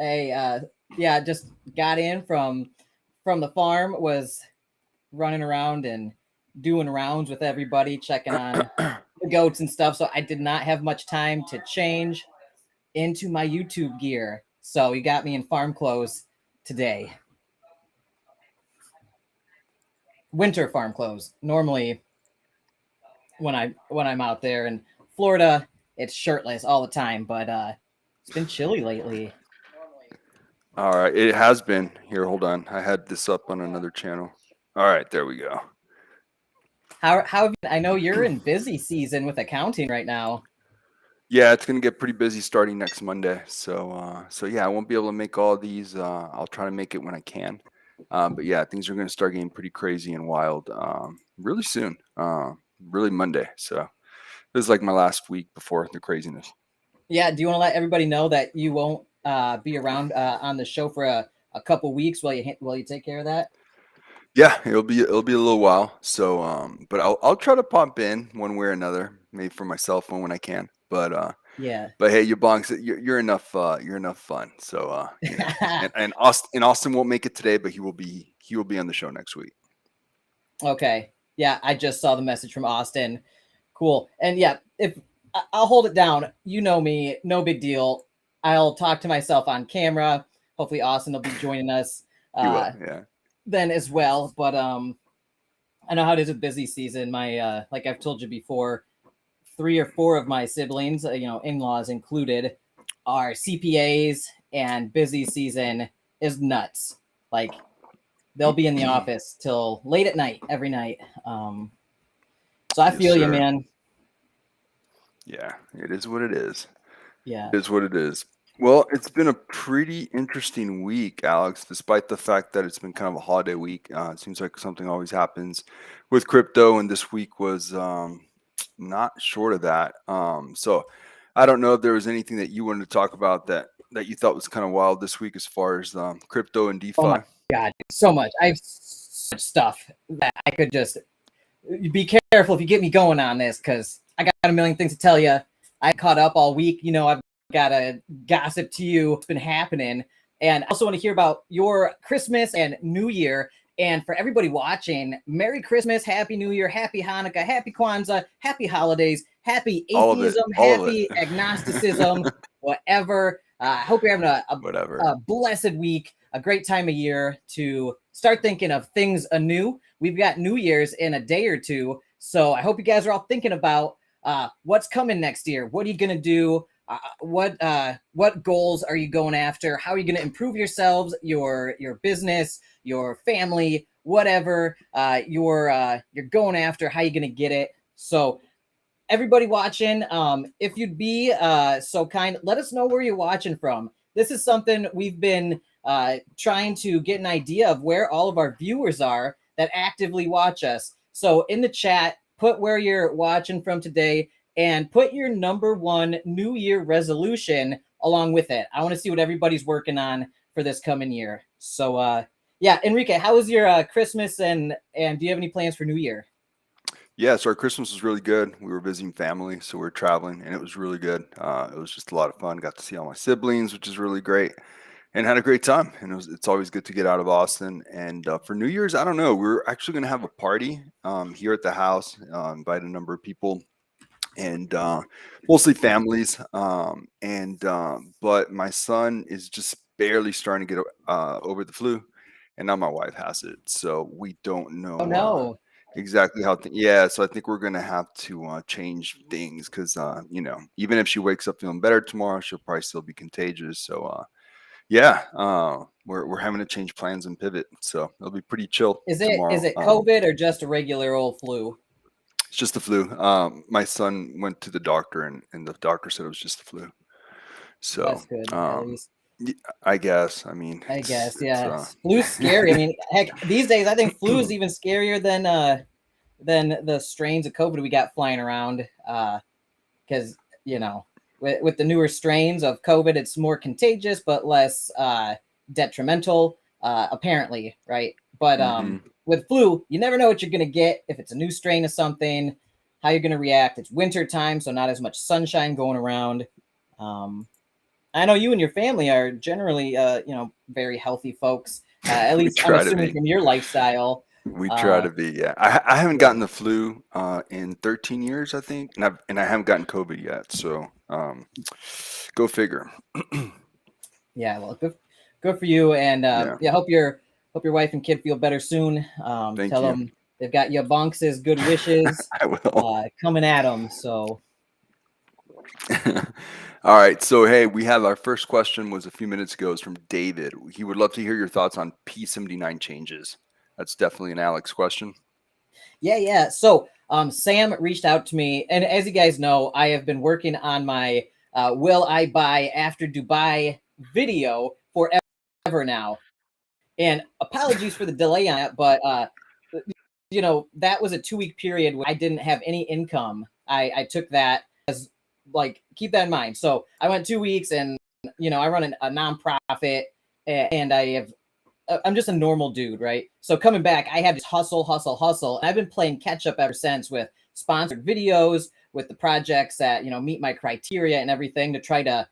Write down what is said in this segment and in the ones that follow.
Hey, yeah, just got in from the farm, was running around and doing rounds with everybody, checking on the goats and stuff. So I did not have much time to change into my YouTube gear. So you got me in farm clothes today. Winter farm clothes. Normally when I'm out there in Florida, it's shirtless all the time, but it's been chilly lately. All right, it has been. Here, hold on. I had this up on another channel. All right, there we go. How have you, I know you're in busy season with accounting right now. Yeah, it's gonna get pretty busy starting next Monday. So yeah, I won't be able to make all these. I'll try to make it when I can. But yeah, things are gonna start getting pretty crazy and wild really soon. Really Monday. So this is like my last week before the craziness. Yeah, do you want to let everybody know that you won't be around on the show for a couple weeks while you take care of that? Yeah, it'll be a little while. So but I'll try to pop in one way or another, maybe from my cell phone when I can. Yeah. But hey, YaBonks, you're enough. You're enough fun. So and Austin won't make it today, but he will be on the show next week. Okay. Yeah, I just saw the message from Austin. Cool. And yeah, if I'll hold it down, you know me, no big deal. I'll talk to myself on camera. Hopefully Austin will be joining us He will. Yeah. then as well. But I know how it is with busy season. My like I've told you before, 3 or 4 of my siblings, in-laws included, are CPAs, and busy season is nuts. Like they'll be in the office till late at night every night. So I Yes, feel you, sir. man. Yeah, it is what it is. Yeah. It is what it is. Well, it's been a pretty interesting week, Alex, despite the fact that it's been kind of a holiday week. It seems like something always happens with crypto, and this week was not short of that. So I don't know if there was anything that you wanted to talk about that you thought was kind of wild this week as far as crypto and Oh my DeFi. God, so much. I have so much stuff that I could just be careful if you get me going on this, because I got a million things to tell you. I caught up all week. I've got to gossip to you what's been happening. And I also want to hear about your Christmas and New Year. And for everybody watching, Merry Christmas, Happy New Year, Happy Hanukkah, Happy Kwanzaa, Happy Holidays, Happy All of it. Atheism, All of Happy it. Agnosticism, whatever. I hope you're having a Whatever. blessed week, a great time of year to start thinking of things anew. We've got New Year's in a day or two, so I hope you guys are all thinking about what's coming next year. What are you gonna do? What goals are you going after? How are you going to improve yourselves, your business, your family, whatever you're going after? How are you going to get it? So everybody watching, if you'd be so kind, let us know where you're watching from. This is something we've been trying to get an idea of where all of our viewers are that actively watch us. So in the chat, put where you're watching from today, and put your number one New Year resolution along with it. I want to see what everybody's working on for this coming year. So yeah, Enrique, how was your Christmas, and do you have any plans for New Year? Yeah, so our Christmas was really good. We were visiting family, so we were traveling, and it was really good. It was just a lot of fun. Got to see all my siblings, which is really great, and had a great time. And it's always good to get out of Austin. And for New Year's, I don't know. We're actually going to have a party here at the house, invite a number of people, and mostly families. But my son is just barely starting to get over the flu, and now my wife has it. So we don't Oh know. no. Exactly how yeah, so I think we're gonna have to change things because even if she wakes up feeling better tomorrow, she'll probably still be contagious. So yeah, we're having to change plans and pivot. So it'll be pretty chill Is tomorrow. it COVID or just a regular old flu? It's just the flu. My son went to the doctor and the doctor said it was just the flu. So That's good, at least. y- I guess. I mean, I guess, it's yeah. Flu's scary. I mean, heck, these days I think flu is even scarier than the strains of COVID we got flying around. Because with the newer strains of COVID, it's more contagious but less detrimental, apparently, right? But Mhm. with flu, you never know what you're gonna get if it's a new strain of something. How you're gonna react? It's winter time, so not as much sunshine going around. Um, I know you and your family are generally, very healthy folks. At We least I'm try to assuming be. from your lifestyle. We try to be. Yeah, I haven't Yeah. gotten the flu in 13 years, I think, and I haven't gotten COVID yet. So, go figure. Yeah, well, good for you, and Yeah. hope your wife and kid feel better soon. Thank Tell you. them they've got YaBonks' good wishes I will. coming at them. So All right. So, hey, we have our first question was a few minutes ago. It's from David. He would love to hear your thoughts on P79 changes. That's definitely an Alex question. yeah. So Sam reached out to me, and as you guys know, I have been working on my "Will I Buy After Dubai" video forever now. And apologies for the delay on it, but that was a 2-week period where I didn't have any income. I took that as, like, keep that in mind. So I went 2 weeks, and I run a nonprofit, and I'm just a normal dude, right? So coming back, I had to hustle. And I've been playing catch up ever since with sponsored videos, with the projects that meet my criteria and everything, to try to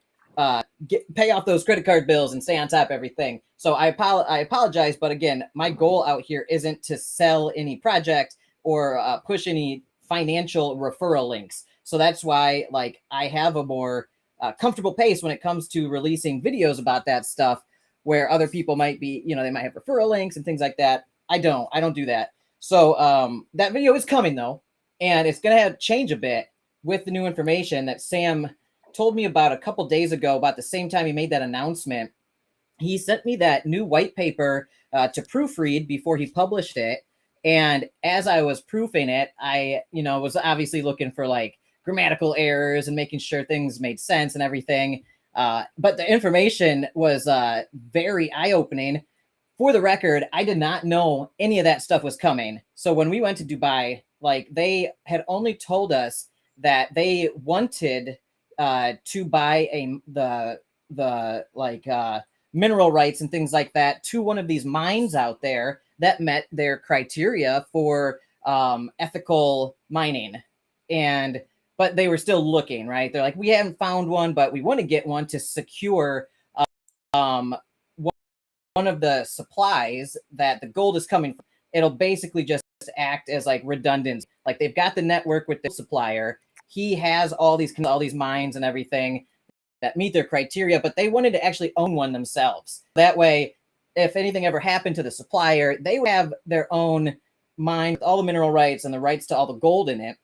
pay off those credit card bills and stay on top of everything. So I apologize, but again, my goal out here isn't to sell any project or push any financial referral links. So that's why, like, I have a more comfortable pace when it comes to releasing videos about that stuff, where other people might be, they might have referral links and things like that. I don't do that. So that video is coming though, and it's gonna have to change a bit with the new information that Sam told me about a couple days ago. About the same time he made that announcement, he sent me that new white paper to proofread before he published it. And as I was proofing it, I was obviously looking for, like, grammatical errors and making sure things made sense and everything. But the information was very eye-opening. For the record, I did not know any of that stuff was coming. So when we went to Dubai, like, they had only told us that they wanted to buy the mineral rights and things like that to one of these mines out there that met their criteria for ethical mining. But they were still looking, right? They're like, we haven't found one, but we want to get one to secure one of the supplies that the gold is coming from. It'll basically just act as, like, redundancy. Like, they've got the network with the supplier. He has all these mines and everything that meet their criteria, but they wanted to actually own one themselves. That way, if anything ever happened to the supplier, they would have their own mine with all the mineral rights and the rights to all the gold in it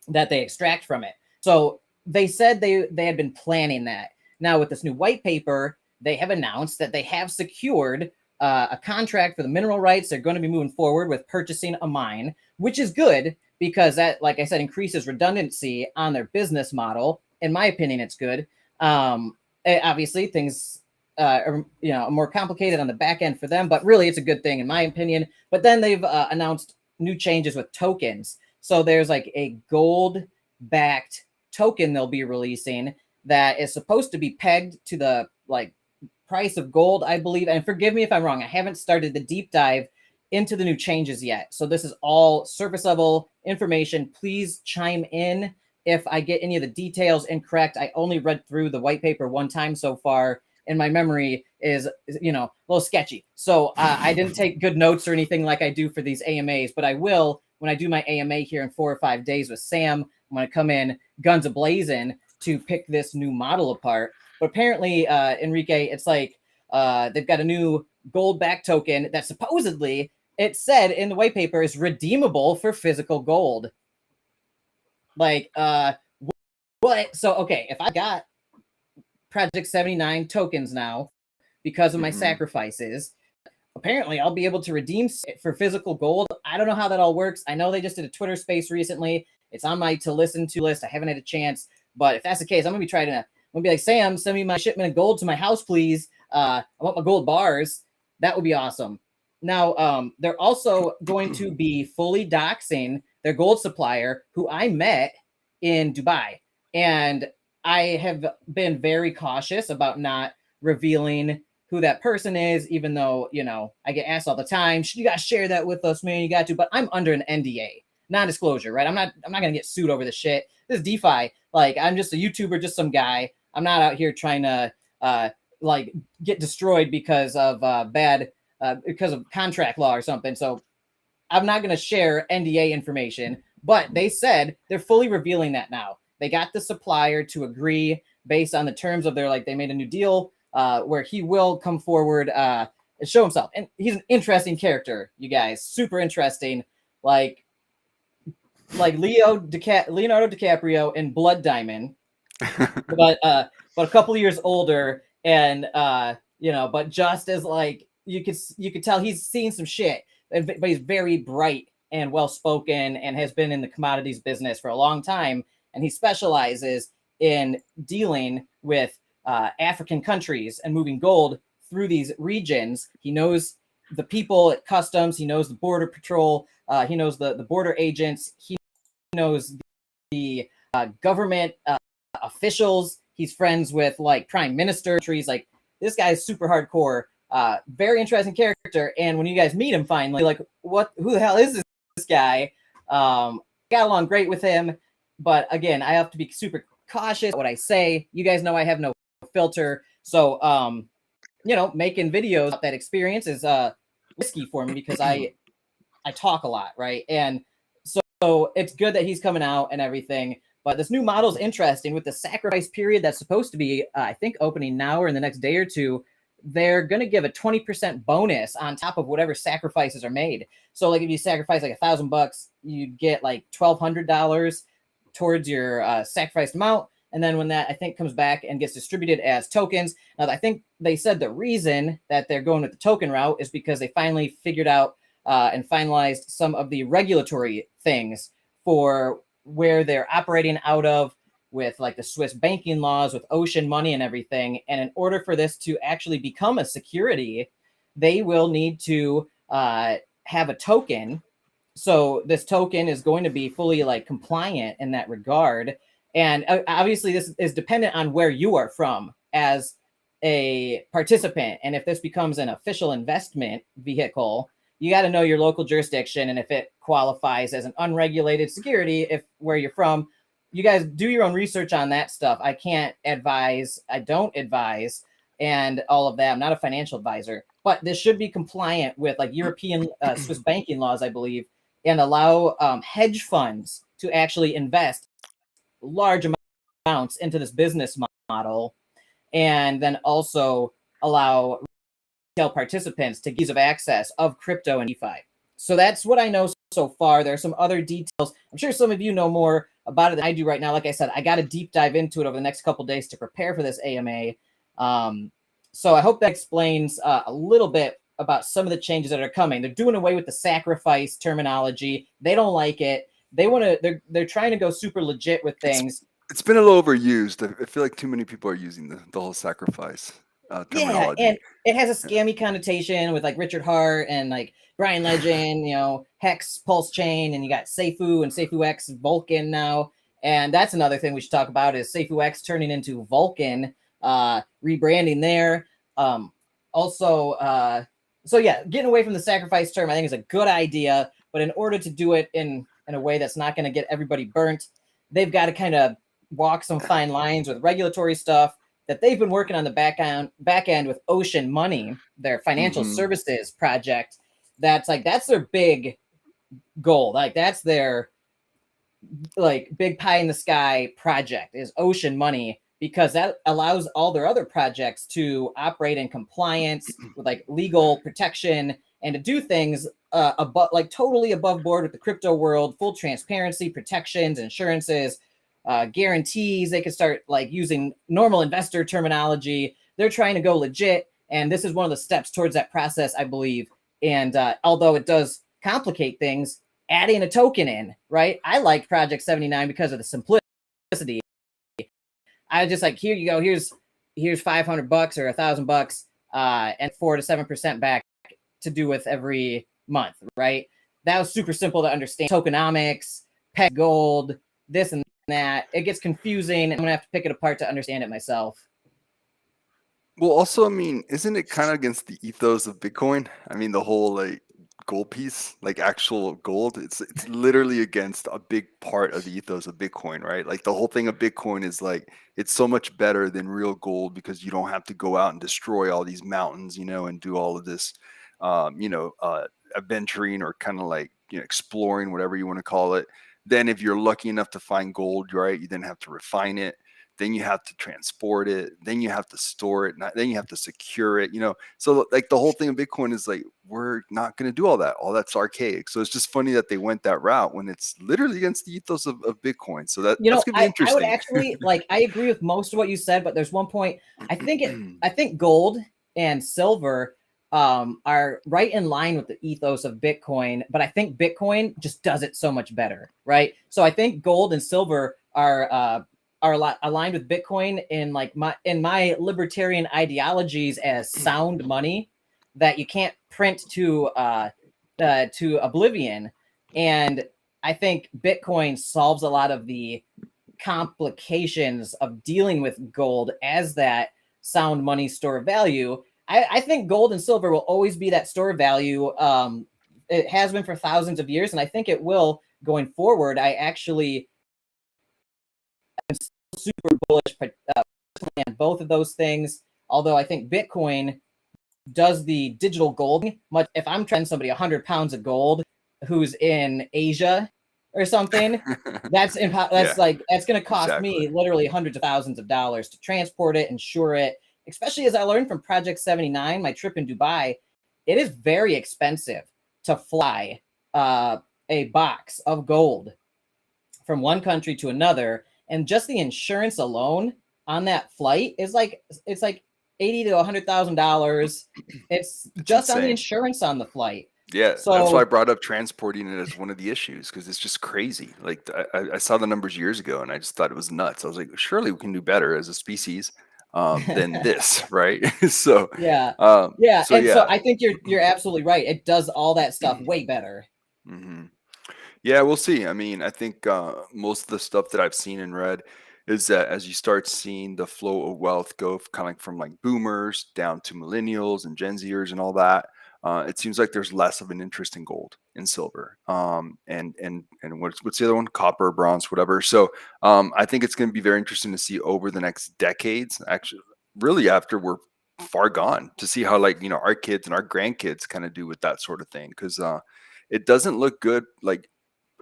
that they extract from it. So they said they had been planning that. Now with this new white paper, they have announced that they have secured a contract for the mineral rights. They're going to be moving forward with purchasing a mine, which is good because that, like I said, increases redundancy on their business model. In my opinion, it's good. Obviously, things are more complicated on the back end for them, but really it's a good thing in my opinion. But then they've announced new changes with tokens. So there's, like, a gold-backed token they'll be releasing that is supposed to be pegged to the, like, price of gold, I believe. And forgive me if I'm wrong. I haven't started the deep dive into the new changes yet. So this is all surface level information. Please chime in if I get any of the details incorrect. I only read through the white paper one time so far, and my memory is a little sketchy. So I didn't take good notes or anything like I do for these AMAs, but I will when I do my AMA here in 4 or 5 days with Sam. I'm going to come in guns a-blazing to pick this new model apart. But apparently, Enrique, it's like they've got a new gold-backed token that supposedly, it said in the white paper, is redeemable for physical gold. Like, what? So, okay, if I got Project 79 tokens now because of my sacrifices, apparently I'll be able to redeem it for physical gold. I don't know how that all works. I know they just did a Twitter space recently. It's on my to listen to list. I haven't had a chance, but if that's the case, I'm gonna be trying to. I'm gonna be like, Sam, send me my shipment of gold to my house, please. I want my gold bars. That would be awesome. Now, they're also going to be fully doxing their gold supplier, who I met in Dubai, and I have been very cautious about not revealing who that person is, even though, I get asked all the time, you got to share that with us, man, you got to, but I'm under an NDA, non-disclosure, right? I'm not going to get sued over this shit. This is DeFi. Like, I'm just a YouTuber, just some guy. I'm not out here trying to, like get destroyed because of because of contract law or something. So I'm not going to share NDA information, but they said they're fully revealing that now. They got the supplier to agree based on the terms of their, like, they made a new deal where he will come forward and show himself. And he's an interesting character, you guys. Super interesting. Like Leonardo DiCaprio in Blood Diamond, but a couple of years older, and but just as, like, you could tell he's seen some shit, but he's very bright and well spoken and has been in the commodities business for a long time, and he specializes in dealing with African countries and moving gold through these regions. He knows the people at customs, he knows the border patrol, he knows the border agents, he knows the government officials. He's friends with, like, prime ministers. Like, this guy's super hardcore, very interesting character. And when you guys meet him finally, like, who the hell is this guy? Got along great with him, but again, I have to be super cautious what I say. You guys know I have no filter, so making videos about that experience is risky for me because I talk a lot, right? And so it's good that he's coming out and everything. But this new model is interesting with the sacrifice period that's supposed to be, I think, opening now or in the next day or two. They're going to give a 20% bonus on top of whatever sacrifices are made. So, like, if you sacrifice like $1,000, you get like $1,200 towards your sacrificed amount. And then when that, I think, comes back and gets distributed as tokens. Now, I think they said the reason that they're going with the token route is because they finally figured out and finalized some of the regulatory things for where they're operating out of, with, like, the Swiss banking laws, with ocean money and everything. And in order for this to actually become a security, they will need to have a token. So this token is going to be fully, like, compliant in that regard. And obviously this is dependent on where you are from as a participant. And if this becomes an official investment vehicle, you got to know your local jurisdiction, and if it qualifies as an unregulated security, if where you're from. You guys do your own research on that stuff. I can't advise. I don't advise, and all of that. I'm not a financial advisor, but this should be compliant with, like, European Swiss banking laws, I believe, and allow hedge funds to actually invest large amounts into this business model, and then also allow retail participants to ease of access of crypto and DeFi. So that's what I know so far. There are some other details. I'm sure some of you know more about it than I do right now. Like I said, I got to deep dive into it over the next couple of days to prepare for this AMA. So I hope that explains a little bit about some of the changes that are coming. They're doing away with the sacrifice terminology. They don't like it. They're trying to go super legit with things. It's been a little overused. I feel like too many people are using the whole sacrifice terminology. Yeah, and it has a scammy connotation with, like, Richard Hart and, like, Brian Legend, Hex Pulse Chain, and you got Safuu and Safuu X Vulcan now. And that's another thing we should talk about is Safuu X turning into Vulcan, rebranding there. So yeah, getting away from the sacrifice term, I think, is a good idea. But in order to do it in a way that's not going to get everybody burnt, they've got to kind of walk some fine lines with regulatory stuff that they've been working on the back end with Ocean Money, their financial services project. That's their big goal. Like, that's their, like, big pie in the sky project is Ocean Money, because that allows all their other projects to operate in compliance with, like, legal protection and to do things totally above board with the crypto world, full transparency, protections, insurances, guarantees. They could start, like, using normal investor terminology. They're trying to go legit, and this is one of the steps towards that process, I believe. And although it does complicate things, adding a token in, right? I like Project 79 because of the simplicity. I just, like, here you go. Here's $500 or $1,000, and 4 to 7% back to do with every month, right? That was super simple to understand. Tokenomics, peg gold, this and that. It gets confusing. I'm gonna have to pick it apart to understand it myself. Well, also, I mean, isn't it kind of against the ethos of Bitcoin? I mean, the whole, like, gold piece, like actual gold, it's literally against a big part of the ethos of Bitcoin, right? Like the whole thing of Bitcoin is like it's so much better than real gold because you don't have to go out and destroy all these mountains, and do all of this, adventuring or kind of like exploring, whatever you want to call it. Then if you're lucky enough to find gold, right, you then have to refine it. Then you have to transport it, then you have to store it, then you have to secure it, So like the whole thing of Bitcoin is like, we're not going to do all that. All that's archaic. So it's just funny that they went that route when it's literally against the ethos of Bitcoin. So that's going to be interesting. I would actually I agree with most of what you said, but there's one point. I think gold and silver are right in line with the ethos of Bitcoin, but I think Bitcoin just does it so much better, right? So I think gold and silver are a lot aligned with Bitcoin in my libertarian ideologies as sound money that you can't print to oblivion. And I think Bitcoin solves a lot of the complications of dealing with gold as that sound money store of value. I think gold and silver will always be that store of value. It has been for thousands of years, and I think it will going forward. I actually am super bullish on both of those things. Although I think Bitcoin does the digital gold much. If I'm trying somebody 100 pounds of gold who's in Asia or something, that's going to cost me literally hundreds of thousands of dollars to transport it, insure it. Especially as I learned from Project 79, my trip in Dubai, it is very expensive to fly a box of gold from one country to another. And just the insurance alone on that flight is it's like $80,000 to $100,000. It's just insane. On the insurance on the flight. Yeah, so that's why I brought up transporting it as one of the issues, because it's just crazy. Like I saw the numbers years ago, and I just thought it was nuts. I was like, surely we can do better as a species than this, right? So yeah. So I think you're absolutely right. It does all that stuff way better. Mm-hmm. Yeah, we'll see. I mean, I think most of the stuff that I've seen and read is that as you start seeing the flow of wealth go kind of like from like boomers down to millennials and Gen Zers and all that, it seems like there's less of an interest in gold and silver, and what's the other one? Copper, bronze, whatever. So I think it's going to be very interesting to see over the next decades, actually, really after we're far gone, to see how our kids and our grandkids kind of do with that sort of thing, because it doesn't look good like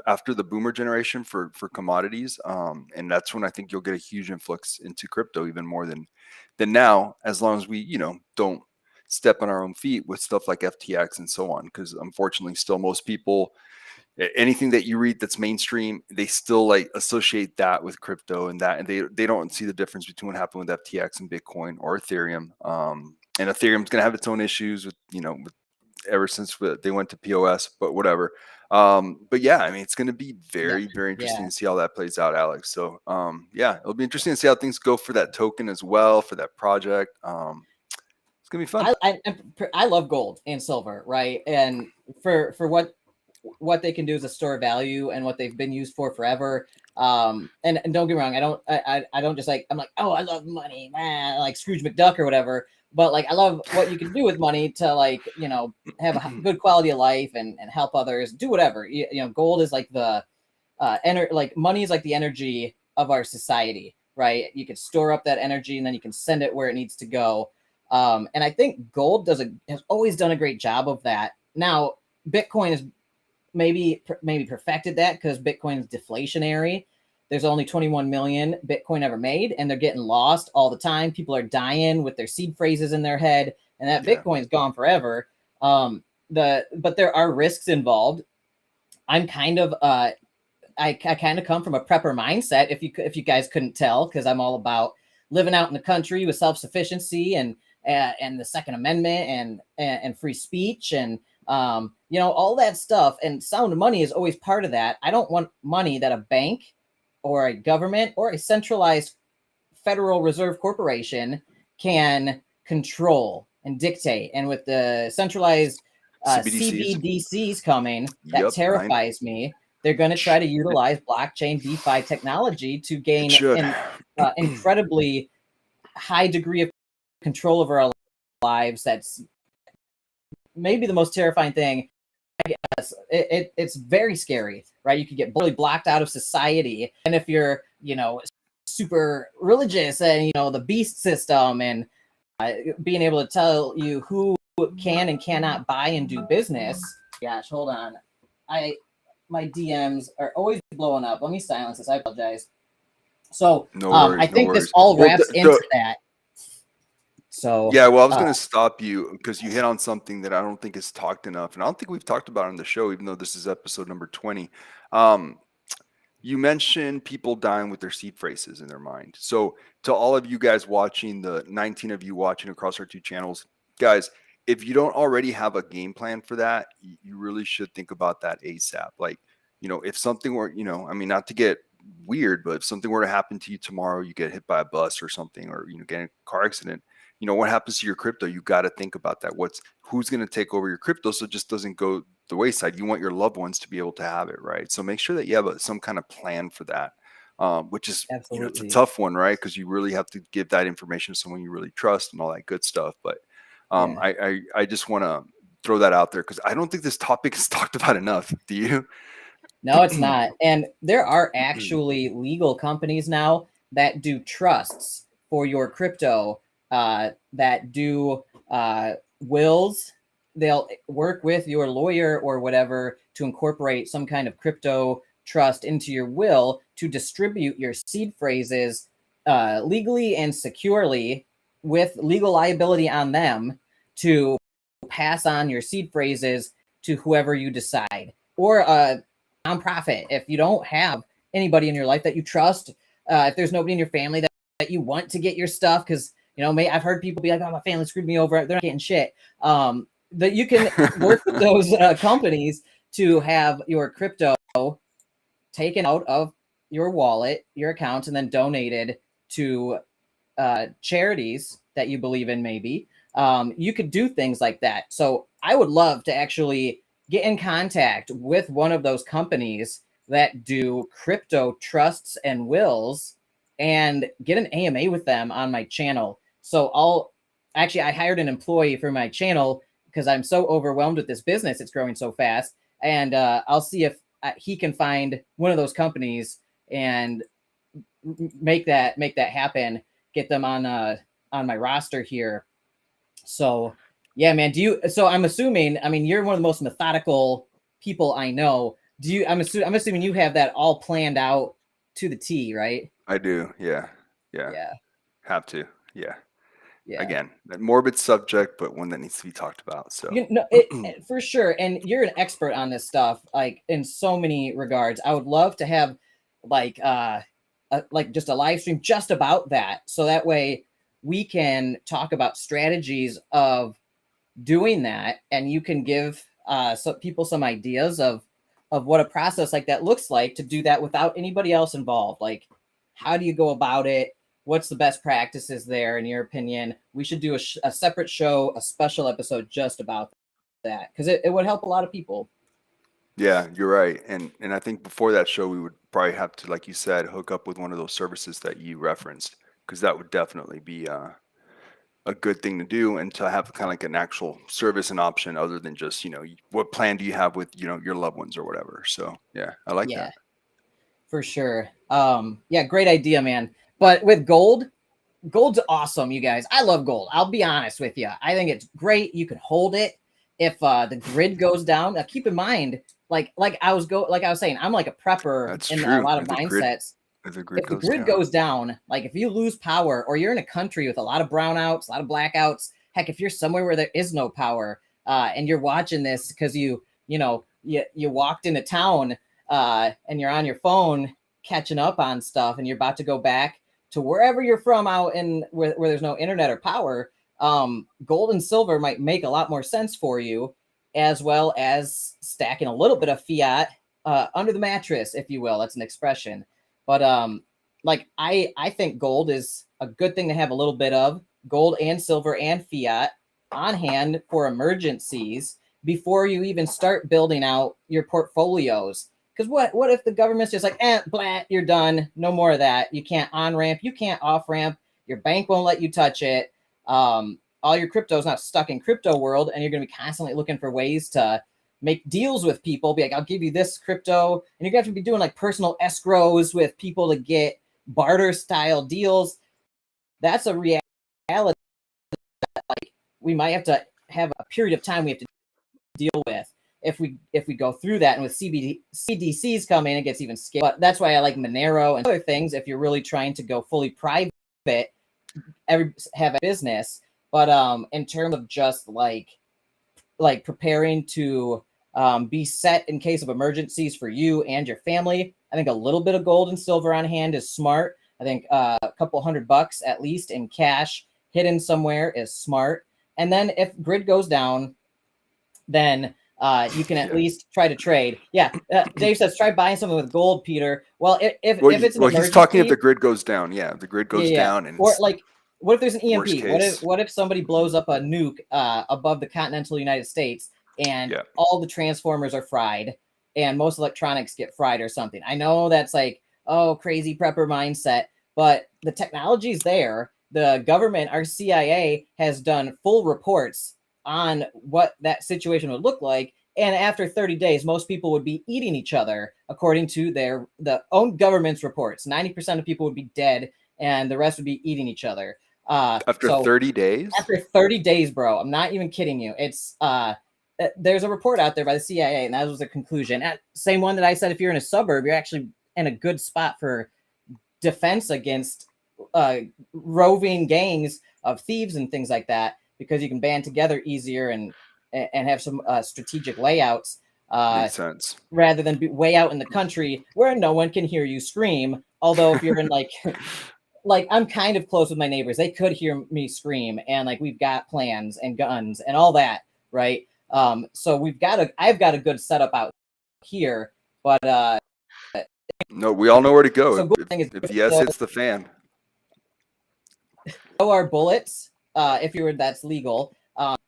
after the boomer generation for commodities, and that's when I think you'll get a huge influx into crypto even more than now, as long as we don't step on our own feet with stuff like FTX and so on, because unfortunately still most people, anything that you read that's mainstream, they still like associate that with crypto and they don't see the difference between what happened with FTX and Bitcoin or Ethereum. And Ethereum's going to have its own issues with ever since they went to POS, but whatever. But yeah, I mean, it's going to be very interesting to see how that plays out, Alex. So yeah, it'll be interesting to see how things go for that token as well, for that project. It's gonna be fun. I love gold and silver, right? And for what they can do as a store of value and what they've been used for forever. And don't get me wrong, I don't just I'm like, oh, I love money, man, like Scrooge McDuck or whatever. But like, I love what you can do with money to have a good quality of life and help others, do whatever. Gold is like the money is like the energy of our society, right? You can store up that energy and then you can send it where it needs to go. And I think gold has always done a great job of that. Now, Bitcoin has maybe perfected that because Bitcoin is deflationary. There's only 21 million Bitcoin ever made, and they're getting lost all the time. People are dying with their seed phrases in their head, and that Bitcoin's gone forever. But there are risks involved. I'm kind of I kind of come from a prepper mindset, if you guys couldn't tell, because I'm all about living out in the country with self-sufficiency and the Second Amendment and free speech and all that stuff. And sound money is always part of that. I don't want money that a bank or a government or a centralized Federal Reserve Corporation can control and dictate. And with the centralized CBDCs coming, that terrifies me. They're going to try to utilize blockchain DeFi technology to gain an incredibly high degree of control over our lives. That's maybe the most terrifying thing guess it's very scary, right? You could get fully blocked out of society. And if you're, super religious and, the beast system and being able to tell you who can and cannot buy and do business. Gosh, hold on. My DMs are always blowing up. Let me silence this. I apologize. So No worries, I think no this worries. all wraps into that. So yeah, well, I was going to stop you because you hit on something that I don't think is talked enough, and I don't think we've talked about on the show, even though this is episode number 20. You mentioned people dying with their seed phrases in their mind. So to all of you guys watching, the 19 of you watching across our 2 channels, guys, if you don't already have a game plan for that, you really should think about that ASAP. Like, if something were, I mean, not to get weird, but if something were to happen to you tomorrow, you get hit by a bus or something, or, get in a car accident, what happens to your crypto? You got to think about that. Who's going to take over your crypto so it just doesn't go the wayside? You want your loved ones to be able to have it, right? So make sure that you have some kind of plan for that, which is, it's a tough one, right? Because you really have to give that information to someone you really trust and all that good stuff. But I just want to throw that out there because I don't think this topic is talked about enough. Do you? No, it's not. And there are actually legal companies now that do trusts for your crypto, that do wills. They'll work with your lawyer or whatever to incorporate some kind of crypto trust into your will to distribute your seed phrases legally and securely with legal liability on them to pass on your seed phrases to whoever you decide. Or a nonprofit, if you don't have anybody in your life that you trust, if there's nobody in your family that you want to get your stuff, because I've heard people be like, oh, my family screwed me over, they're not getting shit. That you can work with those companies to have your crypto taken out of your wallet, your account, and then donated to charities that you believe in, maybe. You could do things like that. So I would love to actually get in contact with one of those companies that do crypto trusts and wills and get an AMA with them on my channel. So I hired an employee for my channel because I'm so overwhelmed with this business. It's growing so fast. And I'll see if he can find one of those companies and make that happen, get them on my roster here. So yeah, man. So I'm assuming, you're one of the most methodical people I know. I'm assuming you have that all planned out to the T, right? I do. Yeah. Have to. Yeah. Again, that morbid subject, but one that needs to be talked about. So for sure. And you're an expert on this stuff, like in so many regards. I would love to have like just a live stream just about that. So that way we can talk about strategies of doing that, and you can give some people some ideas of what a process like that looks like to do that without anybody else involved. Like, how do you go about it? What's the best practices there, in your opinion? We should do a separate show, a special episode just about that, because it would help a lot of people. Yeah, you're right. And I think before that show, we would probably have to, like you said, hook up with one of those services that you referenced, because that would definitely be a good thing to do, and to have kind of like an actual service and option other than just, what plan do you have with, your loved ones or whatever. So yeah, I like that. For sure. Yeah, great idea, man. But with gold's awesome, you guys. I love gold. I'll be honest with you. I think it's great. You can hold it if the grid goes down. Now, keep in mind, like I was saying, I'm like a prepper. That's in true. a lot of mindsets. If the grid goes down, like if you lose power, or you're in a country with a lot of brownouts, a lot of blackouts, heck, if you're somewhere where there is no power, and you're watching this because you walked into town, and you're on your phone catching up on stuff, and you're about to go back to wherever you're from out in where there's no internet or power, gold and silver might make a lot more sense for you, as well as stacking a little bit of fiat under the mattress, if you will. That's an expression. But I think gold is a good thing to have a little bit of, gold and silver and fiat on hand for emergencies before you even start building out your portfolios. Because what if the government's just like, blat, you're done. No more of that. You can't on-ramp. You can't off-ramp. Your bank won't let you touch it. All your crypto is not stuck in crypto world, and you're going to be constantly looking for ways to, make deals with people, be like, I'll give you this crypto, and you're gonna have to be doing like personal escrows with people to get barter style deals. That's a reality. Like, we might have to have a period of time we have to deal with if we go through that, and with CDCs coming, it gets even scarier. But that's why I like Monero and other things. If you're really trying to go fully private, have a business. But in terms of just like preparing to be set in case of emergencies for you and your family, I think a little bit of gold and silver on hand is smart. I think a couple $100 at least in cash hidden somewhere is smart. And then if grid goes down, then you can at least try to trade. Yeah, Dave says try buying something with gold, Peter. Well, if it's an emergency, he's talking if the grid goes down. Yeah, if the grid goes down, and or like, what if there's an EMP? What if somebody blows up a nuke above the continental United States, and all the transformers are fried, and most electronics get fried or something? I know that's like, oh, crazy prepper mindset, but the technology's there. The government, our CIA, has done full reports on what that situation would look like, and after 30 days most people would be eating each other, according to the own government's reports. 90% of people would be dead, and the rest would be eating each other after 30 days. After 30 days, bro, I'm not even kidding you. It's there's a report out there by the CIA, and that was the conclusion. Same one that I said, if you're in a suburb, you're actually in a good spot for defense against roving gangs of thieves and things like that, because you can band together easier and have some strategic layouts. Makes sense. Rather than be way out in the country where no one can hear you scream. Although if you're in like I'm kind of close with my neighbors, they could hear me scream, and like we've got plans and guns and all that, right? So I've got a good setup out here, but no, we all know where to go. So if yes hits the fan. Our bullets, that's legal.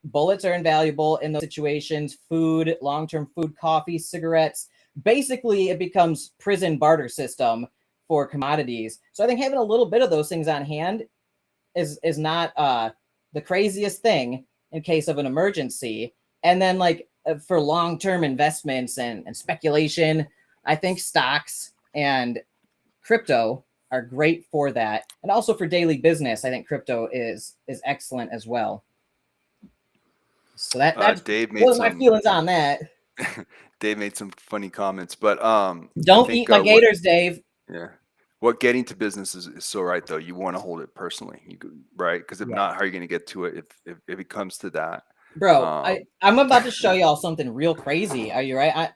Bullets are invaluable in those situations. Food, long-term food, coffee, cigarettes. Basically, it becomes prison barter system for commodities. So I think having a little bit of those things on hand is not the craziest thing in case of an emergency. And then like for long-term investments and speculation, I think stocks and crypto are great for that. And also for daily business, I think crypto is excellent as well. So that's Dave made what are my feelings on that. Dave made some funny comments, but don't eat my gators, Dave. Yeah. What getting to business is so right though. You want to hold it personally, right? Because if not, how are you going to get to it if it comes to that? Bro, I'm about to show y'all something real crazy. Are you right?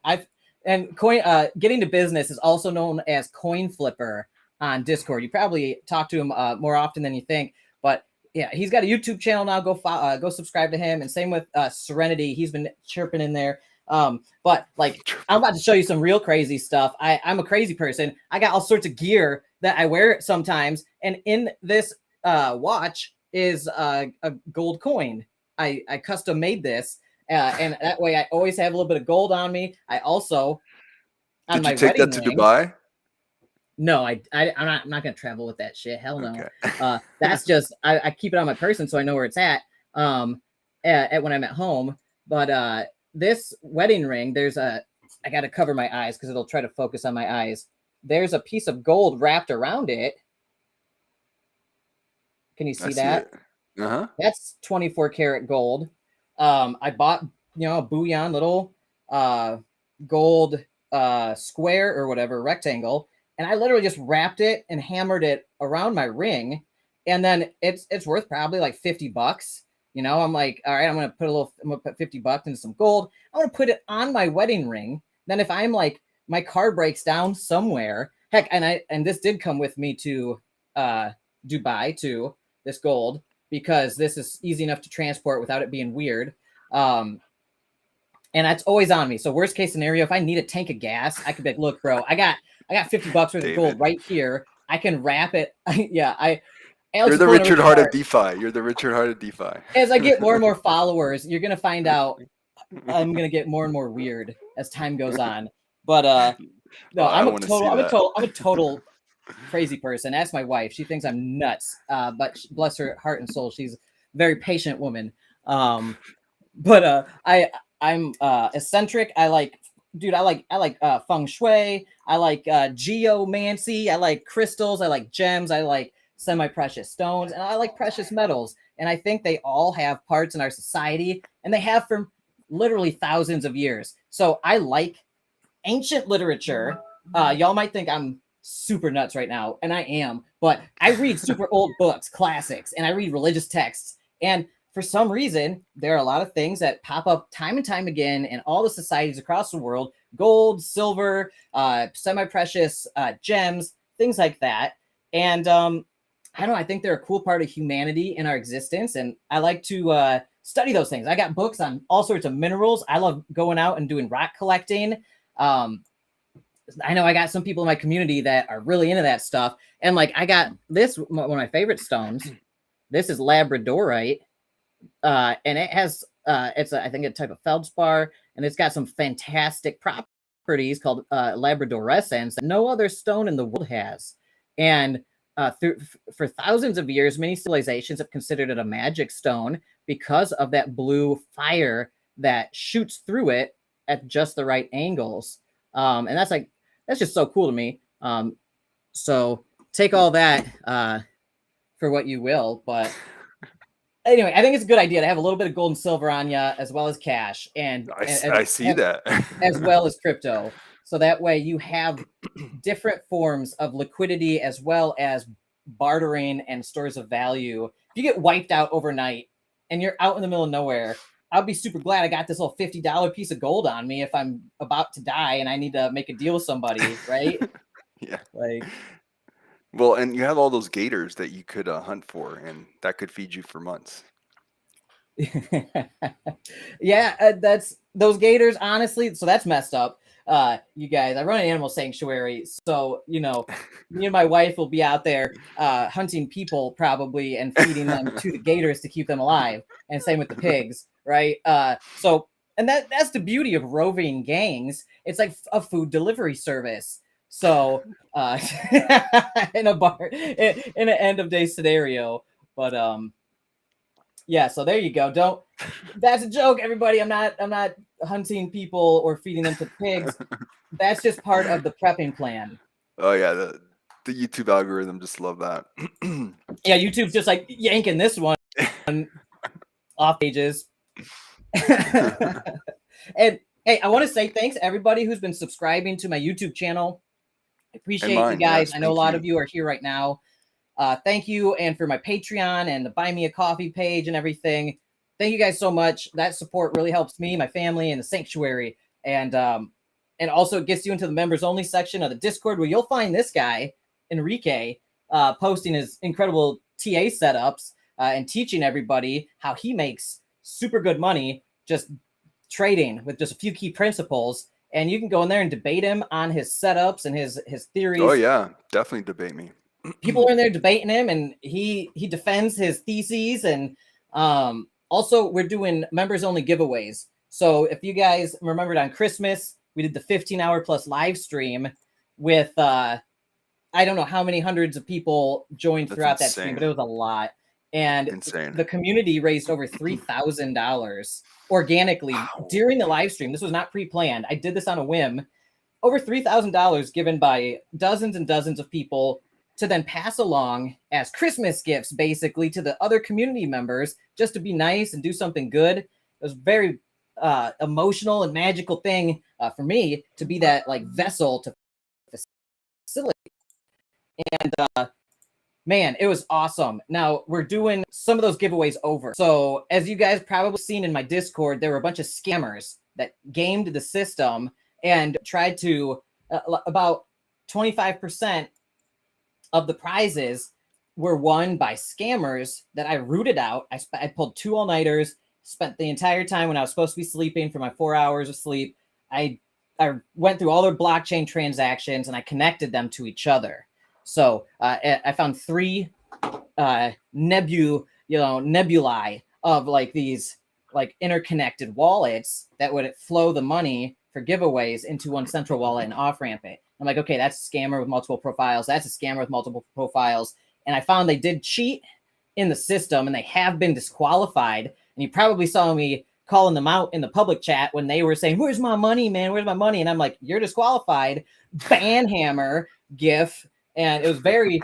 Getting to business is also known as Coin Flipper on Discord. You probably talk to him more often than you think, but yeah, he's got a YouTube channel now. Go subscribe to him. And same with Serenity. He's been chirping in there. But like, I'm about to show you some real crazy stuff. I'm a crazy person. I got all sorts of gear that I wear sometimes. And in this watch is a gold coin. I custom made this. And that way I always have a little bit of gold on me. I also, did you take that to Dubai? No, I'm not gonna travel with that shit. Hell no. Okay. That's just I keep it on my person so I know where it's at when I'm at home. But this wedding ring, I gotta cover my eyes because it'll try to focus on my eyes. There's a piece of gold wrapped around it. Can you see that? Uh-huh. That's 24 karat gold. I bought a bullion little gold square or whatever, rectangle. And I literally just wrapped it and hammered it around my ring. And then it's worth probably like $50. I'm like, all right, I'm going to put $50 into some gold. I'm going to put it on my wedding ring. Then if I'm like, my car breaks down somewhere, heck, and this did come with me to Dubai too, this gold, because this is easy enough to transport without it being weird. And that's always on me. So worst case scenario, if I need a tank of gas, I could be like, look, bro, I got $50 worth of gold right here. I can wrap it. You're the Richard Hart of DeFi. You're the Richard Hart of DeFi. As I get more and more followers, you're going to find out I'm going to get more and more weird as time goes on. But no, I'm a total crazy person. Ask my wife. She thinks I'm nuts. But bless her heart and soul, she's a very patient woman. But I'm eccentric. I like feng shui. I like geomancy. I like crystals. I like gems. I like semi-precious stones, and I like precious metals. And I think they all have parts in our society, and they have for literally thousands of years. So I like ancient literature. Y'all might think I'm super nuts right now, and I am, but I read super old books, classics, and I read religious texts. And for some reason, there are a lot of things that pop up time and time again in all the societies across the world: gold, silver, semi-precious gems, things like that. And I don't know, I think they're a cool part of humanity in our existence, and I like to study those things. I got books on all sorts of minerals. I love going out and doing rock collecting. I know I got some people in my community that are really into that stuff. And like, I got this, one of my favorite stones. This is labradorite. And it has, I think a type of feldspar, and it's got some fantastic properties called labradorescence that no other stone in the world has. And for thousands of years, many civilizations have considered it a magic stone because of that blue fire that shoots through it at just the right angles. And that's just so cool to me. So take all that for what you will. But anyway, I think it's a good idea to have a little bit of gold and silver on you, as well as cash, and I see that as well as crypto. So that way you have different forms of liquidity as well as bartering and stores of value. If you get wiped out overnight and you're out in the middle of nowhere, I'll be super glad I got this little $50 piece of gold on me if I'm about to die and I need to make a deal with somebody, right? Yeah. Like, well, and you have all those gators that you could hunt for, and that could feed you for months. yeah, that's those gators, honestly. So that's messed up. You guys, I run an animal sanctuary, so you know, me and my wife will be out there hunting people probably and feeding them to the gators to keep them alive, and same with the pigs, right? So, and that's the beauty of roving gangs. It's like a food delivery service. So in a bar, in an end of day scenario. But yeah, so there you go. That's a joke, everybody. I'm not hunting people or feeding them to pigs. That's just part of the prepping plan. Oh yeah, the YouTube algorithm just love that. Yeah, YouTube's just like yanking this one off pages. And hey, I want to say thanks to everybody who's been subscribing to my YouTube channel. I appreciate you guys. Yes, I know a lot of you are here right now. Thank you. And for my Patreon and the Buy Me a Coffee page and everything, thank you guys so much. That support really helps me, my family, and the sanctuary. And also it gets you into the members only section of the Discord, where you'll find this guy, Enrique, posting his incredible TA setups and teaching everybody how he makes super good money just trading with just a few key principles. And you can go in there and debate him on his setups and his theories. Oh yeah, definitely debate me. People are in there debating him, and he defends his theses. And also we're doing members only giveaways. So if you guys remembered, on Christmas we did the 15-hour plus live stream with I don't know how many hundreds of people joined throughout that stream, but it was a lot. And the community raised over $3,000 organically during the live stream. This was not pre-planned. I did this on a whim. Over $3,000 given by dozens and dozens of people to then pass along as Christmas gifts, basically, to the other community members, just to be nice and do something good. It was very emotional and magical thing for me to be that like vessel to facilitate. And man, it was awesome. Now we're doing some of those giveaways over. So as you guys probably seen in my Discord, there were a bunch of scammers that gamed the system and tried to about 25% of the prizes were won by scammers that I rooted out. I pulled 2 all-nighters, spent the entire time when I was supposed to be sleeping for my 4 hours of sleep. I went through all their blockchain transactions and I connected them to each other. So I found 3 nebulae of like these like interconnected wallets that would flow the money for giveaways into one central wallet and off-ramp it. I'm like, okay, that's a scammer with multiple profiles. That's a scammer with multiple profiles. And I found they did cheat in the system and they have been disqualified. And you probably saw me calling them out in the public chat when they were saying, "Where's my money, man? Where's my money?" And I'm like, "You're disqualified." Banhammer gif, and it was very.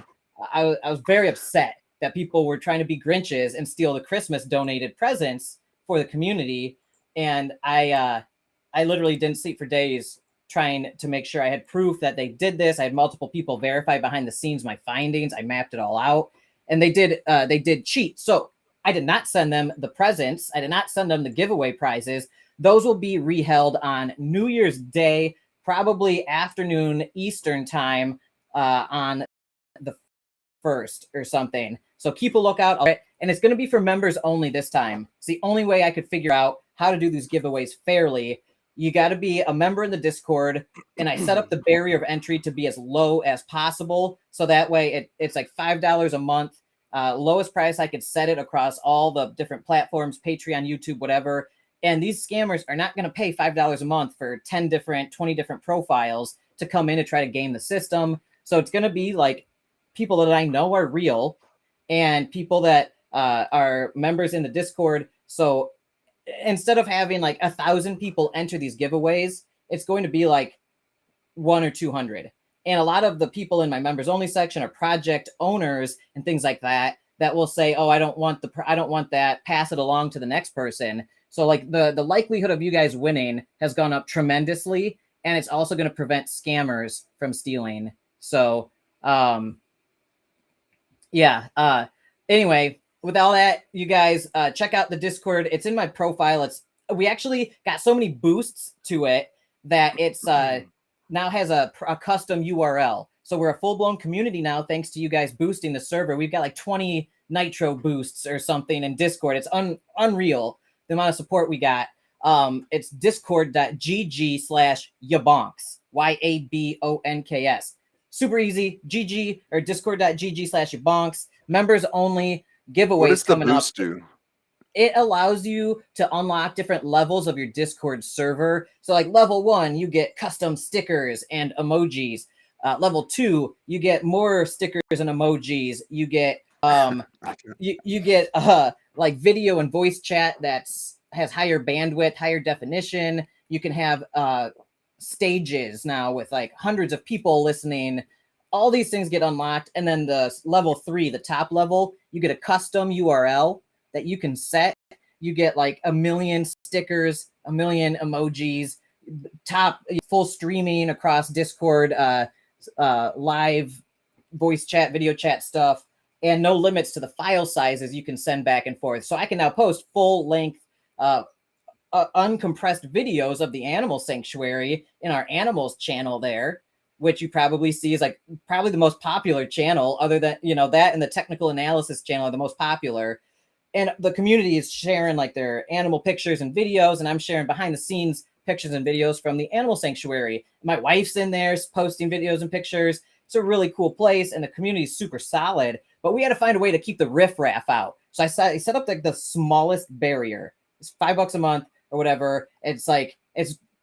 I was very upset that people were trying to be Grinches and steal the Christmas donated presents for the community, and I literally didn't sleep for days trying to make sure I had proof that they did this. I had multiple people verify behind the scenes my findings. I mapped it all out, and they did cheat. So I did not send them the presents. I did not send them the giveaway prizes. Those will be reheld on New Year's Day, probably afternoon Eastern time, on the 1st or something. So keep a lookout. And it's going to be for members only this time. It's the only way I could figure out how to do these giveaways fairly. You got to be a member in the Discord, and I set up the barrier of entry to be as low as possible. So that way it's like $5 a month. Lowest price I could set it across all the different platforms, Patreon, YouTube, whatever. And these scammers are not going to pay $5 a month for 10 different, 20 different profiles to come in and try to game the system. So it's going to be like people that I know are real and people that are members in the Discord. So instead of having like 1,000 people enter these giveaways, it's going to be like 100 or 200. And a lot of the people in my members only section are project owners and things like that will say, "Oh, I don't want that. Pass it along to the next person." So like the likelihood of you guys winning has gone up tremendously, and it's also going to prevent scammers from stealing. So anyway, with all that, you guys check out the Discord. It's in my profile. We actually got so many boosts to it that it's now has a custom URL. So we're a full-blown community now, thanks to you guys boosting the server. We've got like 20 nitro boosts or something in Discord. It's unreal, the amount of support we got. It's discord.gg/YaBonks, YABONKS. Super easy, GG or discord.gg/YaBonks. Members only giveaways. What does the coming boost up. do? It allows you to unlock different levels of your Discord server. So like level 1, you get custom stickers and emojis. Level 2, you get more stickers and emojis. You get you get like video and voice chat has higher bandwidth, higher definition. You can have stages now with like hundreds of people listening. All these things get unlocked. And then the level 3, the top level, you get a custom URL that you can set. You get like 1 million stickers, 1 million emojis, top full streaming across Discord, live voice chat, video chat stuff, and no limits to the file sizes you can send back and forth. So I can now post full length, uncompressed videos of the Animal Sanctuary in our animals channel there, which you probably see is like probably the most popular channel, other than, that and the technical analysis channel are the most popular. And the community is sharing like their animal pictures and videos, and I'm sharing behind the scenes pictures and videos from the Animal Sanctuary. My wife's in there posting videos and pictures. It's a really cool place, and the community is super solid. But we had to find a way to keep the riffraff out. So I set up like the smallest barrier. It's $5 a month or whatever. It's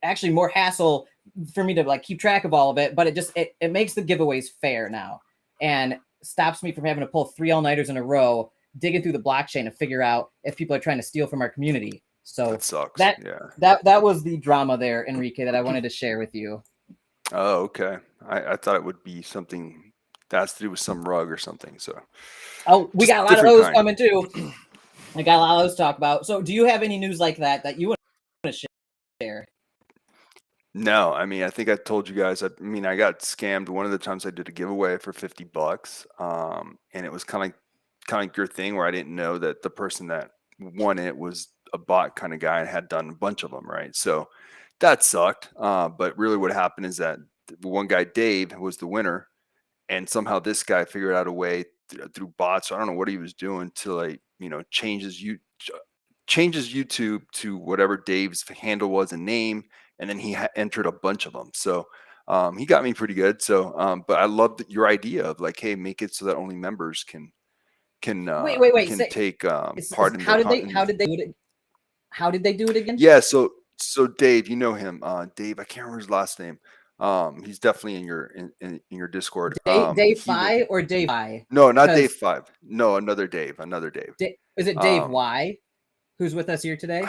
actually more hassle for me to like keep track of all of it, but it makes the giveaways fair now and stops me from having to pull 3 all-nighters in a row digging through the blockchain to figure out if people are trying to steal from our community. So that sucks. That was the drama there, Enrique, that I wanted to share with you. Oh, okay. I thought it would be something that has to do with some rug or something. So we got a lot of those coming too. I got a lot of those to talk about. So do you have any news like that you want to share? No, I mean, I think I told you guys, I got scammed one of the times I did a giveaway for $50. And it was kind of your thing where I didn't know that the person that won it was a bot kind of guy and had done a bunch of them, right? So that sucked. But really what happened is that the one guy, Dave, was the winner, and somehow this guy figured out a way through bots. I don't know what he was doing to like, changes YouTube to whatever Dave's handle was and name, and then he entered a bunch of them. So he got me pretty good. So but I love your idea of like, hey, make it so that only members can wait. Can take part in. How did they do it? How did they do it again? Yeah, so Dave, you know him, Dave. I can't remember his last name. He's definitely in your Discord. Dave Fi or Dave I? No, not Dave 5. No, another Dave. Is it Dave Y? Who's with us here today?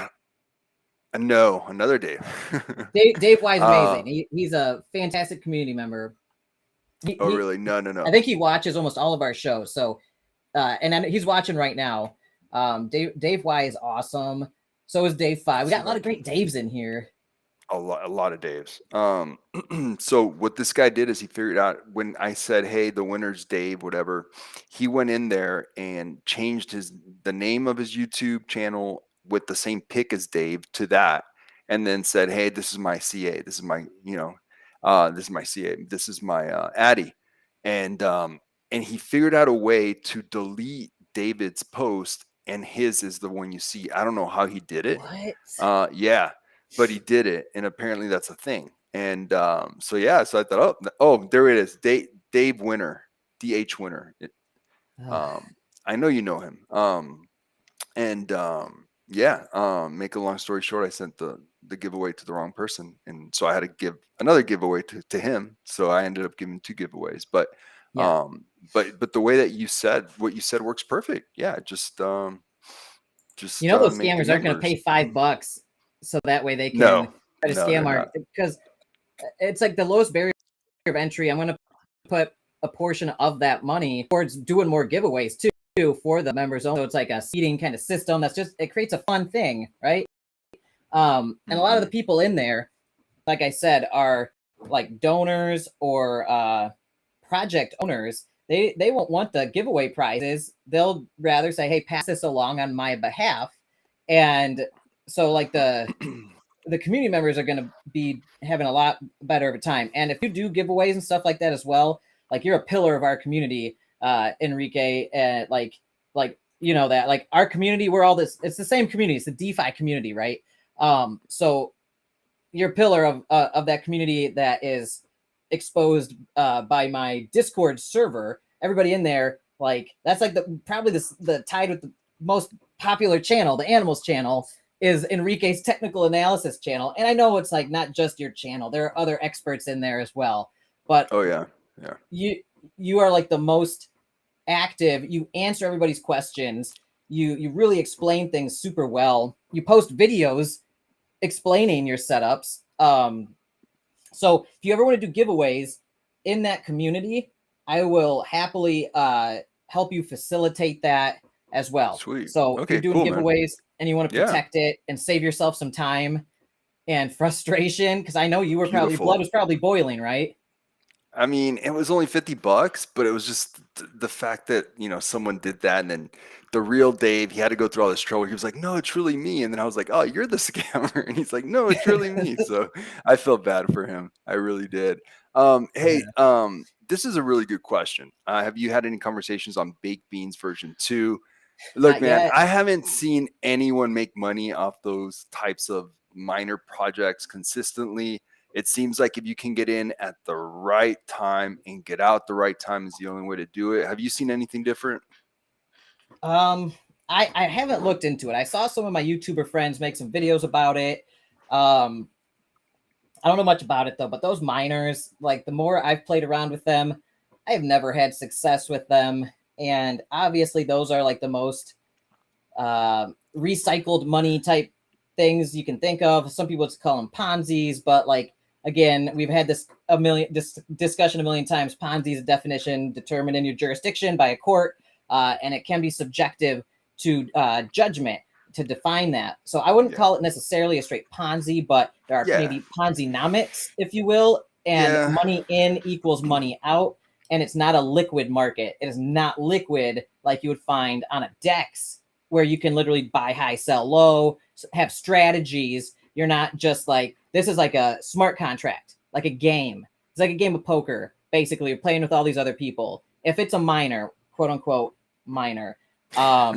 No, another Dave. Dave Y is amazing. He's a fantastic community member. Oh, really? No. I think he watches almost all of our shows. So, and he's watching right now. Dave Y is awesome. So is Dave 5. We got a lot of great Daves in here. A lot of Daves. So what this guy did is he figured out when I said, "Hey, the winner's Dave," whatever. He went in there and changed the name of his YouTube channel with the same pick as Dave to that, and then said, "Hey, this is my CA. This is my this is my CA. This is my Addy," and he figured out a way to delete David's post, and his is the one you see. I don't know how he did it. What? Yeah. But he did it, and apparently that's a thing. And so I thought, oh, there it is, Dave Winner, DH Winner. I know you know him. Make a long story short, I sent the giveaway to the wrong person, and so I had to give another giveaway to him. So I ended up giving 2 giveaways. But but the way that you said what you said works perfect. Yeah, just those scammers aren't going to pay $5. So that way they can try to scam our, because it's like the lowest barrier of entry. I'm going to put a portion of that money towards doing more giveaways too for the members only. So it's like a seeding kind of system. It creates a fun thing, right? And a lot of the people in there, like I said, are like donors or project owners. They won't want the giveaway prizes. They'll rather say, "Hey, pass this along on my behalf." And so like the community members are going to be having a lot better of a time. And if you do giveaways and stuff like that as well, like you're a pillar of our community, Enrique, and like that, like our community, we're all this, it's the same community. It's the DeFi community, right? So you're a pillar of that community that is exposed by my Discord server. Everybody in there, like that's like probably the tied with the most popular channel, the animals channel, is Enrique's technical analysis channel. And I know it's like not just your channel. There are other experts in there as well. But you are like the most active. You answer everybody's questions. You really explain things super well. You post videos explaining your setups. So if you ever want to do giveaways in that community, I will happily help you facilitate that as well. Sweet. So if you're doing giveaways, man, and you want to protect it and save yourself some time and frustration, because I know you were your blood was probably boiling, right? I mean, it was only $50, but it was just the fact that, someone did that. And then the real Dave, he had to go through all this trouble. He was like, "No, it's really me." And then I was like, "Oh, you're the scammer." And he's like, "No, it's really me." So I felt bad for him. I really did. This is a really good question. Have you had any conversations on Baked Beans version 2? Look, man, I haven't seen anyone make money off those types of minor projects consistently. It seems like if you can get in at the right time and get out the right time is the only way to do it. Have you seen anything different? I haven't looked into it. I saw some of my YouTuber friends make some videos about it. I don't know much about it though, but those miners, like the more I've played around with them, I have never had success with them. And obviously those are like the most recycled money type things you can think of. Some people just call them Ponzi's, but like, again, we've had this discussion a million times. Ponzi is a definition determined in your jurisdiction by a court, and it can be subjective to judgment to define that. So I wouldn't call it necessarily a straight Ponzi, but there are maybe Ponzi-nomics, if you will, and money in equals money out. And it's not a liquid market. It is not liquid like you would find on a DEX, where you can literally buy high, sell low, have strategies. You're not just like, this is like a smart contract, like a game. It's like a game of poker. Basically, you're playing with all these other people. If it's a minor, quote unquote minor, I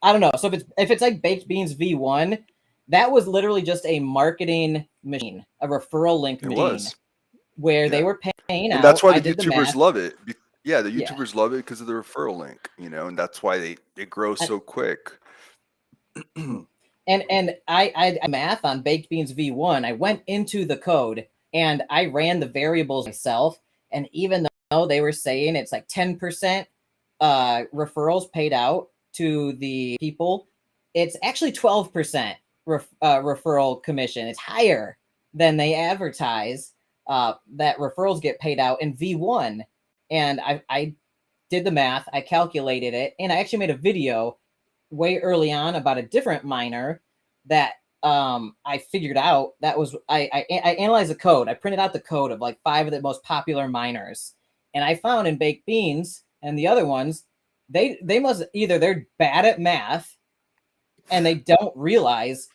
don't know. So if it's like Baked Beans V1, that was literally just a marketing machine, a referral link machine, where they were paying out. And that's why the YouTubers love it. Yeah, the YouTubers love it because of the referral link, and that's why it grows so quick. And I math on Baked Beans V1. I went into the code and I ran the variables myself. And even though they were saying it's like 10% referrals paid out to the people, it's actually 12%. referral commission. It's higher than they advertise that referrals get paid out in V1. And I did the math, I calculated it, and I actually made a video way early on about a different miner that I figured out. That was I analyzed the code. I printed out the code of like 5 of the most popular miners, and I found in baked beans and the other ones, they must either they're bad at math and they don't realize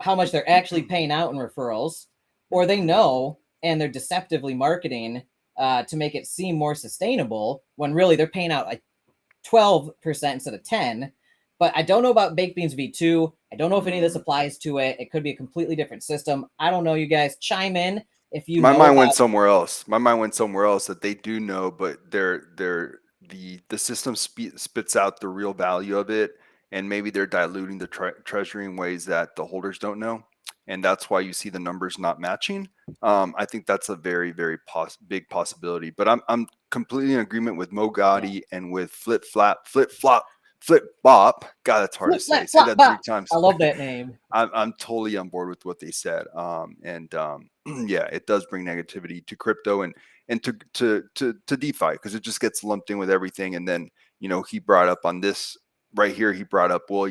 how much they're actually paying out in referrals, or they know and they're deceptively marketing to make it seem more sustainable when really they're paying out like 12% instead of 10. But I don't know about baked beans V2. I don't know if any of this applies to it. It could be a completely different system. I don't know. You guys chime in if you My know mind about went somewhere else. My mind went somewhere else that they do know, but the system spits out the real value of it, and maybe they're diluting the treasury in ways that the holders don't know, and that's why you see the numbers not matching. I think that's a very big possibility. But I'm completely in agreement with Mo Gotti and with Flip Bop. God, that's hard to say. Say that 3 times. I love that name. I'm totally on board with what they said. Yeah, it does bring negativity to crypto and to DeFi, because it just gets lumped in with everything. And then, he brought up on this right here, he brought up, well,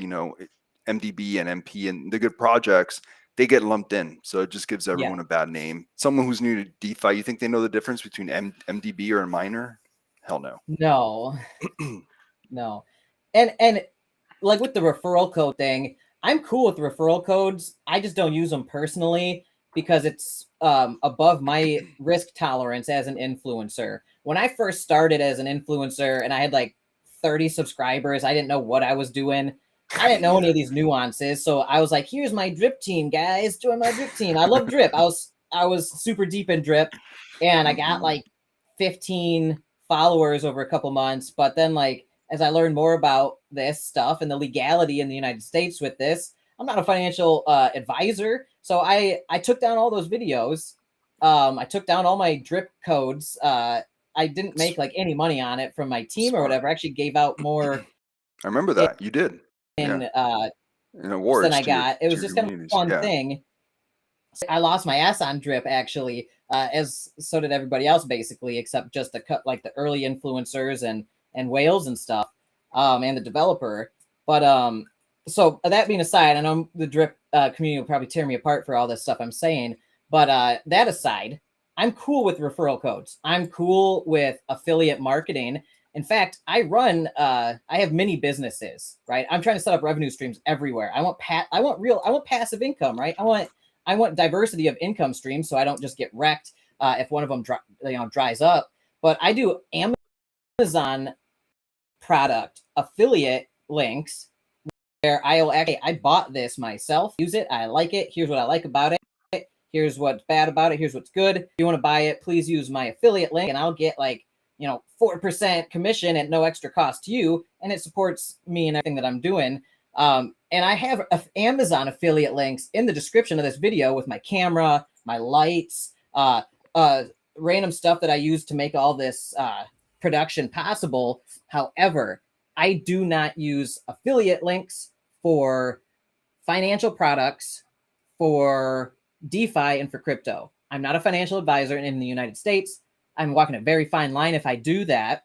MDB and MP and the good projects, they get lumped in. So it just gives everyone a bad name. Someone who's new to DeFi, you think they know the difference between MDB or a miner? Hell no. No. No. And like with the referral code thing, I'm cool with referral codes. I just don't use them personally because it's above my risk tolerance as an influencer. When I first started as an influencer and I had like 30 subscribers, I didn't know what I was doing. I didn't know any of these nuances. So I was like, here's my drip team, guys. Join my drip team. I love drip. I was super deep in drip, and I got like 15 followers over a couple months. But then like, as I learned more about this stuff and the legality in the United States with this, I'm not a financial advisor. So I took down all those videos. I took down all my drip codes. I didn't make like any money on it from my team or whatever. I actually gave out more. I remember that you did In awards than I got. It was just kind of a fun thing. I lost my ass on drip actually, as so did everybody else basically, except just the early influencers and whales and stuff, and the developer. But so that being aside, I know the drip community will probably tear me apart for all this stuff I'm saying. But that aside, I'm cool with referral codes. I'm cool with affiliate marketing. In fact, I have many businesses, right? I'm trying to set up revenue streams everywhere. I want passive income, right? I want diversity of income streams, so I don't just get wrecked if one of them dries up. But I do Amazon product affiliate links where I bought this myself, use it, I like it. Here's what I like about it. Here's what's bad about it. Here's what's good. If you want to buy it, please use my affiliate link, and I'll get 4% commission at no extra cost to you, and it supports me and everything that I'm doing. And I have Amazon affiliate links in the description of this video with my camera, my lights, random stuff that I use to make all this production possible. However, I do not use affiliate links for financial products, for DeFi, and for crypto. I'm not a financial advisor in the United States. I'm walking a very fine line if I do that.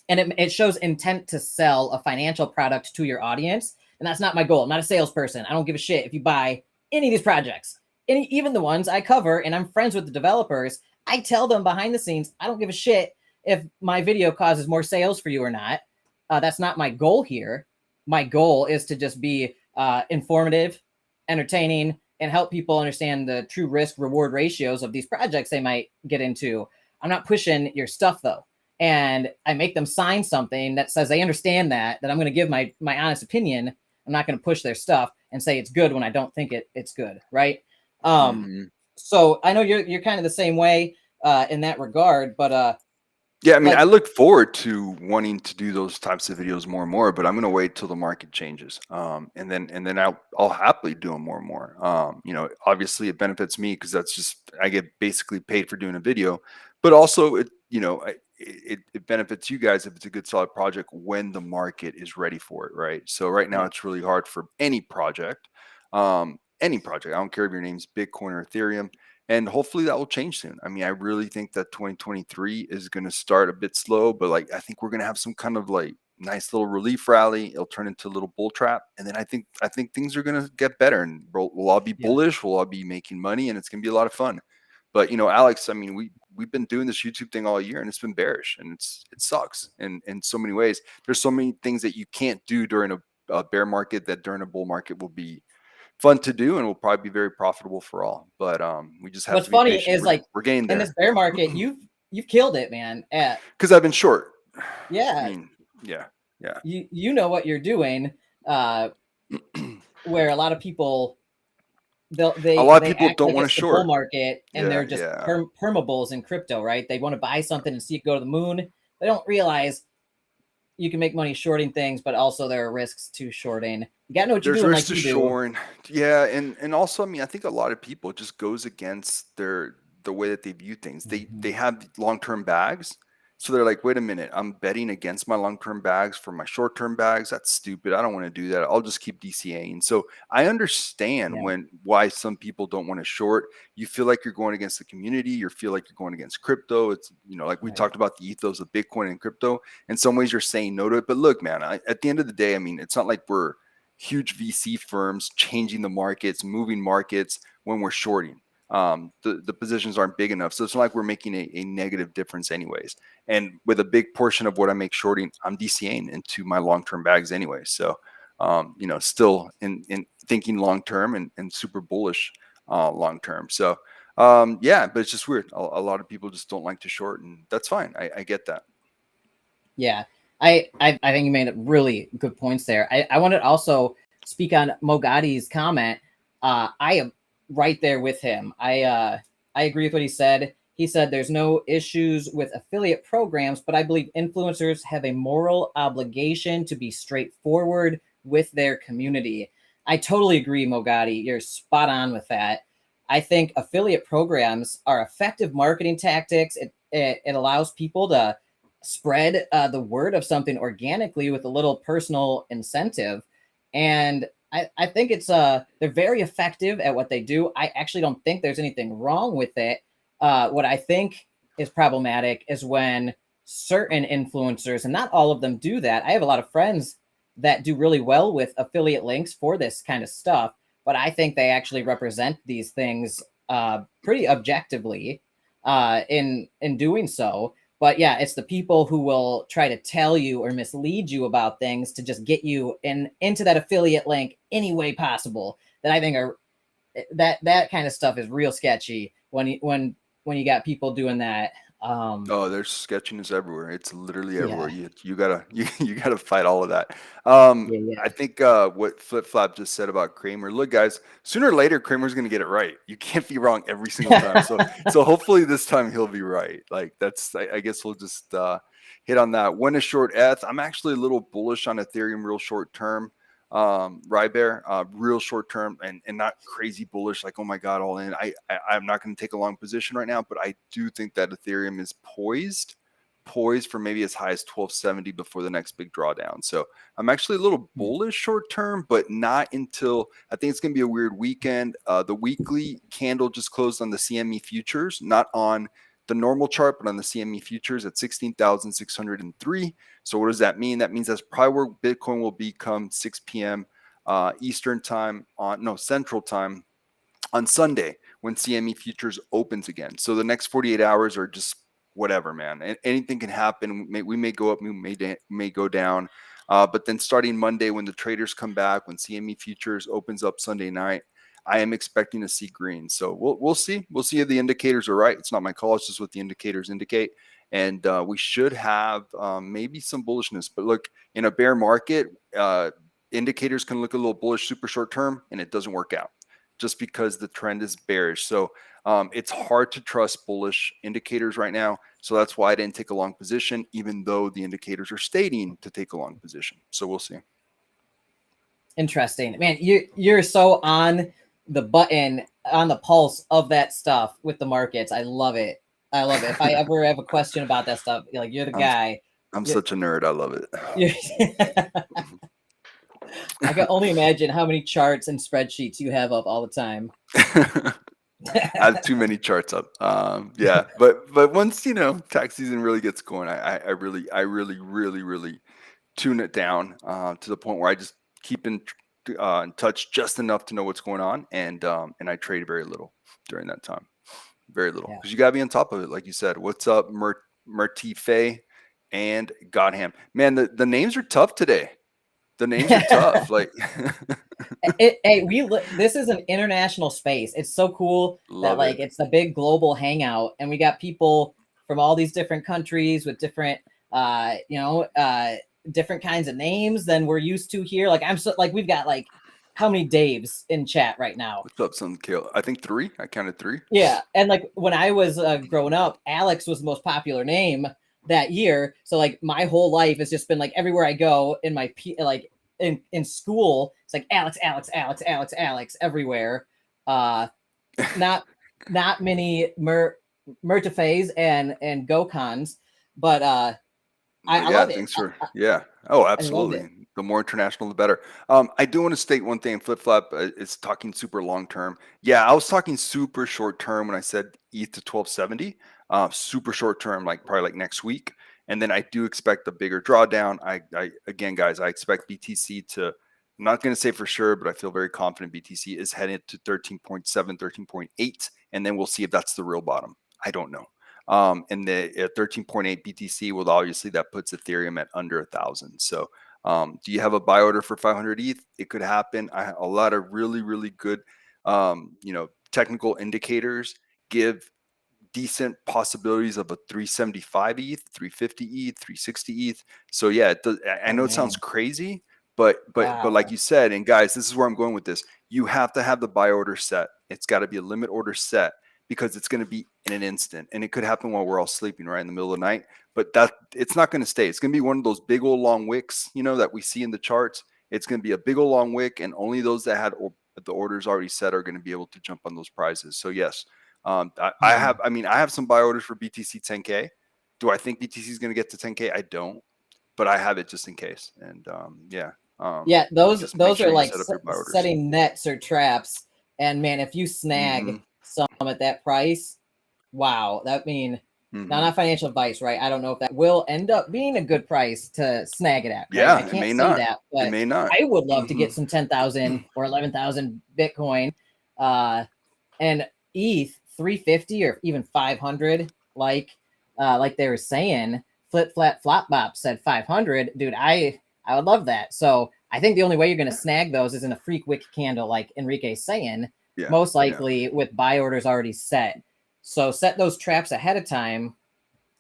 And it shows intent to sell a financial product to your audience. And that's not my goal. I'm not a salesperson. I don't give a shit if you buy any of these projects, even the ones I cover, and I'm friends with the developers. I tell them behind the scenes, I don't give a shit if my video causes more sales for you or not. That's not my goal here. My goal is to just be informative, entertaining, and help people understand the true risk reward ratios of these projects they might get into. I'm not pushing your stuff though. And I make them sign something that says they understand that I'm going to give my honest opinion. I'm not going to push their stuff and say it's good when I don't think it's good. Right. So I know you're kind of the same way in that regard, but yeah, I mean, I look forward to wanting to do those types of videos more and more, but I'm going to wait till the market changes. And then I'll happily do them more and more. Obviously it benefits me because that's just, I get basically paid for doing a video, but also it benefits you guys if it's a good solid project when the market is ready for it. Right. So right now it's really hard for any project. Any project. I don't care if your name's Bitcoin or Ethereum. And hopefully that will change soon. I mean, I really think that 2023 is going to start a bit slow, but like I think we're going to have some kind of like nice little relief rally. It'll turn into a little bull trap, and then I think things are going to get better, and we'll all be bullish. We'll all be making money, and it's going to be a lot of fun. But Alex, I mean, we've been doing this YouTube thing all year, and it's been bearish, and it sucks in so many ways. There's so many things that you can't do during a bear market that during a bull market will be fun to do and will probably be very profitable for all. But we just have What's to be funny patient. is like we're getting there. In this bear market, you've killed it, man. Because I've been short. Yeah. I mean, yeah. You know what you're doing. Where a lot of people a lot of people don't want to short bull market, and they're just perma-bulls in crypto, right? They want to buy something and see it go to the moon. They don't realize you can make money shorting things, but also there are risks to shorting. You got to know what you're doing. Like you do. Yeah, and also, I mean, I think a lot of people just goes against the way that they view things. They have long-term bags, so they're like, wait a minute, I'm betting against my long-term bags for my short-term bags. That's stupid. I don't want to do that. I'll just keep DCAing. So I understand why some people don't want to short. You feel like you're going against the community. You feel like you're going against crypto. It's, like we talked about the ethos of Bitcoin and crypto. In some ways, you're saying no to it. But look, man, at the end of the day, I mean, it's not like we're huge VC firms changing the markets, moving markets when we're shorting. The positions aren't big enough. So it's not like we're making a negative difference anyways. And with a big portion of what I make shorting, I'm DCAing into my long-term bags anyway. So, still in thinking long-term and super bullish long-term. So, but it's just weird. A lot of people just don't like to short, and that's fine. I get that. Yeah. I think you made really good points there. I wanted to also speak on Mogadi's comment. I am right there with him. I agree with what he said. He said there's no issues with affiliate programs, but I believe influencers have a moral obligation to be straightforward with their community. I totally agree, Mogadi. You're spot on with that. I think affiliate programs are effective marketing tactics. It allows people to spread the word of something organically with a little personal incentive. And I think it's they're very effective at what they do. I actually don't think there's anything wrong with it. What I think is problematic is when certain influencers, and not all of them do that. I have a lot of friends that do really well with affiliate links for this kind of stuff, but I think they actually represent these things pretty objectively in doing so. But yeah, it's the people who will try to tell you or mislead you about things to just get you into that affiliate link any way possible. That I think are that kind of stuff is real sketchy when you got people doing that. There's sketchiness everywhere. It's literally everywhere. You gotta fight all of that. I think what Flip Flop just said about Kramer. Look, guys, sooner or later Kramer's gonna get it right. You can't be wrong every single time. So hopefully this time he'll be right. Like I guess we'll just hit on that. When a short ETH, I'm actually a little bullish on Ethereum real short term. Rybear, real short term and not crazy bullish, like, oh my God, all in. I'm not going to take a long position right now, but I do think that Ethereum is poised for maybe as high as 1270 before the next big drawdown. So I'm actually a little bullish short term, but not until I think it's going to be a weird weekend. The weekly candle just closed on the CME futures, not on the normal chart, but on the CME futures at 16,603. So what does that mean? That means that's probably where Bitcoin will be come 6 p.m. Eastern time Central time on Sunday when CME futures opens again. So the next 48 hours are just whatever, man. And anything can happen. We may go up, we may go down. But then starting Monday when the traders come back, when CME futures opens up Sunday night, I am expecting to see green. So we'll see. We'll see if the indicators are right. It's not my call. It's just what the indicators indicate. And we should have maybe some bullishness. But look, in a bear market, indicators can look a little bullish super short term, and it doesn't work out just because the trend is bearish. So it's hard to trust bullish indicators right now. So that's why I didn't take a long position, even though the indicators are stating to take a long position. So we'll see. Interesting, man. You're so on the button, on the pulse of that stuff with the markets. I love it. If I ever have a question about that stuff, you're the guy. I'm such a nerd. I love it. I can only imagine how many charts and spreadsheets you have up all the time. I have too many charts up. Yeah, but once tax season really gets going, I really tune it down to the point where I just keep in touch just enough to know what's going on, and I trade very little during that time, very little, because you gotta be on top of it, like you said. What's up, Murtife and Godham? Man, the names are tough today. The names are tough. Like, this is an international space. It's so cool that like it's the big global hangout, and we got people from all these different countries with different, different kinds of names than we're used to here. Like we've got like how many Daves in chat right now? What's up, son? Kale? I think 3. I counted 3. Yeah, and like when I was growing up, Alex was the most popular name that year. So like my whole life has just been like everywhere I go in my in school, it's like Alex everywhere. Not many Murtifes and Gokans, but I love it. Thanks for Oh, absolutely. The more international, the better. I do want to state one thing. Flip Flop is talking super long term. Yeah, I was talking super short term when I said ETH to 1270. Super short term, like probably like next week. And then I do expect a bigger drawdown. Again, guys, I expect BTC to, I'm not going to say for sure, but I feel very confident BTC is headed to 13.7, 13.8. And then we'll see if that's the real bottom. I don't know. And the 13.8 BTC, well, obviously that puts Ethereum at under 1,000. So do you have a buy order for 500 ETH? It could happen. A lot of really good, technical indicators give decent possibilities of a 375 ETH, 350 ETH, 360 ETH. So yeah, I know it sounds crazy, but like you said, and guys, this is where I'm going with this. You have to have the buy order set. It's got to be a limit order set, because it's going to be in an instant, and it could happen while we're all sleeping right in the middle of the night. But it's not going to stay. It's going to be one of those big old long wicks, that we see in the charts. It's going to be a big old long wick, and only those that had the orders already set are going to be able to jump on those prizes. So yes, I have some buy orders for BTC 10K. Do I think BTC is going to get to 10K? I don't, but I have it just in case. And those are like setting nets or traps. And man, if you snag some at that price, wow, that mean not financial advice, right? I don't know if that will end up being a good price to snag it at. Right? Yeah, I can't say that, but it may not. I would love to get some 10,000 or 11,000 Bitcoin, and ETH 350 or even 500, like they were saying. Flip Flat Flop Bop said 500. Dude, I would love that. So I think the only way you're going to snag those is in a freak wick candle, like Enrique's saying. Most likely with buy orders already set. So set those traps ahead of time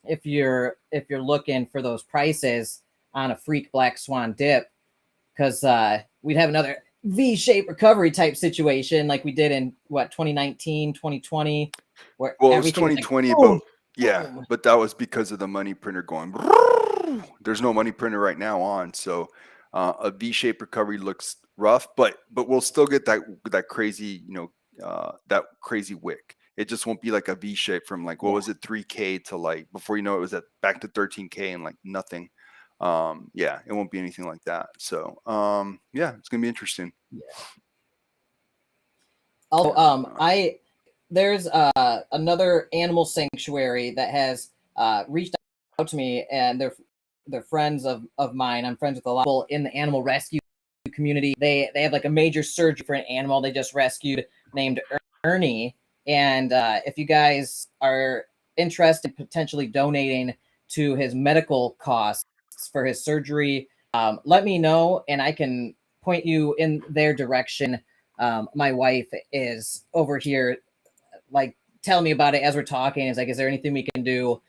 if you're looking for those prices on a freak black swan dip, because we'd have another V-shaped recovery type situation like we did in 2019, 2020, where it was 2020, but but that was because of the money printer going. There's no money printer right now on, so a V-shaped recovery looks rough, but we'll still get that crazy, that crazy wick. It just won't be like a V shape from like, what was it, 3K to like, before it was back to 13K and like nothing. It won't be anything like that. So it's gonna be interesting. There's another animal sanctuary that has reached out to me, and they're friends of mine. I'm friends with a lot of people in the animal rescue community. They have like a major surgery for an animal they just rescued named Ernie. And if you guys are interested in potentially donating to his medical costs for his surgery, let me know and I can point you in their direction. My wife is over here like telling me about it as we're talking. It's like, is there anything we can do?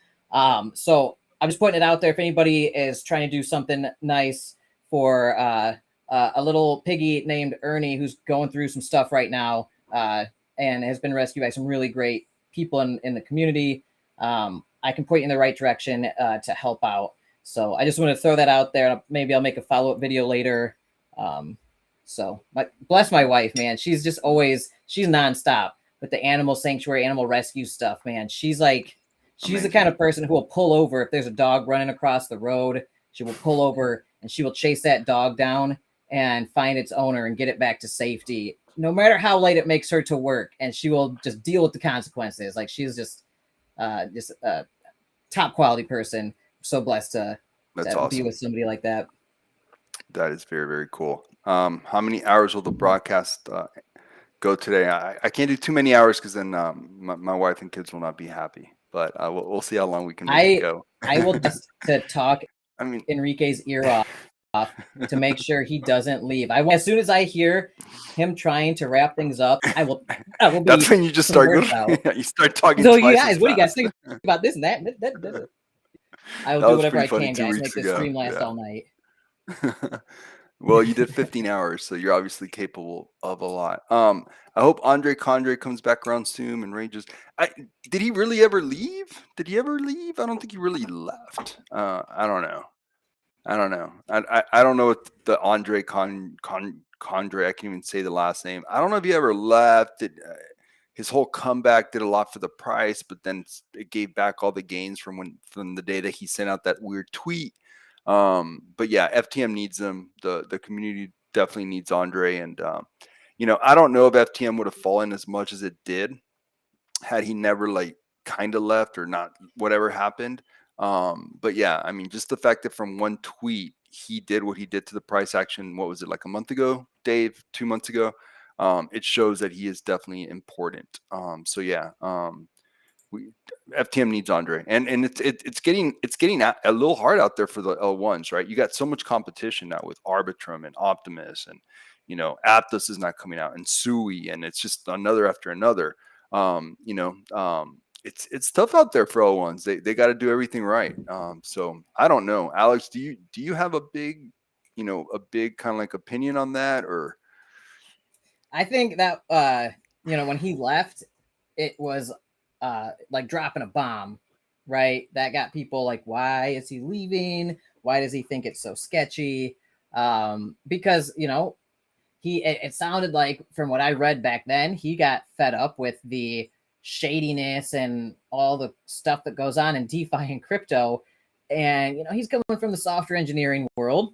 So I'm just putting it out there. If anybody is trying to do something nice for a little piggy named Ernie who's going through some stuff right now, and has been rescued by some really great people in the community, I can point you in the right direction to help out. So I just want to throw that out there. Maybe I'll make a follow-up video later. Bless my wife, man. She's just she's nonstop with the animal sanctuary, animal rescue stuff, man. She's the kind of person who will pull over if there's a dog running across the road. She will pull over and she will chase that dog down and find its owner and get it back to safety, no matter how late it makes her to work. And she will just deal with the consequences. Like, she's just a top quality person. So blessed to That's be awesome. with somebody like that. That is very, very cool. How many hours will the broadcast go today? I can't do too many hours because then my wife and kids will not be happy. But we'll see how long we can make it go. I will just to talk I mean, Enrique's ear off to make sure he doesn't leave. As soon as I hear him trying to wrap things up, I will be. That's when you just start you start talking. So you guys, what do you guys think about this and that? I will do whatever I can, guys. Make this stream last all night. Well, you did 15 hours, so you're obviously capable of a lot. I hope Andre Condre comes back around soon and ranges. Did he really ever leave? Did he ever leave? I don't think he really left. I don't know. I don't know what the Andre Condre. I can't even say the last name. I don't know if he ever left. His whole comeback did a lot for the price, but then it gave back all the gains from the day that he sent out that weird tweet. But yeah, FTM needs him. The community definitely needs Andre. And, I don't know if FTM would have fallen as much as it did had he never kind of left or not, whatever happened. But yeah, I mean, just the fact that from one tweet, he did what he did to the price action. What was it, like a month ago, Dave, 2 months ago? It shows that he is definitely important. So yeah, FTM needs Andre, and it's getting a little hard out there for the L1s, right? You got so much competition now with Arbitrum and Optimus, and Aptos is not coming out, and Sui, and it's just another after another. It's tough out there for L1s. They got to do everything right. So I don't know, Alex. Do you have a big kind of like opinion on that, or? I think that when he left, it was like dropping a bomb, right? That got people like, why is he leaving? Why does he think it's so sketchy? Because it sounded like, from what I read back then, he got fed up with the shadiness and all the stuff that goes on in DeFi and crypto. And he's coming from the software engineering world,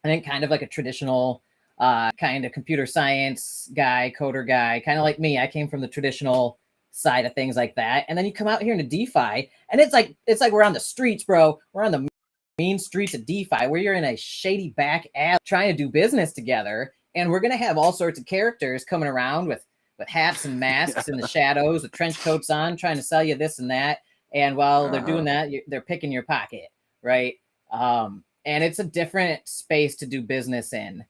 and kind of like a traditional kind of computer science guy, coder guy, kind of like me. I came from the traditional side of things like that. And then you come out here into DeFi, and it's like we're on the streets, bro. We're on the mean streets of DeFi, where you're in a shady back alley trying to do business together. And we're gonna have all sorts of characters coming around with hats and masks in the shadows, with trench coats on, trying to sell you this and that. And while they're doing that, they're picking your pocket, right? And it's a different space to do business in.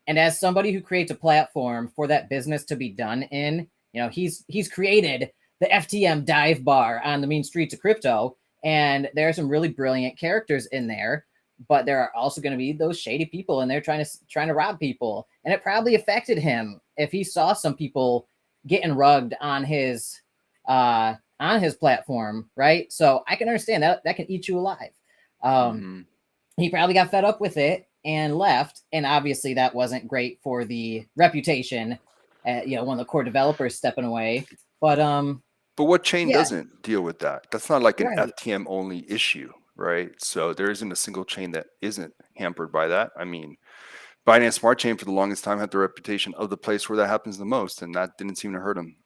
And as somebody who creates a platform for that business to be done in, he's created the FTM dive bar on the mean streets of crypto. And there are some really brilliant characters in there, but there are also going to be those shady people in there trying to rob people. And it probably affected him if he saw some people getting rugged on his platform, right? So I can understand that can eat you alive. He probably got fed up with it and left, and obviously that wasn't great for the reputation. One of the core developers stepping away, but what chain doesn't deal with that? That's not like an FTM only issue, right? So there isn't a single chain that isn't hampered by that. I mean, Binance Smart Chain for the longest time had the reputation of the place where that happens the most, and that didn't seem to hurt him.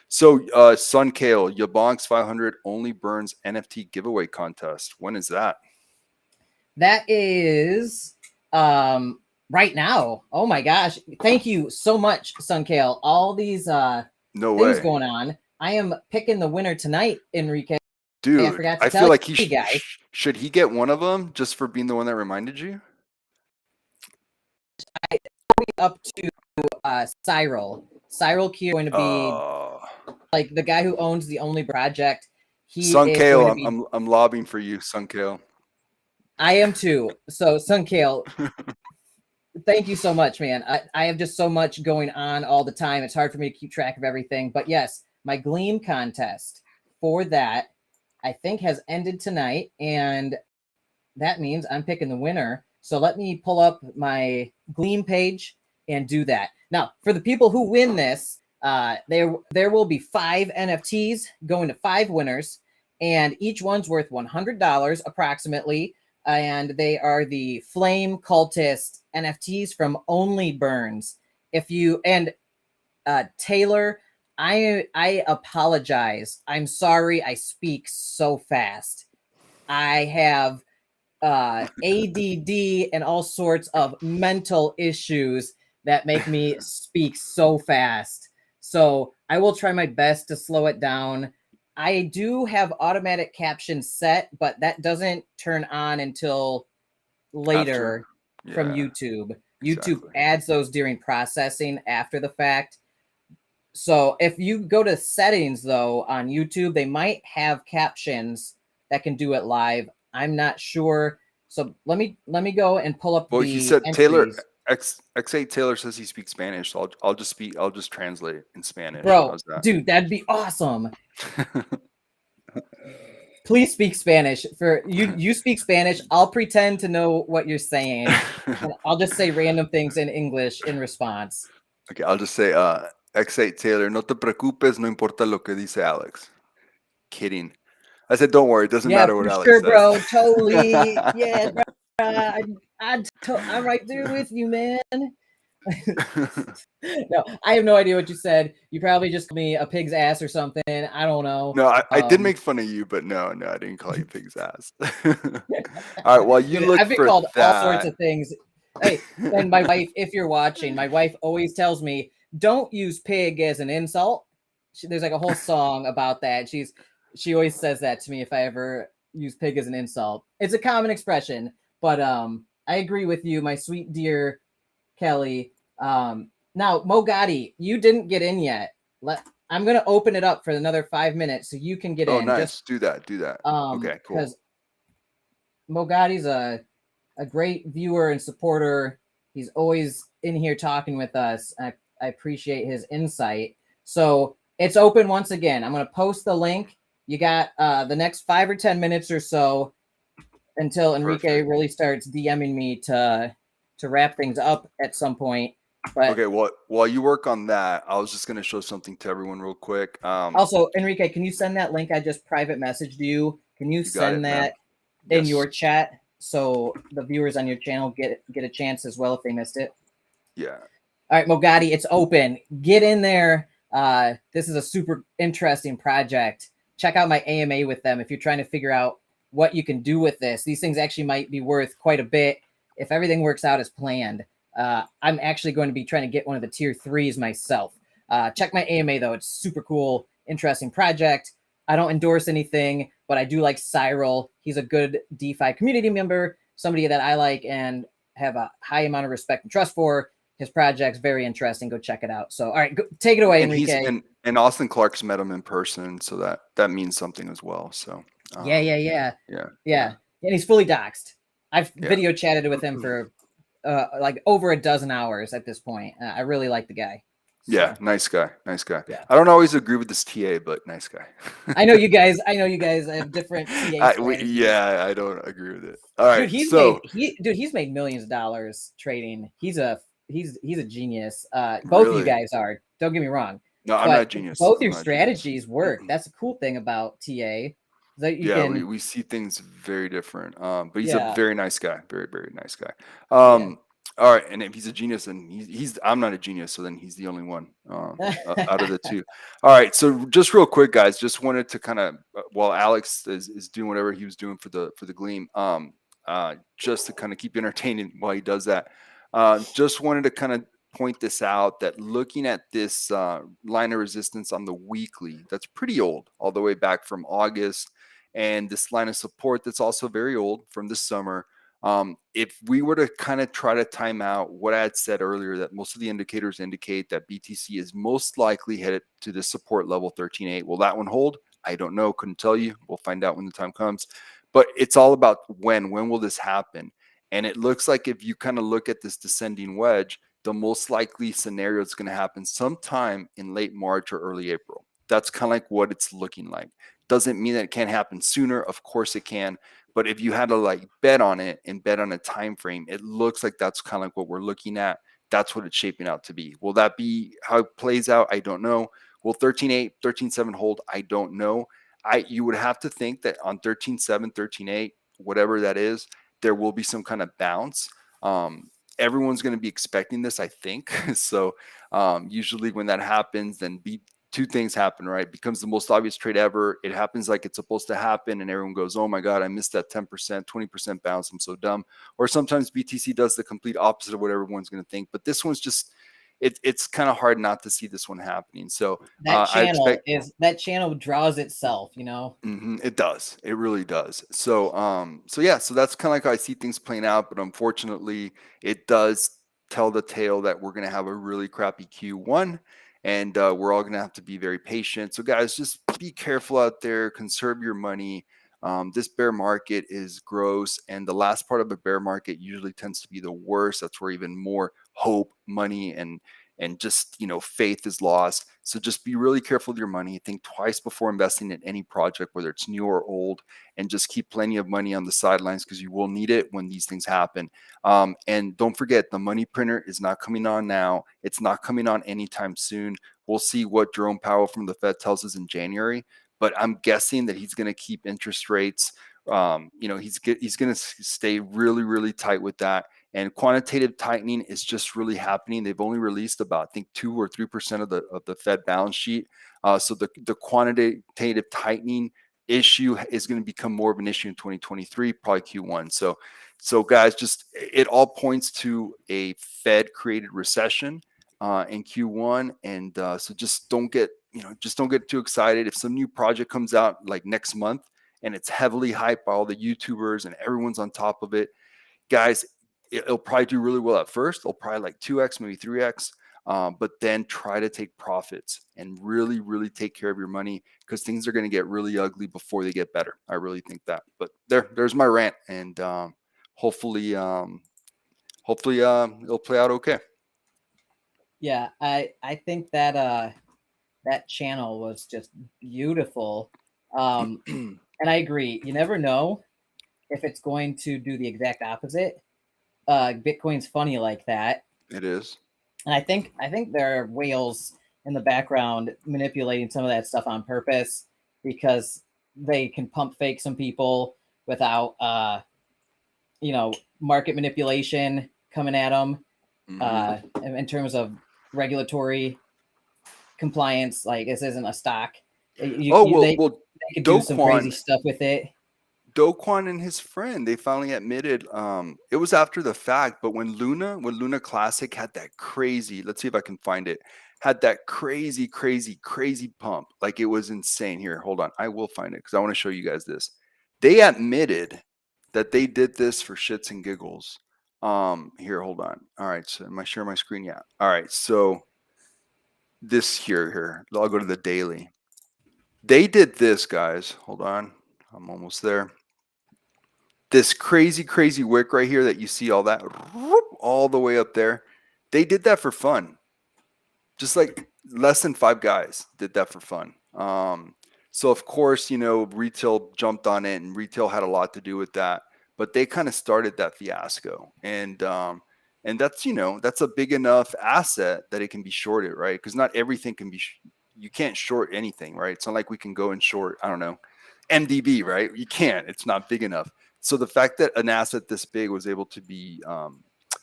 So Sun Kale, YaBonks 500 only burns NFT giveaway contest. When is that? That is right now. Oh my gosh. Thank you so much, Sun Kale. All these things going on. I am picking the winner tonight, Enrique. Dude, I feel like should he get one of them just for being the one that reminded you? Up to Cyril. Cyril Q going to be like the guy who owns the only project. Sun Kale, I'm lobbying for you, Sun Kale. I am too. So Sun Kale, thank you so much, man. I have just so much going on all the time. It's hard for me to keep track of everything. But yes, my Gleam contest for that, I think, has ended tonight. And that means I'm picking the winner. So let me pull up my Gleam page and do that. Now, for the people who win this, there will be 5 NFTs going to 5 winners, and each one's worth $100 approximately. and they are the Flame Cultist NFTs from Only Burns. If you and Taylor, I apologize. I'm sorry I speak so fast. I have ADD and all sorts of mental issues that make me speak so fast. So I will try my best to slow it down. I do have automatic captions set, but that doesn't turn on until later from YouTube. YouTube adds those during processing after the fact. So if you go to settings though on YouTube, they might have captions that can do it live. I'm not sure. So let me go and pull up Well, the he said entries. Taylor X8 Taylor says he speaks Spanish, so I'll just translate it in Spanish. Bro, How's that? dude, that'd be awesome. Please speak Spanish. For you speak Spanish. I'll pretend to know what you're saying. And I'll just say random things in English in response. Okay, I'll just say X8 Taylor, no te preocupes, no importa lo que dice Alex. Kidding. I said, don't worry, it doesn't matter what Alex says. Bro, totally. Yeah, bro. I'm right there with you, man. No, I have no idea what you said. You probably just called me a pig's ass or something. I don't know. No, I did make fun of you, but no, I didn't call you pig's ass. All right, well, you look I've been for called that. all sorts of things. Hey, and my wife, if you're watching, my wife always tells me, don't use pig as an insult. There's like a whole song about that. She always says that to me if I ever use pig as an insult. It's a common expression, but I agree with you, my sweet dear Kelly. Now, Mo Gotti, you didn't get in yet. I'm gonna open it up for another 5 minutes so you can get in. Oh, nice. Just do that. Okay, cool. Because Mo Gotti's a great viewer and supporter. He's always in here talking with us. I appreciate his insight. So it's open once again. I'm gonna post the link. You got the next 5 or 10 minutes or so until Enrique really starts DMing me to wrap things up at some point. But okay, well, while you work on that, I was just going to show something to everyone real quick. Also, Enrique, can you send that link I just private messaged you? Can you send that in your chat so the viewers on your channel get a chance as well if they missed it? Yeah. All right, Mo Gotti, it's open. Get in there. This is a super interesting project. Check out my AMA with them if you're trying to figure out what you can do with this. These things actually might be worth quite a bit if everything works out as planned. I'm actually going to be trying to get one of the tier 3s myself. Check my AMA though. It's super cool, interesting project. I don't endorse anything, but I do like Cyril. He's a good DeFi community member, somebody that I like and have a high amount of respect and trust for. His project's very interesting. Go check it out. So, all right, take it away, Enrique. And Austin Clark's met him in person, so that means something as well. So yeah. And he's fully doxed. I've video chatted with him for like over a dozen hours at this point. I really like the guy. So. Yeah, nice guy. Yeah. I don't always agree with this TA, but nice guy. I know you guys have different TAs. I don't agree with it. All right, dude, he's made millions of dollars trading. He's a genius. Both of you guys are. Don't get me wrong. No, I'm not a genius. Both your strategies work. That's a cool thing about TA. We see things very different. But he's a very nice guy. Very, very nice guy. All right, and if he's a genius, then I'm not a genius, so then he's the only one out of the two. All right, so just real quick, guys, just wanted to kind of while Alex is doing whatever he was doing for the Gleam, just to kind of keep entertaining while he does that. Just wanted to kind of point this out that looking at this line of resistance on the weekly, that's pretty old, all the way back from August, and this line of support that's also very old from this summer. If we were to kind of try to time out what I had said earlier, that most of the indicators indicate that BTC is most likely headed to the support level 13.8. Will that one hold? I don't know. Couldn't tell you. We'll find out when the time comes. But it's all about when will this happen? And it looks like if you kind of look at this descending wedge, the most likely scenario is going to happen sometime in late March or early April. That's kind of like what it's looking like. Doesn't mean that it can't happen sooner. Of course it can. But if you had to like bet on it and bet on a time frame, it looks like that's kind of like what we're looking at. That's what it's shaping out to be. Will that be how it plays out? I don't know. Will 13.8, 13.7 hold? I don't know. You would have to think that on 13.7, 13.8, whatever that is, there will be some kind of bounce. Everyone's going to be expecting this, I think. So usually when that happens, then two things happen, right? It becomes the most obvious trade ever. It happens like it's supposed to happen, and everyone goes, oh my God, I missed that 10%, 20% bounce. I'm so dumb. Or sometimes BTC does the complete opposite of what everyone's going to think. But this one's just, it's kind of hard not to see this one happening. So I expect that channel draws itself, it does. It really does. So yeah, so that's kind of like how I see things playing out. But unfortunately, it does tell the tale that we're going to have a really crappy Q1, and we're all going to have to be very patient. So guys, just be careful out there. Conserve your money. This bear market is gross, and the last part of a bear market usually tends to be the worst. That's where even more hope, money, and just faith is lost. So just be really careful with your money. Think twice before investing in any project, whether it's new or old, and just keep plenty of money on the sidelines because you will need it when these things happen. And don't forget, the money printer is not coming on now. It's not coming on anytime soon. We'll see what Jerome Powell from the Fed tells us in January, but I'm guessing that he's going to keep interest rates. He's going to stay really, really tight with that. And quantitative tightening is just really happening. They've only released about, I think, 2 or 3% of the Fed balance sheet. So the quantitative tightening issue is going to become more of an issue in 2023, probably Q1. So guys, just it all points to a Fed created recession in Q1, and so just don't get too excited. If some new project comes out like next month and it's heavily hyped by all the YouTubers and everyone's on top of it, guys, it'll probably do really well at first. It'll probably like 2x, maybe 3x, but then try to take profits and really, really take care of your money because things are going to get really ugly before they get better. I really think that. But there's my rant, and hopefully it'll play out okay. Yeah, I think that that channel was just beautiful. And I agree. You never know if it's going to do the exact opposite. Bitcoin's funny like that. It is. And I think there are whales in the background manipulating some of that stuff on purpose because they can pump fake some people without market manipulation coming at them in terms of regulatory compliance. Like, this isn't a stock. They could do some crazy stuff with it. Do Kwon and his friend, they finally admitted, it was after the fact, but when Luna Classic had that crazy, let's see if I can find it, had that crazy pump. Like, it was insane. Here, hold on. I will find it because I want to show you guys this. They admitted that they did this for shits and giggles. Here, hold on. All right, so am I sharing my screen? Yeah. All right, so this here. I'll go to the daily. They did this, guys. Hold on. I'm almost there. This crazy wick right here that you see all that all the way up there. They did that for fun. Just like less than 5 guys did that for fun. So of course, retail jumped on it, and retail had a lot to do with that. But they kind of started that fiasco, and that's that's a big enough asset that it can be shorted, right? Because not everything can be. You can't short anything, right? It's not like we can go and short, I don't know, MDB, right? You can't. It's not big enough. So the fact that an asset this big was able to be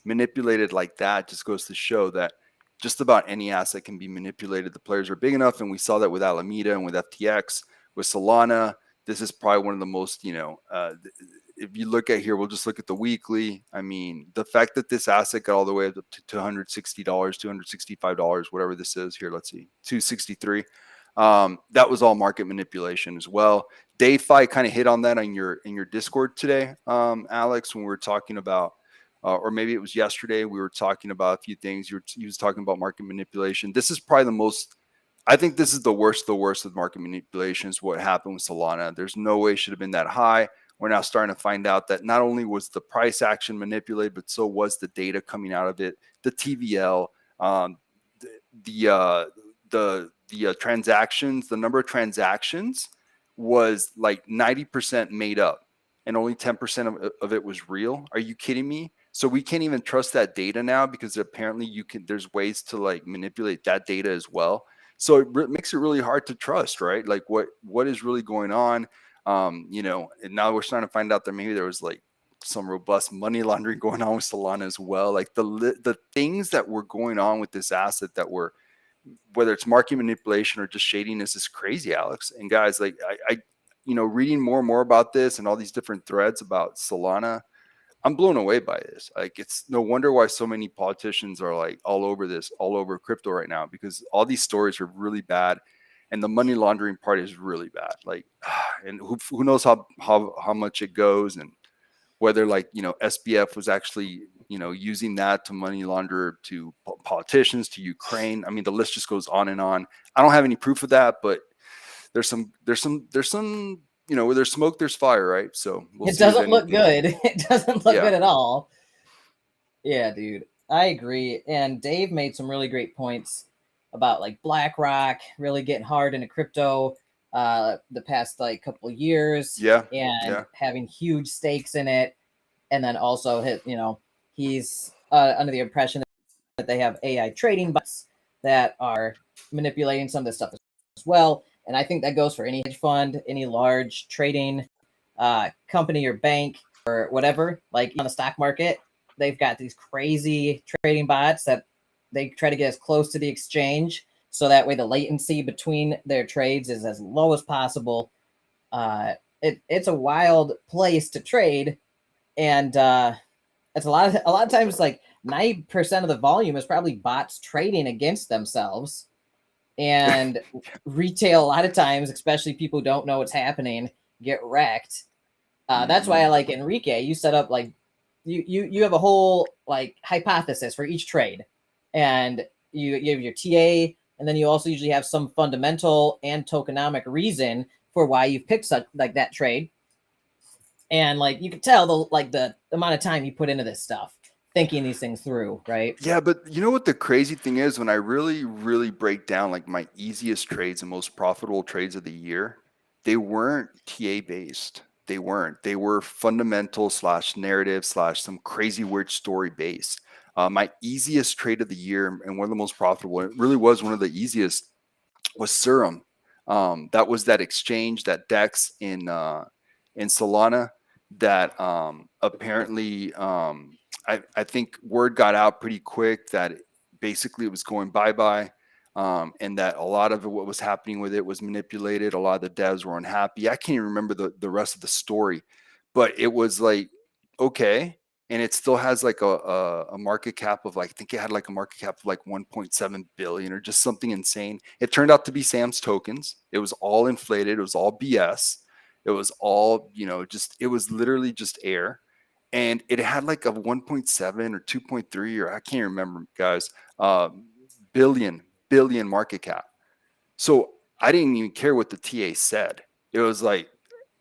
manipulated like that just goes to show that just about any asset can be manipulated. The players are big enough, and we saw that with Alameda and with FTX, with Solana. This is probably one of the most, if you look at here, we'll just look at the weekly. I mean, the fact that this asset got all the way up to $260, $265, whatever this is here, let's see, 263. That was all market manipulation as well. DeFi kind of hit on that in your Discord today, Alex, when we were talking about, or maybe it was yesterday, we were talking about a few things. He was talking about market manipulation. This is probably the most, I think this is the worst of market manipulation is what happened with Solana. There's no way it should have been that high. We're now starting to find out that not only was the price action manipulated, but so was the data coming out of it, the TVL, the transactions, the number of transactions was like 90% made up, and only 10% of it was real. Are you kidding me? So we can't even trust that data now because apparently there's ways to like manipulate that data as well. So it makes it really hard to trust, right? Like what is really going on? And now we're starting to find out that maybe there was like some robust money laundering going on with Solana as well. Like the things that were going on with this asset that were, whether it's market manipulation or just shadiness, is crazy, Alex. And guys, like I reading more and more about this and all these different threads about Solana, I'm blown away by this. Like, it's no wonder why so many politicians are like all over crypto right now, because all these stories are really bad, and the money laundering part is really bad. Like, and who knows how much it goes, and whether, like, SBF was actually using that to money launder to politicians, to Ukraine. I mean, the list just goes on and on. I don't have any proof of that, but there's some where there's smoke, there's fire, right? So it doesn't look good. It doesn't look good at all. Yeah, dude, I agree. And Dave made some really great points about like BlackRock really getting hard into crypto the past like couple of years. And having huge stakes in it. And then also he's under the impression that they have AI trading bots that are manipulating some of this stuff as well. And I think that goes for any hedge fund, any large trading company or bank or whatever. Like on the stock market, they've got these crazy trading bots that they try to get as close to the exchange, so that way the latency between their trades is as low as possible. It's a wild place to trade, and it's a lot of times like 90% of the volume is probably bots trading against themselves. And retail, a lot of times, especially people who don't know what's happening, get wrecked. That's why I like Enrique. You set up like you have a whole like hypothesis for each trade, and you have your TA, and then you also usually have some fundamental and tokenomic reason for why you've picked such like that trade. And like you can tell the amount of time you put into this stuff, thinking these things through, right? Yeah, but you know what the crazy thing is, when I really, really break down like my easiest trades and most profitable trades of the year, they weren't TA based. They weren't. They were fundamental / narrative / some crazy weird story based. My easiest trade of the year and one of the most profitable, it really was one of the easiest, was Serum. That was that exchange, that DEX in Solana that apparently I think word got out pretty quick that basically it was going bye-bye, and that a lot of what was happening with it was manipulated. A lot of the devs were unhappy. I can't even remember the rest of the story, but it was like, okay. And it still has like a market cap of like, I think it had like a market cap of like 1.7 billion or just something insane. It turned out to be Sam's tokens. It was all inflated. It was all BS. It was all, it was literally just air. And it had like a 1.7 or 2.3, or I can't remember, guys, billion market cap. So I didn't even care what the TA said. It was like,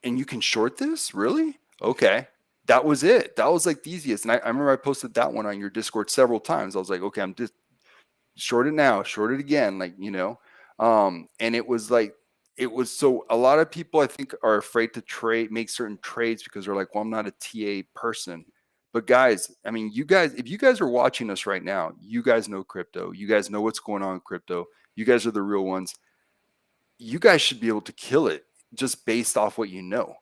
and you can short this? Really? Okay. That was it. That was like the easiest. And I remember I posted that one on your Discord several times. I was like, okay, I'm just short it now, short it again. Like, and it was like, so a lot of people I think are afraid to make certain trades because they're like, well, I'm not a TA person. But guys, I mean, if you guys are watching us right now, you guys know crypto. You guys know what's going on in crypto. You guys are the real ones. You guys should be able to kill it just based off what you know.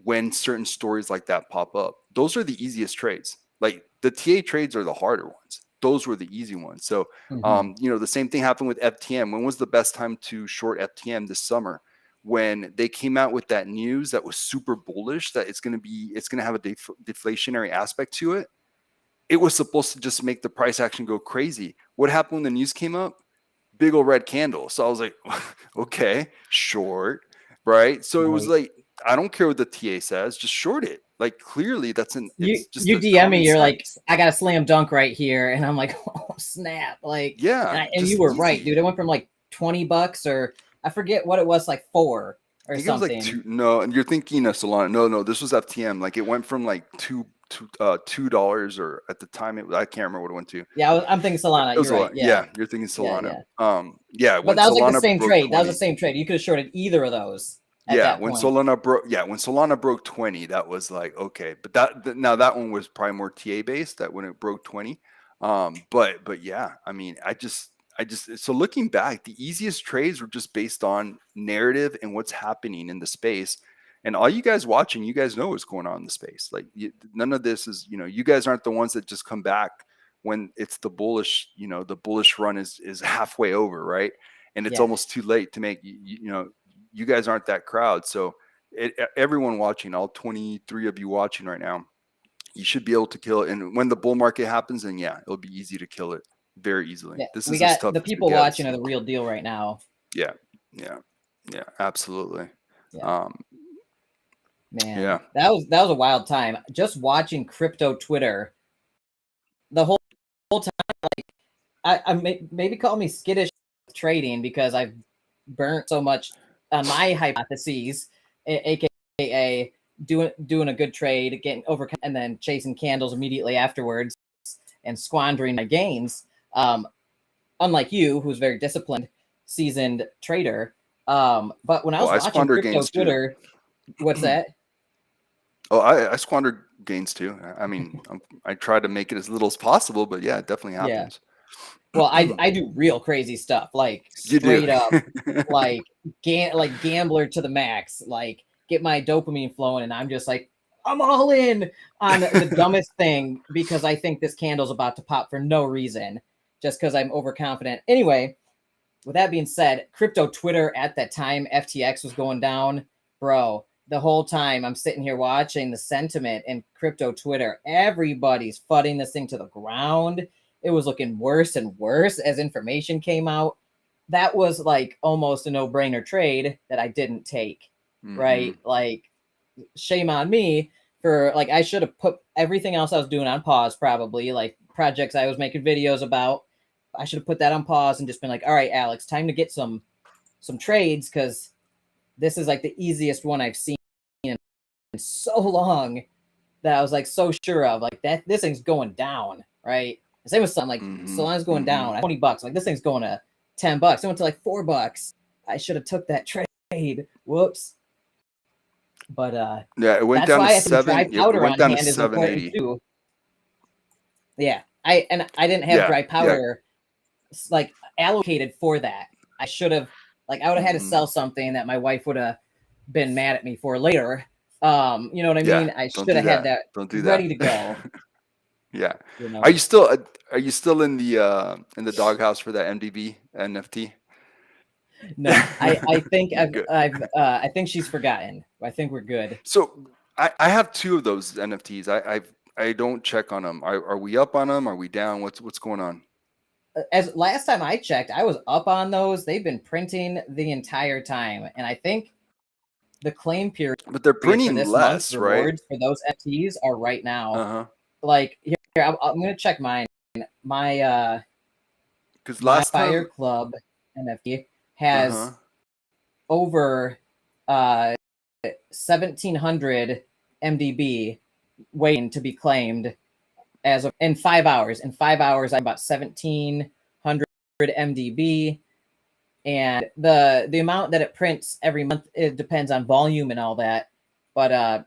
When certain stories like that pop up, those are the easiest trades. Like the TA trades are the harder ones. Those were the easy ones. So, the same thing happened with FTM. When was the best time to short FTM this summer? When they came out with that news that was super bullish, that it's going to have a deflationary aspect to it. It was supposed to just make the price action go crazy. What happened when the news came up? Big old red candle. So I was like, okay, short, right? So it was like, I don't care what the TA says, just short it. Like clearly that's you DM me, you're like, I got a slam dunk right here, and I'm like, oh snap. Like, yeah, and you were right, dude. It went from like $20 or I forget what it was, like 4 or something. It was like 2. No, and you're thinking of Solana. No, this was FTM. Like it went from like $2 or at the time I can't remember what it went to. Yeah, I'm thinking Solana. You're right. Yeah, you're thinking Solana. Yeah. But that was like the same trade. That was the same trade. You could have shorted either of those. When Solana broke 20, that was like, okay. But now that one was probably more TA based, that when it broke 20. But yeah, I mean, so looking back, the easiest trades were just based on narrative and what's happening in the space. And all you guys watching, you guys know what's going on in the space. Like none of this is, you guys aren't the ones that just come back when it's the bullish, the bullish run is halfway over, right? And it's almost too late to make, you guys aren't that crowd. So everyone watching, all 23 of you watching right now, you should be able to kill it. And when the bull market happens, then it'll be easy to kill it very easily. Yeah, This we is got tough the people watching are the real deal right now. Yeah, absolutely. Yeah. Man, that was a wild time. Just watching crypto Twitter the whole time. Like, I maybe call me skittish trading because I've burnt so much on my hypotheses, aka doing a good trade, getting over, and then chasing candles immediately afterwards and squandering my gains. Unlike you, who's very disciplined, seasoned trader. But when I was watching crypto Twitter, what's that? Oh, I squandered gains too. I mean, I try to make it as little as possible, but yeah, it definitely happens. Yeah. Well, I do real crazy stuff, like straight up, like gambler to the max, like get my dopamine flowing, and I'm just like, I'm all in on the dumbest thing because I think this candle's about to pop for no reason, just because I'm overconfident. Anyway, with that being said, crypto Twitter at that time, FTX was going down, bro. The whole time I'm sitting here watching the sentiment in crypto Twitter, everybody's fudding this thing to the ground. It was looking worse and worse as information came out. That was like almost a no-brainer trade that I didn't take, right? Like, shame on me for, like, I should have put everything else I was doing on pause, probably, like projects I was making videos about. I should have put that on pause and just been like, all right, Alex, time to get some trades, because this is like the easiest one I've seen in so long that I was like so sure of, like, that this thing's going down, right? Same with something like Solana's going down $20. Like, this thing's going to $10. It went to like $4. I should have took that trade. Whoops. But yeah, it went down to 7. Dry powder it went on down hand to is important 780. too. Yeah, I didn't have dry powder like allocated for that. I should have, like, I would have had to sell something that my wife would have been mad at me for later. You know what I mean? I should have had that ready to go. Yeah. You know? Are you still in the doghouse for that MDB NFT? No, I think I think she's forgotten. I think we're good. So I have 2 of those NFTs. I don't check on them. Are we up on them? Are we down? What's going on? As last time I checked, I was up on those. They've been printing the entire time, and I think the claim period, but they're printing for this less, month's rewards for those NFTs are right now. Like, here, I'm gonna check mine. My because my Fire Club NFT has over 1,700 MDB waiting to be claimed as of in 5 hours. In 5 hours, I'm about 1,700 MDB, and the amount that it prints every month, it depends on volume and all that. But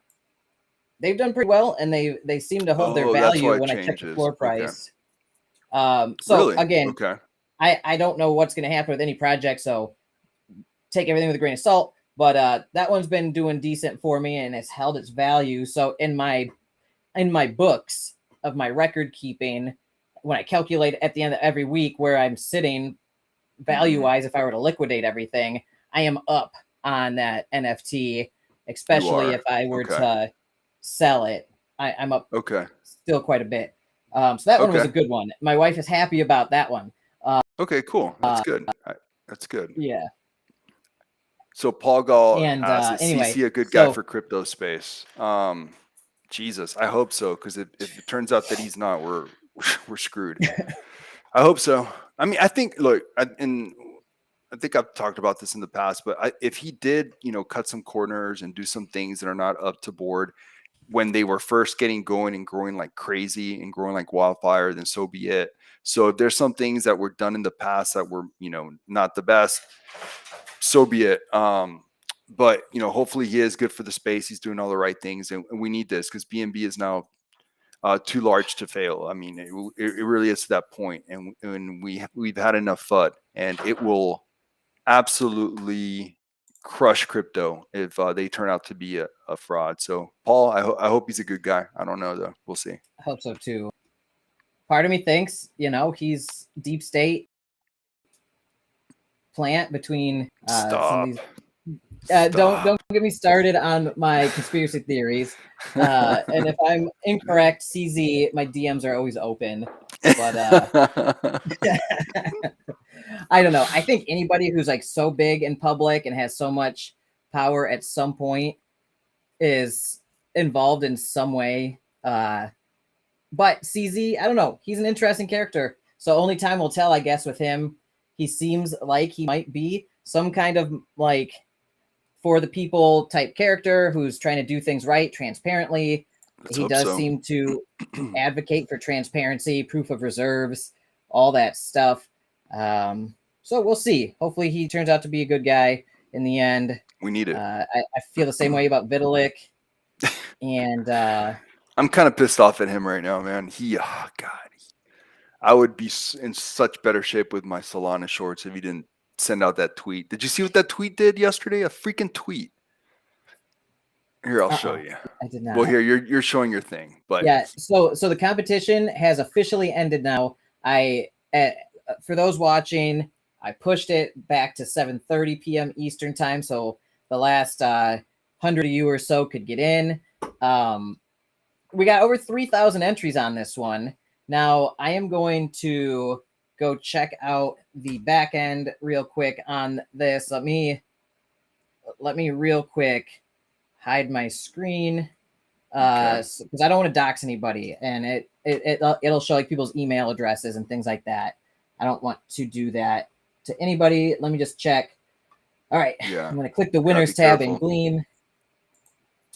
they've done pretty well, and they seem to hold their value when I check the floor price. So really? Again, I don't know what's going to happen with any project, so take everything with a grain of salt. But that one's been doing decent for me, and it's held its value. So in my books of my record keeping, when I calculate at the end of every week where I'm sitting value wise, if I were to liquidate everything, I am up on that NFT, especially if I were to sell it. I'm up still quite a bit. So that one was a good one. My wife is happy about that one. Okay, cool. That's good. That's good. Yeah. So Paul Gall asks, is CC a good guy for crypto space? Jesus, I hope so, because if it turns out that he's not, we're screwed. I hope so. I mean, I think, look, and I think I've talked about this in the past, but if he did, cut some corners and do some things that are not up to board when they were first getting going and growing like crazy and growing like wildfire, then so be it. So if there's some things that were done in the past that were, not the best, so be it. But hopefully he is good for the space. He's doing all the right things, and we need this because BNB is now too large to fail. I mean, it really is to that point, and we've had enough FUD, and it will absolutely crush crypto if they turn out to be a fraud. So Paul, I hope he's a good guy. I don't know though. We'll see. I hope so too. Part of me thinks, he's deep state plant between some of these. Don't get me started on my conspiracy theories. And if I'm incorrect, CZ, my DMs are always open. But I don't know. I think anybody who's like so big in public and has so much power at some point is involved in some way. But CZ, I don't know. He's an interesting character. So only time will tell, I guess, with him. He seems like he might be some kind of like for the people type character who's trying to do things right, transparently. He does seem to advocate for transparency, proof of reserves, all that stuff. So we'll see. Hopefully he turns out to be a good guy in the end. We need it. I feel the same way about Vitalik. And I'm kind of pissed off at him right now, man. I would be in such better shape with my Solana shorts if he didn't send out that tweet. Did you see what that tweet did yesterday? A freaking tweet. Here, I'll show you. I did not. Well, here you're showing your thing, but yeah. So the competition has officially ended now. For those watching, I pushed it back to 7:30 p.m. Eastern time, so the last 100 of you or so could get in. We got over 3,000 entries on this one. Now I am going to go check out the back end real quick on this. Let me real quick hide my screen because I don't want to dox anybody, and it'll show like people's email addresses and things like that. I don't want to do that to anybody. Let me just check. All right, I'm going to click the winners tab in Gleam.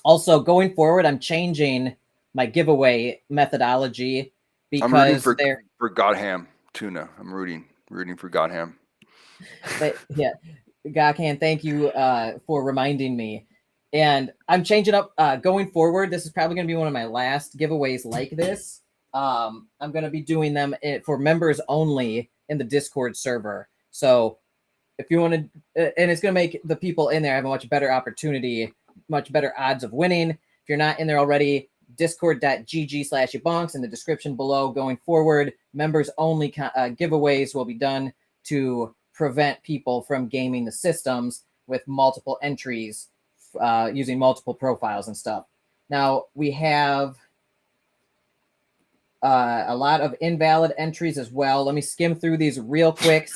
Also, going forward, I'm changing my giveaway methodology because I'm rooting for Godham Tuna. I'm rooting for Godham. But yeah, Godham, thank you for reminding me. And I'm changing up going forward. This is probably going to be one of my last giveaways like this. I'm going to be doing them for members only in the Discord server. So if you want to, and it's going to make the people in there have a much better opportunity, much better odds of winning. If you're not in there already, discord.gg/YaBonks in the description below. Going forward, members only giveaways will be done to prevent people from gaming the systems with multiple entries using multiple profiles and stuff. Now we have a lot of invalid entries as well. Let me skim through these real quick.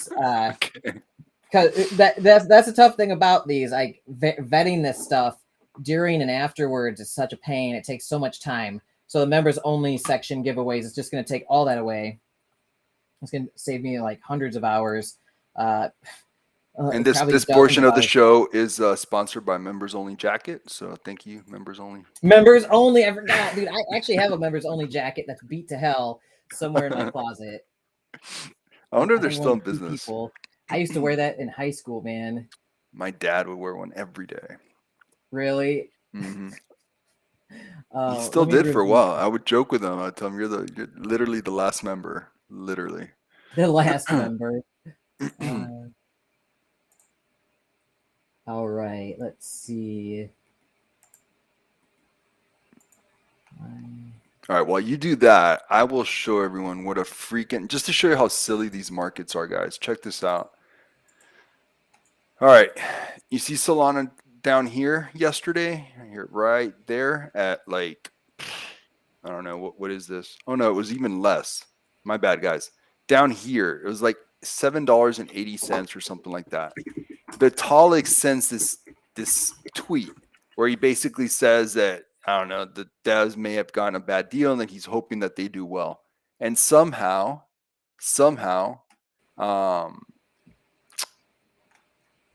Because that's a tough thing about these. Like vetting this stuff during and afterwards is such a pain. It takes so much time. So the members only section giveaways is just going to take all that away. It's going to save me like hundreds of hours. And this portion of the show is sponsored by Members Only Jacket. So thank you, Members Only. Members Only. I forgot, dude. I actually have a Members Only jacket that's beat to hell somewhere in my closet. I wonder if they're still in business. People. I used to wear that in high school, man. My dad would wear one every day. Really? Mm-hmm. He still did for a while. I would joke with him. I'd tell him, you're literally the last member. Literally. The last member. All right. Let's see. All right. While you do that, I will show everyone what a freaking, just to show you how silly these markets are, guys. Check this out. All right. You see Solana down here yesterday? Here, right there at like, I don't know. What is this? Oh, no, it was even less. My bad, guys. Down here, it was like $7.80 or something like that. Vitalik sends this tweet where he basically says that, I don't know, the devs may have gotten a bad deal and that he's hoping that they do well. And somehow,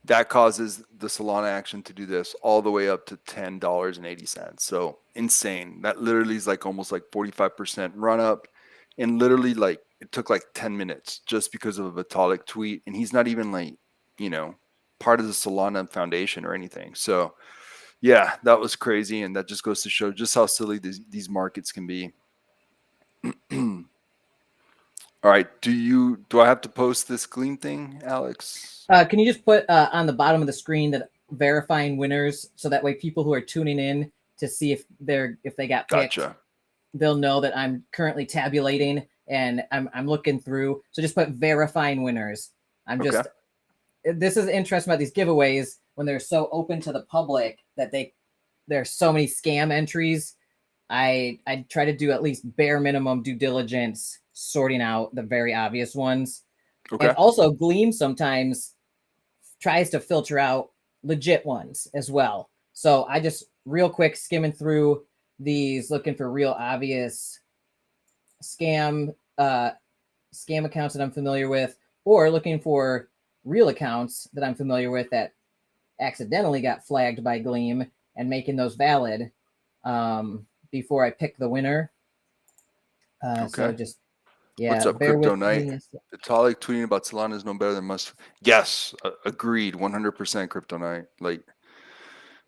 that causes the Solana action to do this all the way up to $10.80. So insane. That literally is like almost like 45% run up. And literally like it took like 10 minutes just because of a Vitalik tweet. And he's not even like, part of the Solana Foundation or anything. So yeah, that was crazy. And that just goes to show just how silly these markets can be. All right. Do I have to post this Gleam thing, Alex? Can you just put on the bottom of the screen that verifying winners, so that way people who are tuning in to see if they got picked, Gotcha. they'll know that I'm currently tabulating and I'm looking through. So just put verifying winners. This is interesting about these giveaways when they're so open to the public that there's so many scam entries. I try to do at least bare minimum due diligence, sorting out the very obvious ones. Okay. And also Gleam sometimes tries to filter out legit ones as well. So I just real quick skimming through these, looking for real obvious scam accounts that I'm familiar with, or looking for real accounts that I'm familiar with that accidentally got flagged by Gleam, and making those valid before I pick the winner. So just, yeah. What's up, Crypto Knight? Vitalik tweeting about Solana is no better than must. Yes, agreed, 100%, Crypto Knight. Like,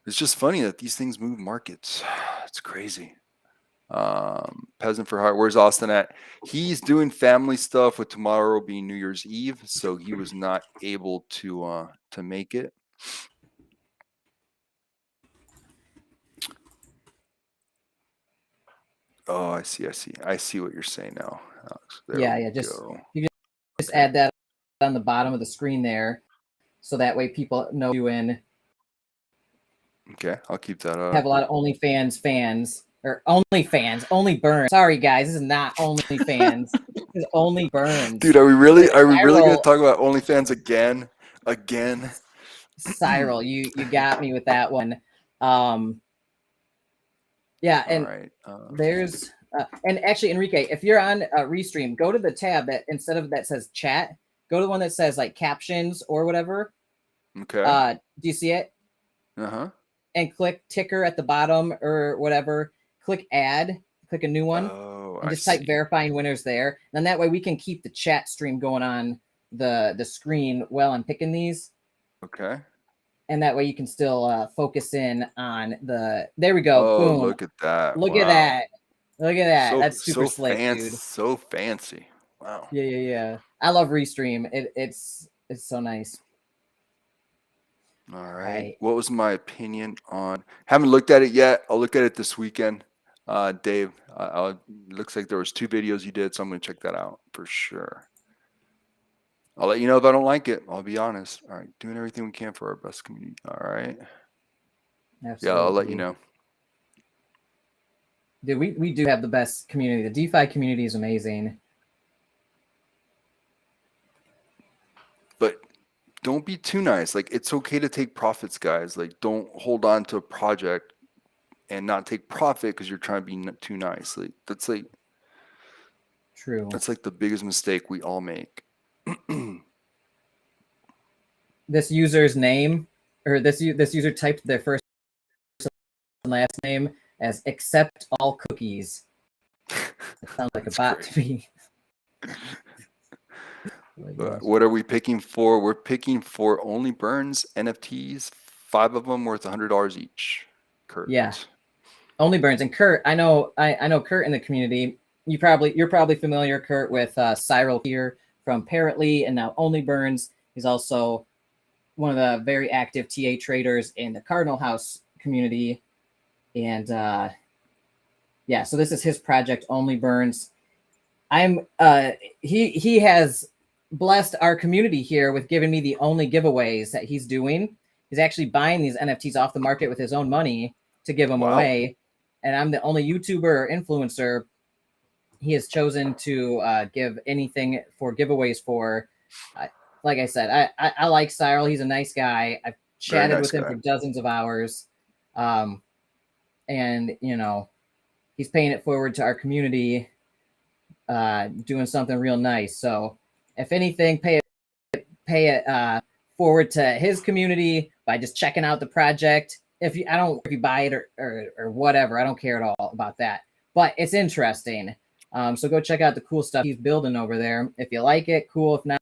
it's just funny that these things move markets. It's crazy. Peasant for Heart, where's Austin at? He's doing family stuff, with tomorrow being New Year's Eve, so he was not able to make it. Oh, I see what you're saying now, Alex. You just add that on the bottom of the screen there, so that way people know you in. Okay, I'll keep that up. Have a lot of OnlyFans fans, or only burns. Sorry guys, this is not OnlyFans. This is only burns. Dude, are we really gonna talk about OnlyFans again? Cyril, you got me with that one. Yeah, and right. There's and actually, Enrique, if you're on Restream, go to the tab that instead of that says chat, go to the one that says like captions or whatever. Okay. Do you see it? Uh-huh. And click ticker at the bottom or whatever. Click add. Click a new one. And just type verifying winners there. And then that way we can keep the chat stream going on the screen while I'm picking these. Okay. And that way you can still focus in on the. There we go. Oh, boom! Look at that! Look at that! Look at that! That's super slick, fancy, dude. So fancy! Wow. Yeah. I love Restream. It's so nice. All right. What was my opinion on? Haven't looked at it yet. I'll look at it this weekend. Dave, looks like there was 2 videos you did, so I'm gonna check that out for sure. I'll let you know if I don't like it. I'll be honest. All right, doing everything we can for our best community. All right. Absolutely. Yeah, I'll let you know. Dude, we do have the best community. The DeFi community is amazing. But don't be too nice. Like, it's okay to take profits, guys. Like, don't hold on to a project and not take profit because you're trying to be too nice. Like, that's like true. That's like the biggest mistake we all make. This user's name, or this user typed their first and last name as accept all cookies. It sounds like a bot to me. What are we picking for? We're picking for Only Burns NFTs, 5 of them worth $100 each. Kurt. Yeah. Only Burns. And Kurt, I know Kurt in the community. You're probably familiar, Kurt, with Cyril here from Parrotly, and now Only Burns. He's also one of the very active TA traders in the Cardinal House community. And yeah, so this is his project, Only Burns. He has blessed our community here with giving me the only giveaways that he's doing. He's actually buying these NFTs off the market with his own money to give them away. And I'm the only YouTuber or influencer he has chosen to give anything for giveaways for. Like I said, I like Cyril. He's a nice guy. I've chatted with him for dozens of hours. And, you know, he's paying it forward to our community, doing something real nice. So if anything, pay it forward to his community by just checking out the project. If you buy it or whatever, I don't care at all about that. But it's interesting. So go check out the cool stuff he's building over there. If you like it, cool. If not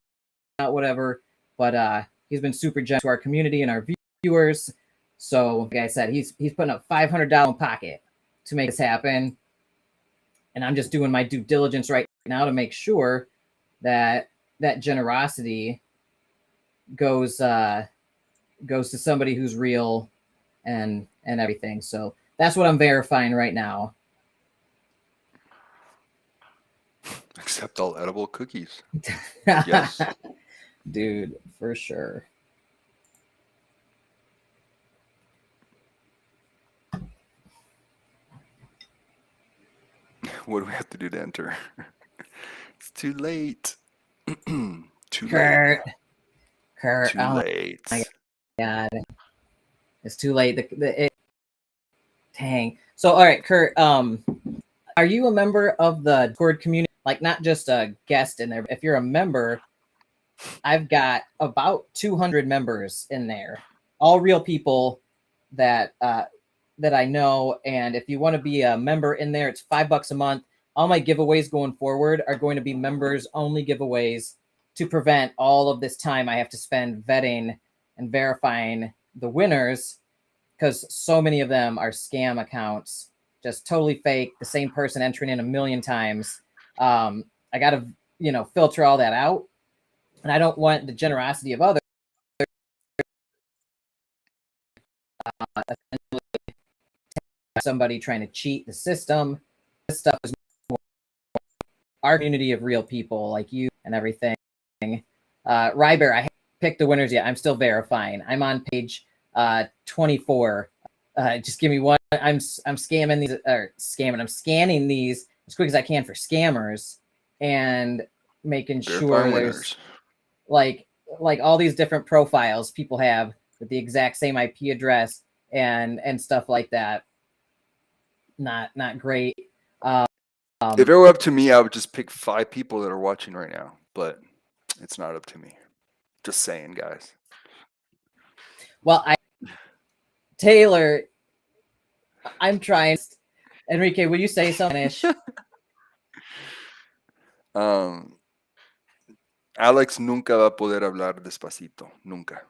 whatever. But he's been super generous to our community and our viewers. So like I said, he's putting up $500 in pocket to make this happen. And I'm just doing my due diligence right now to make sure that that generosity goes goes to somebody who's real and everything. So that's what I'm verifying right now. Accept all edible cookies. Yes. Dude, for sure. What do we have to do to enter? It's too late. Too Kurt. late. Kurt. Too Oh late. my God. It's too late. Dang. So, all right, Kurt, are you a member of the Discord community? Like, not just a guest in there. If you're a member, I've got about 200 members in there, all real people that that I know. And if you want to be a member in there, it's $5 a month. All my giveaways going forward are going to be members only giveaways to prevent all of this time I have to spend vetting and verifying the winners, because so many of them are scam accounts, just totally fake, the same person entering in a million times. I got to, filter all that out. And I don't want the generosity of others. Somebody trying to cheat the system. This stuff is more our community of real people like you and everything. Ryber, I haven't picked the winners yet. I'm still verifying. I'm on page 24. Just give me one. I'm scamming these, I'm scanning these as quick as I can for scammers and making sure there's like all these different profiles people have with the exact same IP address and stuff like that. Not great. If it were up to me, I would just pick 5 people that are watching right now, but it's not up to me. Just saying, guys. Well, Taylor, I'm trying. Enrique, will you say something? Alex nunca va a poder hablar despacito. Nunca.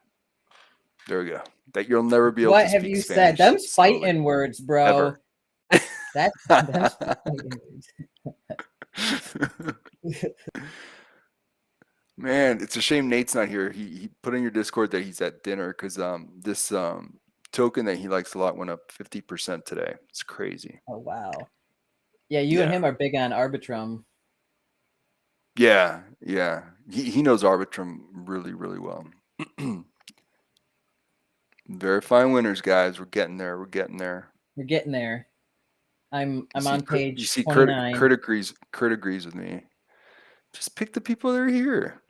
There we go. That you'll never be able to speak Spanish. What have you said? Them's fighting words, bro. Ever. That's fighting words. Man, it's a shame Nate's not here. He put in your Discord that he's at dinner because this token that he likes a lot went up 50% today. It's crazy. Oh wow. Yeah, you and him are big on Arbitrum. Yeah. He knows Arbitrum really, really well. Verifying winners, guys. We're getting there. We're getting there. I'm on page. You see, 29. Kurt agrees with me. Just pick the people that are here.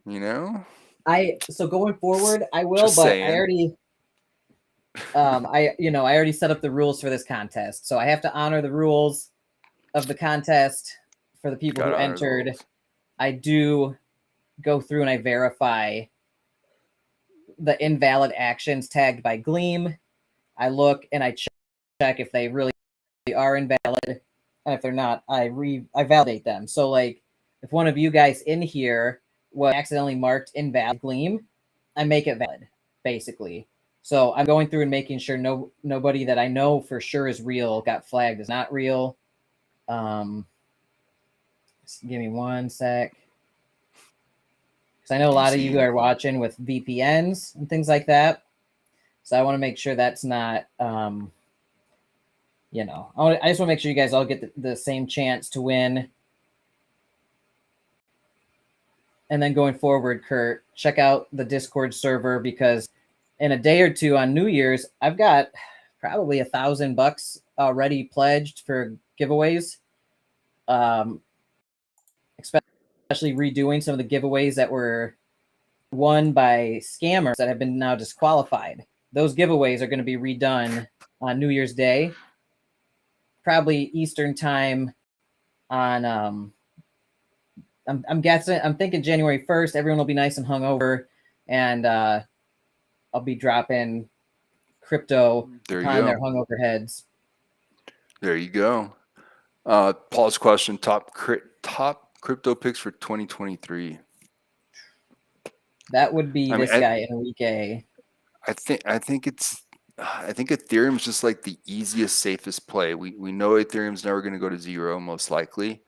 So going forward, I will. Just but saying. I already. I already set up the rules for this contest, so I have to honor the rules of the contest for the people who entered. I do go through and I verify the invalid actions tagged by Gleam. I look and I check if they really are invalid, and if they're not, I validate them. So like, if one of you guys in here was accidentally marked invalid Gleam, I make it valid, basically. So I'm going through and making sure nobody that I know for sure is real got flagged as not real. Give me one sec. Because I know a lot of you are watching with VPNs and things like that. So I want to make sure that's not, I just want to make sure you guys all get the same chance to win. And then going forward, Kurt, check out the Discord server, because in a day or two on New Year's, I've got probably $1,000 already pledged for giveaways. Especially redoing some of the giveaways that were won by scammers that have been now disqualified. Those giveaways are going to be redone on New Year's Day, probably Eastern time on, I'm thinking January 1st. Everyone will be nice and hungover, and I'll be dropping crypto on their hungover heads. There you go. Paul's question: top crypto picks for 2023. That would be this guy, Enrique. I think Ethereum's just like the easiest, safest play. We know Ethereum's never going to go to zero, most likely.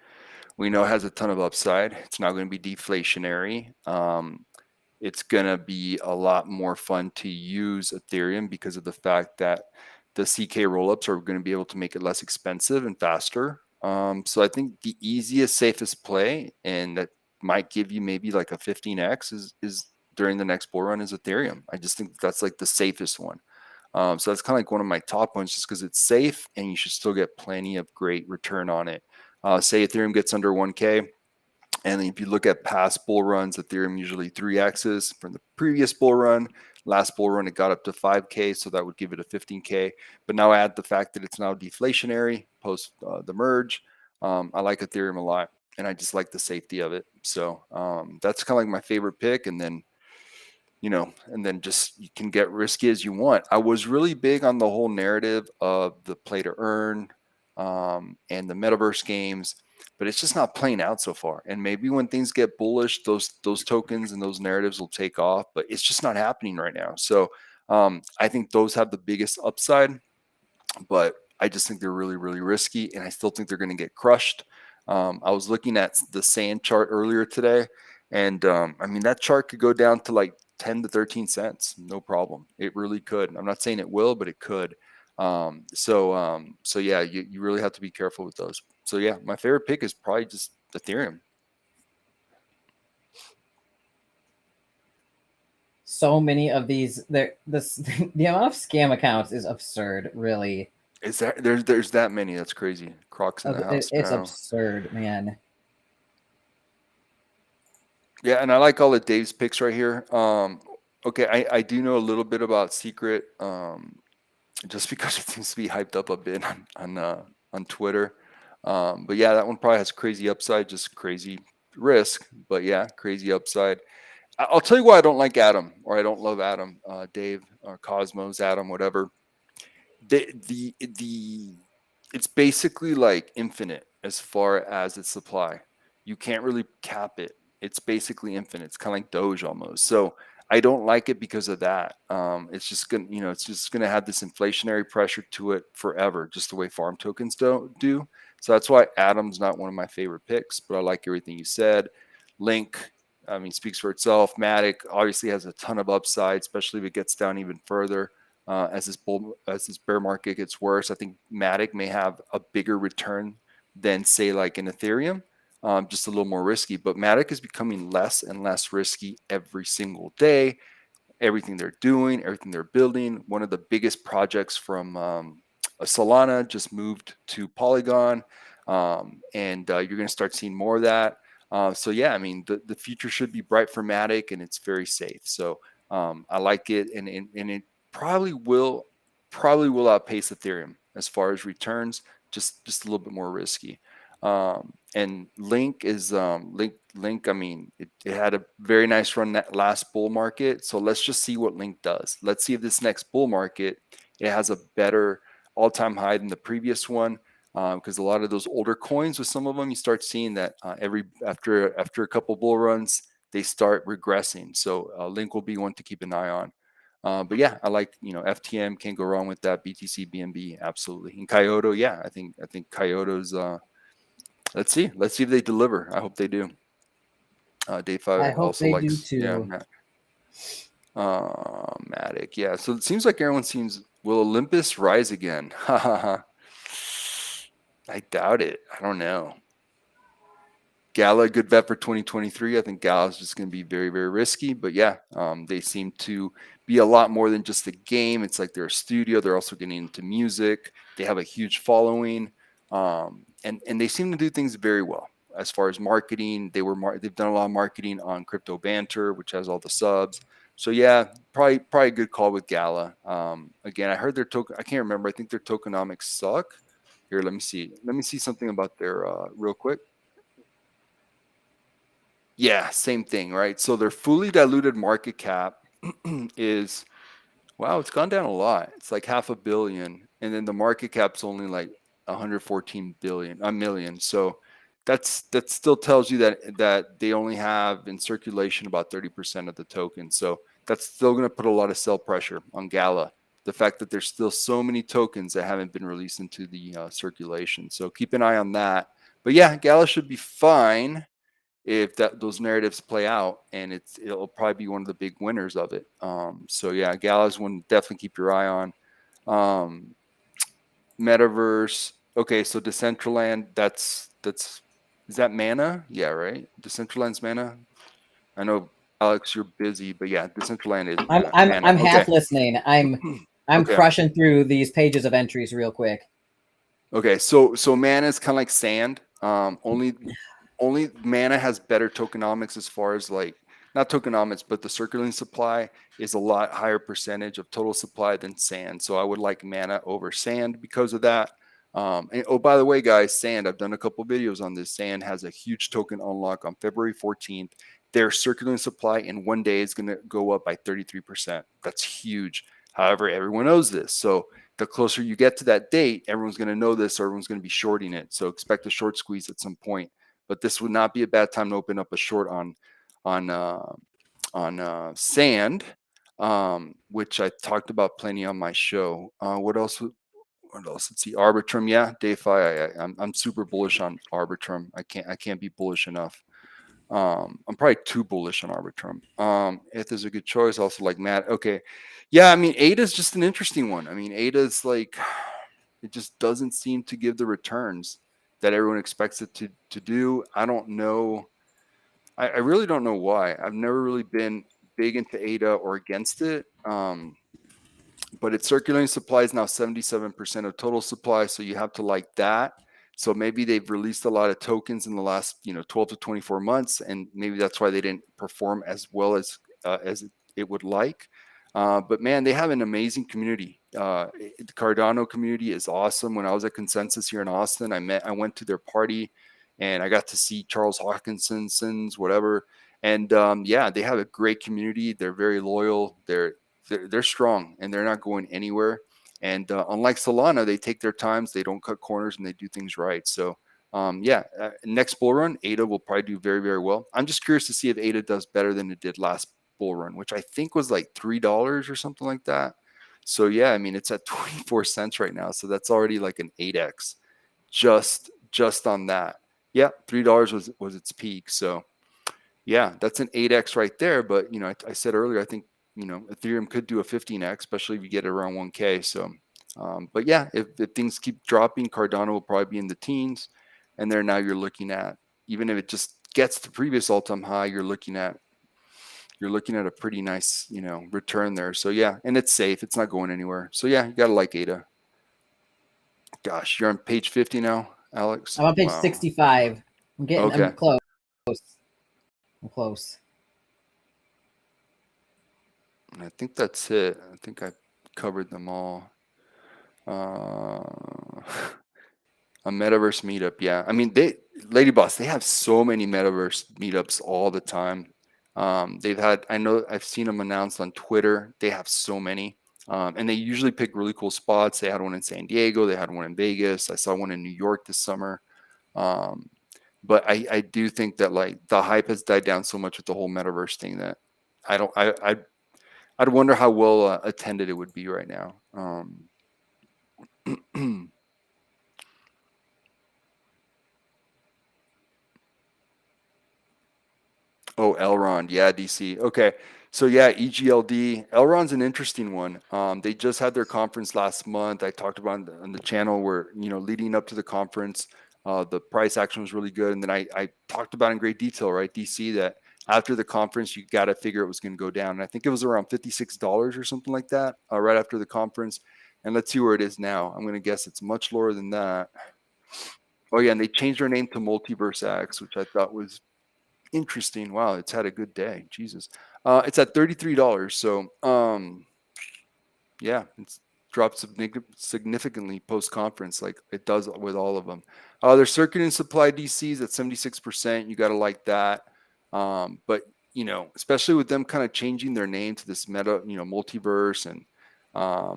We know it has a ton of upside. It's not going to be deflationary. it's going to be a lot more fun to use Ethereum because of the fact that the CK rollups are going to be able to make it less expensive and faster. So I think the easiest, safest play, and that might give you maybe like a 15x is during the next bull run is Ethereum. I just think that's like the safest one. So that's kind of like one of my top ones just because it's safe and you should still get plenty of great return on it. Say Ethereum gets under 1K. And if you look at past bull runs, Ethereum usually 3x's from the previous bull run. Last bull run, it got up to 5K, so that would give it a 15K. But now add the fact that it's now deflationary post the merge. I like Ethereum a lot, and I just like the safety of it. So that's kind of like my favorite pick. And then, just you can get risky as you want. I was really big on the whole narrative of the play to earn and the metaverse games, but it's just not playing out so far. And maybe when things get bullish, those tokens and those narratives will take off, but it's just not happening right now. So I think those have the biggest upside, but I just think they're really, really risky, and I still think they're going to get crushed. I was looking at the sand chart earlier today, and I mean, that chart could go down to like 10 to 13 cents, no problem. It really could. I'm not saying it will, but it could. So yeah, you really have to be careful with those. So yeah, my favorite pick is probably just Ethereum. So many of these, the amount of scam accounts is absurd, really. Is that there's that many? That's crazy. Crocs in the house. It's absurd, man. Yeah, and I like all of Dave's picks right here. Okay, I do know a little bit about Secret, just because it seems to be hyped up a bit on Twitter. But yeah, that one probably has crazy upside, just crazy risk. But yeah, crazy upside. I'll tell you why I don't like Atom, or I don't love Atom, Dave, or Cosmos, Atom, whatever. It's basically like infinite as far as its supply. You can't really cap it. It's basically infinite. It's kind of like Doge almost. So I don't like it because of that. It's just gonna have this inflationary pressure to it forever, just the way farm tokens do. So that's why Atom's not one of my favorite picks, but I like everything you said. Link, I mean, speaks for itself. Matic obviously has a ton of upside, especially if it gets down even further. As this bear market gets worse, I think Matic may have a bigger return than, say, like an Ethereum, just a little more risky. But Matic is becoming less and less risky every single day. Everything they're doing, everything they're building. One of the biggest projects from Solana just moved to Polygon, and you're going to start seeing more of that. So yeah, I mean, the future should be bright for Matic, and it's very safe. So I like it, and it probably will outpace Ethereum as far as returns, just a little bit more risky. And Link is Link. I mean, it had a very nice run that last bull market. So let's just see what Link does. Let's see if this next bull market it has a better all-time high than the previous one. Because a lot of those older coins, with some of them, you start seeing that after a couple bull runs, they start regressing. So Link will be one to keep an eye on. But yeah, I like, FTM, can't go wrong with that. BTC, BNB, absolutely. And Kyoto, yeah, I think Kyoto's. Let's see if they deliver. I hope they do. Day 5 I hope also they likes, do too. Yeah, Matic, yeah. So it seems like everyone seems. Will Olympus rise again? Ha ha ha. I doubt it. I don't know. Gala, good bet for 2023. I think Gala is just going to be very, very risky. But yeah, they seem to be a lot more than just a game. It's like they're a studio. They're also getting into music. They have a huge following, and they seem to do things very well as far as marketing. They've done a lot of marketing on Crypto Banter, which has all the subs. So yeah, probably a good call with Gala. Again, I heard their token. I can't remember. I think their tokenomics suck. Here, let me see. Let me see something about their real quick. Yeah, same thing, right? So their fully diluted market cap is, wow, it's gone down a lot. It's like $500 million, and then the market cap's only like 114 million. So that still tells you that they only have in circulation about 30% of the token. So that's still going to put a lot of sell pressure on Gala. The fact that there's still so many tokens that haven't been released into the circulation. So keep an eye on that. But yeah, Gala should be fine. if those narratives play out, and it'll probably be one of the big winners of it. So yeah, Gala's one to definitely keep your eye on. Metaverse. Okay, so Decentraland, that's is that Mana? Yeah, right. Decentraland's Mana. I know Alex, you're busy, but yeah, Decentraland is Mana. I'm Okay. half listening. I'm Okay. crushing through these pages of entries real quick. Okay, so Mana is kind of like sand. Only Mana has better tokenomics as far as like, not tokenomics, but the circulating supply is a lot higher percentage of total supply than sand. So I would like Mana over sand because of that. And oh, by the way, guys, sand, I've done a couple videos on this. Sand has a huge token unlock on February 14th. Their circulating supply in 1 day is going to go up by 33%. That's huge. However, everyone knows this. So the closer you get to that date, everyone's going to know this, or everyone's going to be shorting it. So expect a short squeeze at some point. But this would not be a bad time to open up a short on sand, which I talked about plenty on my show. What else? What else? Let's see. Arbitrum, yeah. DeFi. I'm super bullish on Arbitrum. I can't be bullish enough. I'm probably too bullish on Arbitrum. If there's a good choice, also like Matt. Okay, yeah. I mean, ADA is just an interesting one. I mean, ADA is like, it just doesn't seem to give the returns that everyone expects it to do. I don't know. I really don't know why. I've never really been big into ADA or against it. But its circulating supply is now 77% of total supply. So you have to like that. So maybe they've released a lot of tokens in the last 12 to 24 months, and maybe that's why they didn't perform as well as it would like. But man, they have an amazing community. The Cardano community is awesome. When I was at Consensus here in Austin, I went to their party, and I got to see Charles Hawkinson's whatever. And yeah, they have a great community. They're very loyal. They're strong, and they're not going anywhere. And unlike Solana, they take their times, they don't cut corners, and they do things right. So yeah, next bull run, ADA will probably do very, very well. I'm just curious to see if ADA does better than it did last bull run, which I think was like $3 or something like that. So yeah, I mean, it's at 24 cents right now. So that's already like an 8x just on that. Yeah, $3 was its peak. So yeah, that's an 8x right there. But I said earlier, I think Ethereum could do a 15x, especially if you get it around 1K. So, but yeah, if things keep dropping, Cardano will probably be in the teens, and there now you're looking at, even if it just gets the previous all-time high, you're looking at a pretty nice return there. So yeah, and it's safe, it's not going anywhere. So yeah, you gotta like ADA. Gosh, you're on page 50 now, Alex. I'm on page 65. Okay. I'm close. I'm close. I think that's it. I think I covered them all. A metaverse meetup, yeah. I mean, Lady Boss, they have so many metaverse meetups all the time. I know I've seen them announced on Twitter. They have so many, and they usually pick really cool spots. They had one in San Diego. They had one in Vegas. I saw one in New York this summer. But I do think that like the hype has died down so much with the whole metaverse thing that I'd wonder how well attended it would be right now. Oh, Elrond. Yeah, DC. Okay. So yeah, EGLD. Elrond's an interesting one. They just had their conference last month. I talked about on the channel where, leading up to the conference, the price action was really good. And then I talked about in great detail, right, DC, that after the conference, you got to figure it was going to go down. And I think it was around $56 or something like that right after the conference. And let's see where it is now. I'm going to guess it's much lower than that. Oh, yeah. And they changed their name to Multiverse X, which I thought was interesting. Wow, it's had a good day. Jesus. It's at $33. So yeah, it's dropped significantly post-conference, like it does with all of them. Their circuit and supply DCs at 76%. You got to like that. But especially with them kind of changing their name to this meta, multiverse, and I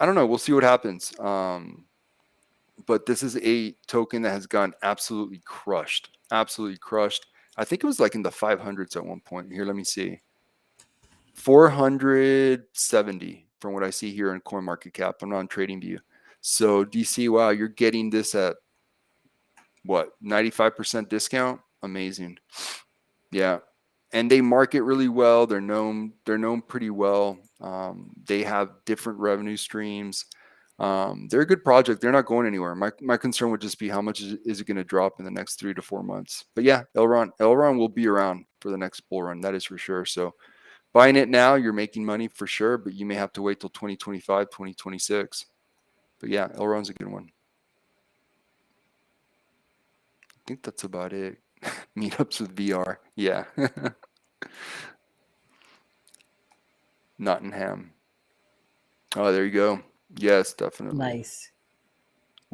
don't know. We'll see what happens. But this is a token that has gone absolutely crushed. Absolutely crushed. I think it was like in the 500s at one point. Here, let me see. 470 from what I see here in CoinMarketCap. I'm not on TradingView. So DC, wow, you're getting this at what, 95% discount? amazing. Yeah. And they market really well. They're known pretty well. They have different revenue streams. They're a good project. They're not going anywhere. My concern would just be how much is it going to drop in the next 3 to 4 months. But yeah, Elron will be around for the next bull run. That is for sure. So buying it now, you're making money for sure, but you may have to wait till 2025, 2026. But yeah, Elron's a good one. I think that's about it. Meetups with VR. Yeah. Nottingham. Oh, there you go. Yes, definitely. Nice.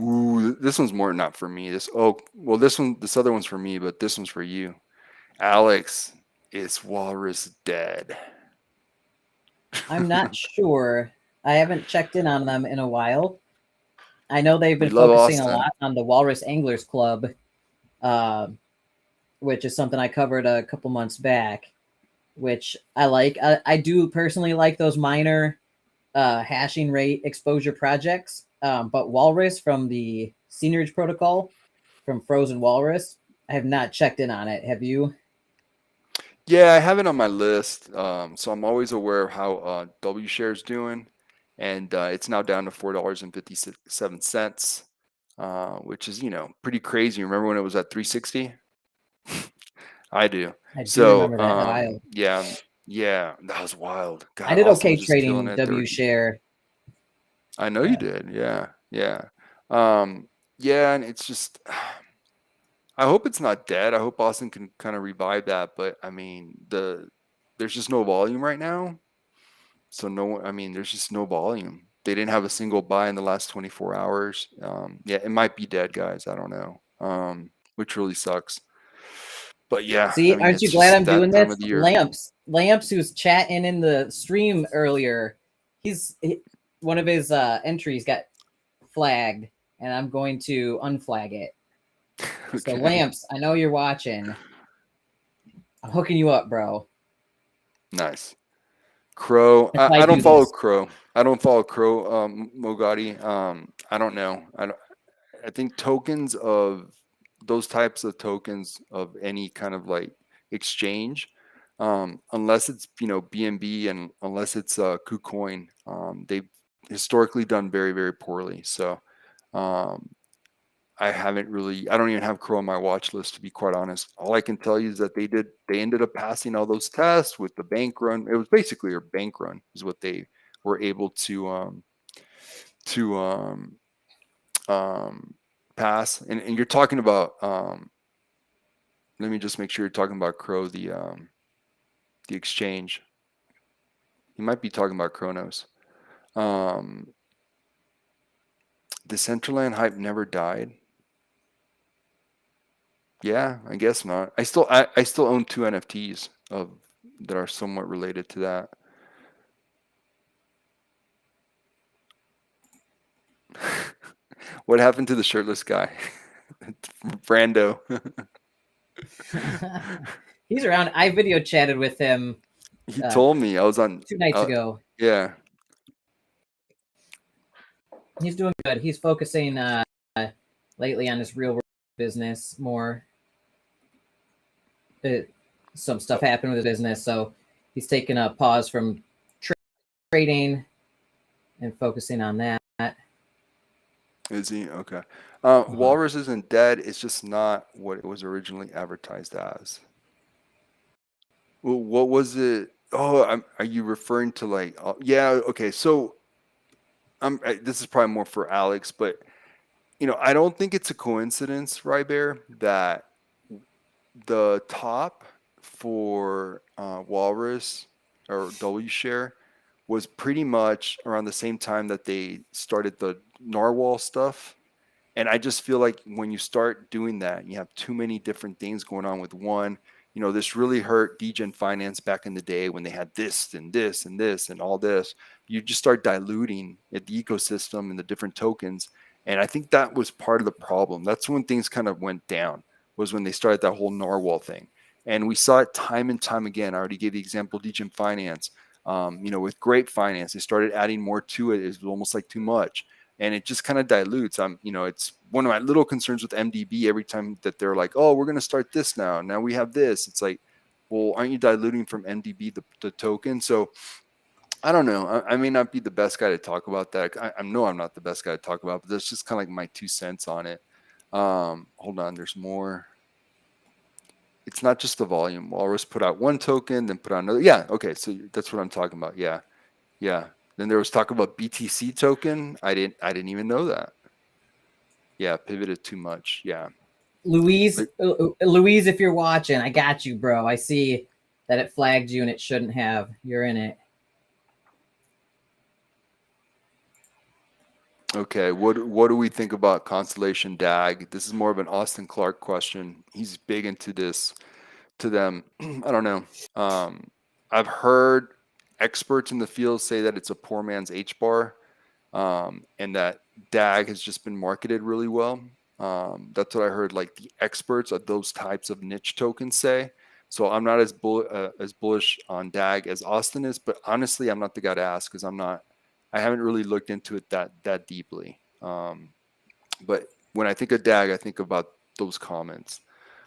Ooh, this one's more not for me. This other one's for me, but this one's for you. Alex, is Walrus dead? I'm not sure. I haven't checked in on them in a while. I know they've been We love focusing a Austin. lot on the Walrus Anglers Club, which is something I covered a couple months back, which I like. I do personally like those minor hashing rate exposure projects, but Walrus from the Seigniorage protocol from Frozen Walrus, I have not checked in on it. Have you? Yeah, I have it on my list. So I'm always aware of how W share is doing, and it's now down to $4.57, which is pretty crazy. Remember when it was at 360? I do. I do So remember that. Wild. yeah, that was wild. God, I did Austin okay was just killing trading it. W share. I know you did. Yeah. And it's just, I hope it's not dead. I hope Austin can kind of revive that. But I mean, there's just no volume right now. So there's just no volume. They didn't have a single buy in the last 24 hours. Yeah, it might be dead, guys. I don't know. Which really sucks. But yeah, See, aren't you it's glad just I'm doing that time this? of the year. Lamps, who's chatting in the stream earlier, one of his entries got flagged, and I'm going to unflag it. Okay. So Lamps, I know you're watching. I'm hooking you up, bro. Nice. Crow. If I I don't do follow this. Crow. I don't follow Crow, Mogati. I don't know. I think tokens of those types of tokens of any kind of like exchange, unless it's BNB and unless it's KuCoin, they've historically done very, very poorly. So I don't even have Crow on my watch list, to be quite honest. All I can tell you is that they ended up passing all those tests with the bank run. It was basically a bank run is what they were able to pass. And you're talking about, let me just make sure you're talking about Crow, the exchange. You might be talking about Kronos. The Decentraland hype never died. Yeah, I guess not. I still own 2 NFTs that are somewhat related to that. What happened to the shirtless guy? Brando. He's around. I video chatted with him. He told me. I was on 2 nights ago. Yeah. He's doing good. He's focusing lately on his real world business more. Some stuff happened with his business, so he's taking a pause from trading and focusing on that. Is he? Okay. Walrus isn't dead. It's just not what it was originally advertised as. Well, what was it? Oh, are you referring to like? Yeah. Okay. So, this is probably more for Alex, but I don't think it's a coincidence, Rybear, that the top for Walrus or W share was pretty much around the same time that they started the narwhal stuff. And I just feel like when you start doing that, you have too many different things going on with one. This really hurt DGen Finance back in the day when they had this and this and this and all this. You just start diluting the ecosystem and the different tokens. And I think that was part of the problem. That's when things kind of went down, was when they started that whole narwhal thing. And we saw it time and time again. I already gave the example, DGen Finance. With Great Finance, they started adding more to it. It was almost like too much. and it just kind of dilutes. It's one of my little concerns with MDB every time that they're like, oh, we're going to start this now. Now we have this. It's like, well, aren't you diluting from MDB the token? So I don't know. I may not be the best guy to talk about that. I know I'm not the best guy to talk about, but that's just kind of like my 2 cents on it. Hold on, there's more. It's not just the volume. Walrus put out one token, then put out another. Yeah, okay, so that's what I'm talking about. Yeah. Then there was talk about BTC token. I didn't even know that. Yeah, pivoted too much. Yeah. Louise, if you're watching, I got you, bro. I see that it flagged you and it shouldn't have. You're in it. Okay, what do we think about Constellation DAG? This is more of an Austin Clark question. He's big into this. To them, I don't know. I've heard experts in the field say that it's a poor man's H bar, and that DAG has just been marketed really well. That's what I heard. Like the experts of those types of niche tokens say. So I'm not as bullish on DAG as Austin is, but honestly, I'm not the guy to ask because I haven't really looked into it that deeply. But when I think of DAG, I think about those comments.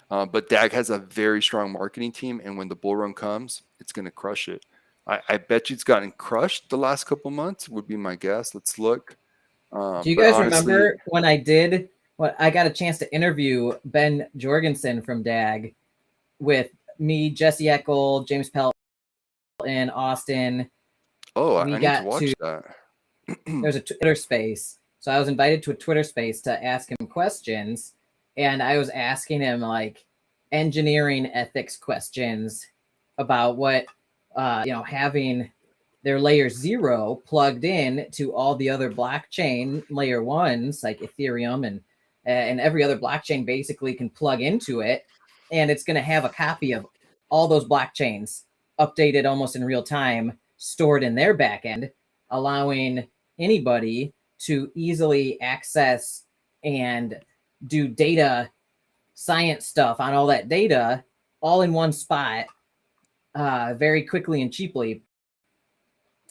But DAG has a very strong marketing team, and when the bull run comes, it's going to crush it. I bet you it's gotten crushed the last couple months, would be my guess. Let's look. Do you guys remember when I got a chance to interview Ben Jorgensen from DAG with me, Jesse Eckel, James Pelt, and Austin? Oh, I need to watch that. There's a Twitter space. So I was invited to a Twitter space to ask him questions. And I was asking him like engineering ethics questions about what, having their layer 0 plugged in to all the other blockchain layer 1s like Ethereum and every other blockchain basically can plug into it. And it's going to have a copy of all those blockchains updated almost in real time, stored in their backend, allowing anybody to easily access and do data science stuff on all that data all in one spot very quickly and cheaply.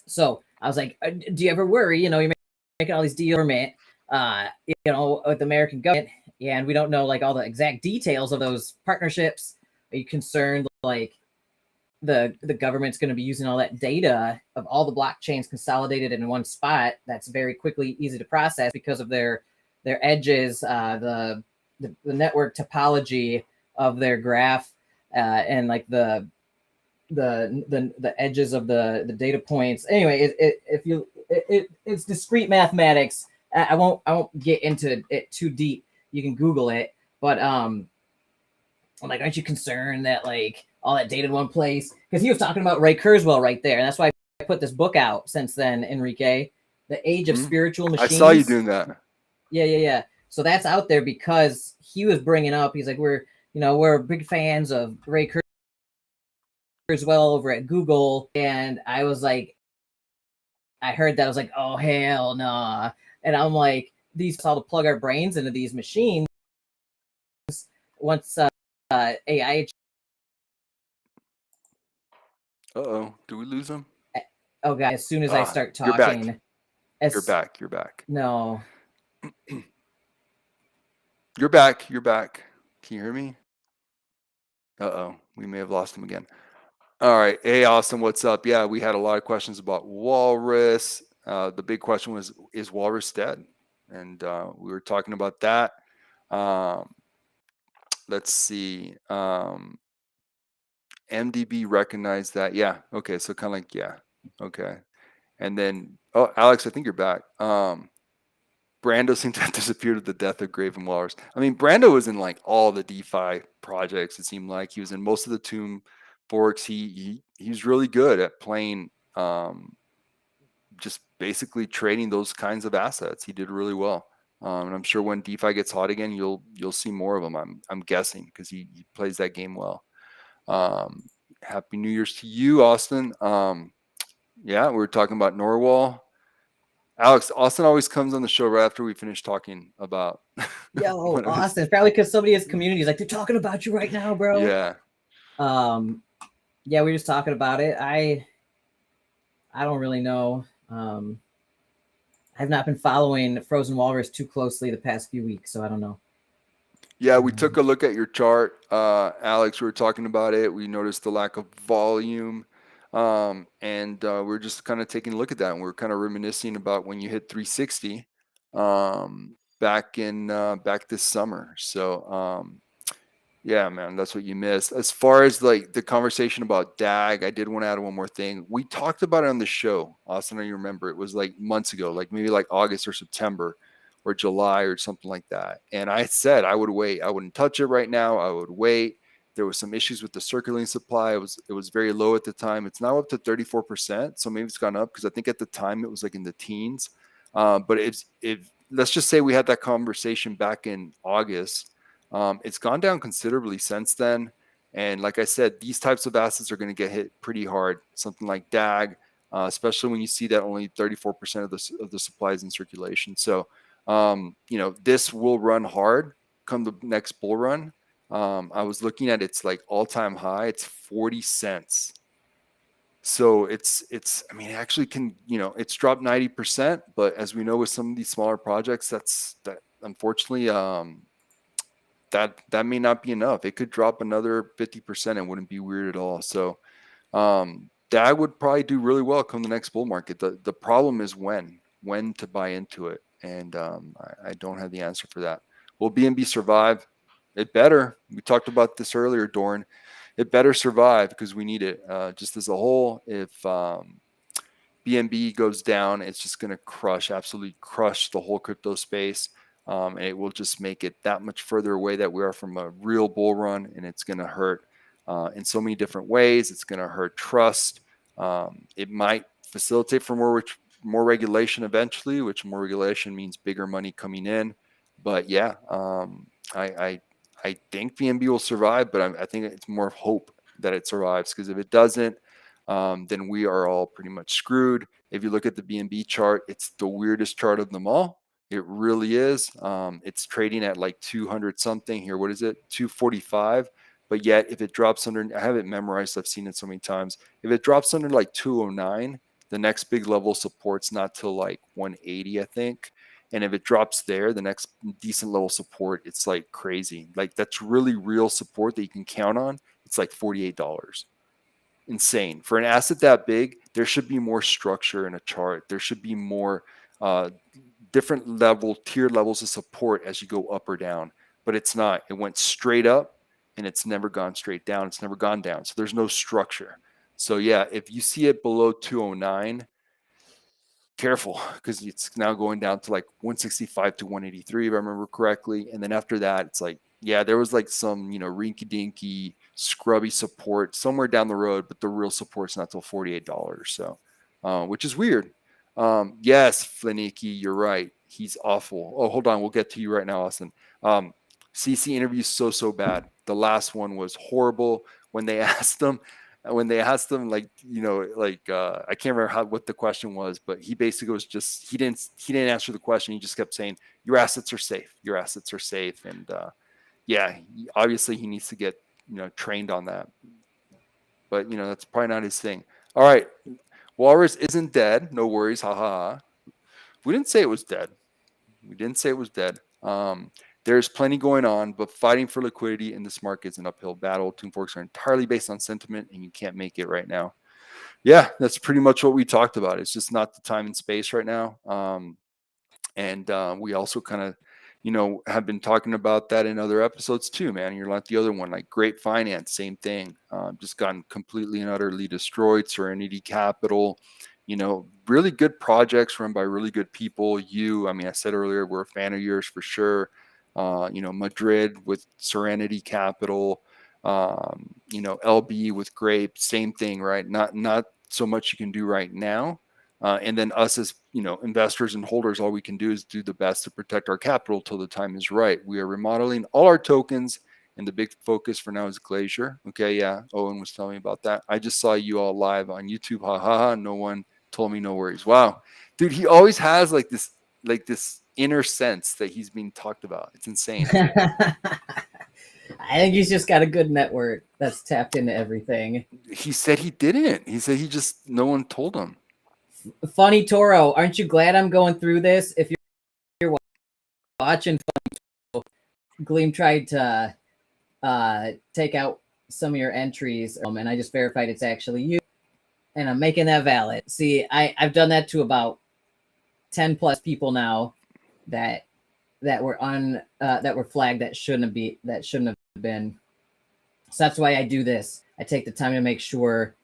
So I was like, do you ever worry, you're making all these deals with the American government, and we don't know like all the exact details of those partnerships. Are you concerned like the government's going to be using all that data of all the blockchains consolidated in one spot that's very quickly easy to process because of their edges, the network topology of their graph, and like the edges of the data points. Anyway, it's discrete mathematics. I won't get into it too deep. You can Google it, but I'm like, aren't you concerned that like all that data in one place? Because he was talking about Ray Kurzweil right there, and that's why I put this book out since then, Enrique, The Age of Spiritual Machines. I saw you doing that. Yeah. So that's out there because he was bringing up. He's like, we're big fans of Ray Kurzweil over at Google, and I was like, I heard that, I was like, oh hell nah, and I'm like, these all to plug our brains into these machines once AI. Uh-oh, do we lose him? Oh god, as soon as I start talking. You're back. No. You're back. Can you hear me? Uh-oh, we may have lost him again. All right. Hey, Austin, what's up? Yeah, we had a lot of questions about Walrus. The big question was, is Walrus dead? And we were talking about that. Let's see. MDB recognized that. Yeah. Okay. So kind of like, yeah. Okay. And then, oh, Alex, I think you're back. Brando seemed to have disappeared with the death of Graven Walrus. I mean, Brando was in like all the DeFi projects. It seemed like he was in most of the Tomb forks. He's really good at playing, just basically trading those kinds of assets. He did really well. And I'm sure when DeFi gets hot again, you'll see more of him. I'm guessing because he plays that game well. Happy New Year's to you, Austin. Yeah, we were talking about Norwal. Alex, Austin always comes on the show right after we finish talking about. Yo, Austin, it's probably because somebody in his community is like, they're talking about you right now, bro. Yeah. Yeah, we were just talking about it. I don't really know. I've not been following Frozen Walrus too closely the past few weeks, so I don't know. Yeah, we took a look at your chart, Alex. We were talking about it. We noticed the lack of volume, and we're just kind of taking a look at that, and we're kind of reminiscing about when you hit 360 back this summer. So yeah, man, that's what you missed. As far as like the conversation about DAG, I did want to add one more thing. We talked about it on the show. Austin, I remember it was like months ago, like maybe like August or September or July or something like that. And I said I would wait. I wouldn't touch it right now. I would wait. There was some issues with the circulating supply. It was very low at the time. It's now up to 34%. So maybe it's gone up because I think at the time it was like in the teens. But let's just say we had that conversation back in August. It's gone down considerably since then. And like I said, these types of assets are going to get hit pretty hard. Something like DAG, especially when you see that only 34% of the supply is in circulation. So, this will run hard come the next bull run. I was looking at its like all-time high. It's 40 cents. So it's, I mean, it actually can, it's dropped 90%, but as we know with some of these smaller projects, that unfortunately, that may not be enough. It could drop another 50% and wouldn't be weird at all. So that would probably do really well come the next bull market. The problem is when to buy into it. And I don't have the answer for that. Will BNB survive? It better. We talked about this earlier, Dorn. It better survive because we need it. Just as a whole, if BNB goes down, it's just going to absolutely crush the whole crypto space. And it will just make it that much further away that we are from a real bull run, and it's going to hurt in so many different ways. It's going to hurt trust. It might facilitate for more regulation eventually, which more regulation means bigger money coming in. But yeah, I think BNB will survive, but I think it's more hope that it survives, because if it doesn't, then we are all pretty much screwed. If you look at the BNB chart, it's the weirdest chart of them all. It really is. It's trading at like 200 something here. What is it? 245. But yet if it drops under, I have it memorized. I've seen it so many times. If it drops under like 209, the next big level support's not till like 180, I think. And if it drops there, the next decent level support, it's like crazy. Like that's really real support that you can count on. It's like $48. Insane. For an asset that big, there should be more structure in a chart. There should be more different tier levels of support as you go up or down, but it's not. It went straight up and it's never gone straight down. It's never gone down. So there's no structure. So yeah, if you see it below 209, careful, because it's now going down to like 165 to 183, if I remember correctly. And then after that, it's like, yeah, there was like some, rinky dinky scrubby support somewhere down the road, but the real support's not till $48. So, which is weird. Yes, Fliniki, you're right. He's awful. Oh, hold on. We'll get to you right now, Austin. CC interviews so bad. The last one was horrible. When they asked them, like, I can't remember what the question was, but he basically was just, he didn't answer the question. He just kept saying, your assets are safe. Your assets are safe. And yeah, obviously he needs to get, trained on that. But, that's probably not his thing. All right. Walrus isn't dead. No worries. Ha ha ha. We didn't say it was dead. There's plenty going on, but fighting for liquidity in this market is an uphill battle. Tomb forks are entirely based on sentiment, and you can't make it right now. Yeah, that's pretty much what we talked about. It's just not the time and space right now. And we also kind of, have been talking about that in other episodes too, man. You're like the other one, like Great Finance, same thing. Just gotten completely and utterly destroyed. Serenity Capital, really good projects run by really good people. I said earlier, we're a fan of yours for sure. Madrid with Serenity Capital, LB with Grape, same thing, right? Not so much you can do right now. And then us as, investors and holders, all we can do is do the best to protect our capital till the time is right. We are remodeling all our tokens, and the big focus for now is Glacier. Okay, yeah, Owen was telling me about that. I just saw you all live on YouTube. Ha ha ha. No one told me no worries. Wow. Dude, he always has like this inner sense that he's being talked about. It's insane. I think he's just got a good network that's tapped into everything. He said he didn't. He said no one told him. Funny Toro, aren't you glad I'm going through this? If you're watching Funny Toro, Gleam tried to take out some of your entries, and I just verified it's actually you, and I'm making that valid. See, I've done that to about 10 plus people now that were that were flagged that shouldn't have been. So that's why I do this. I take the time to make sure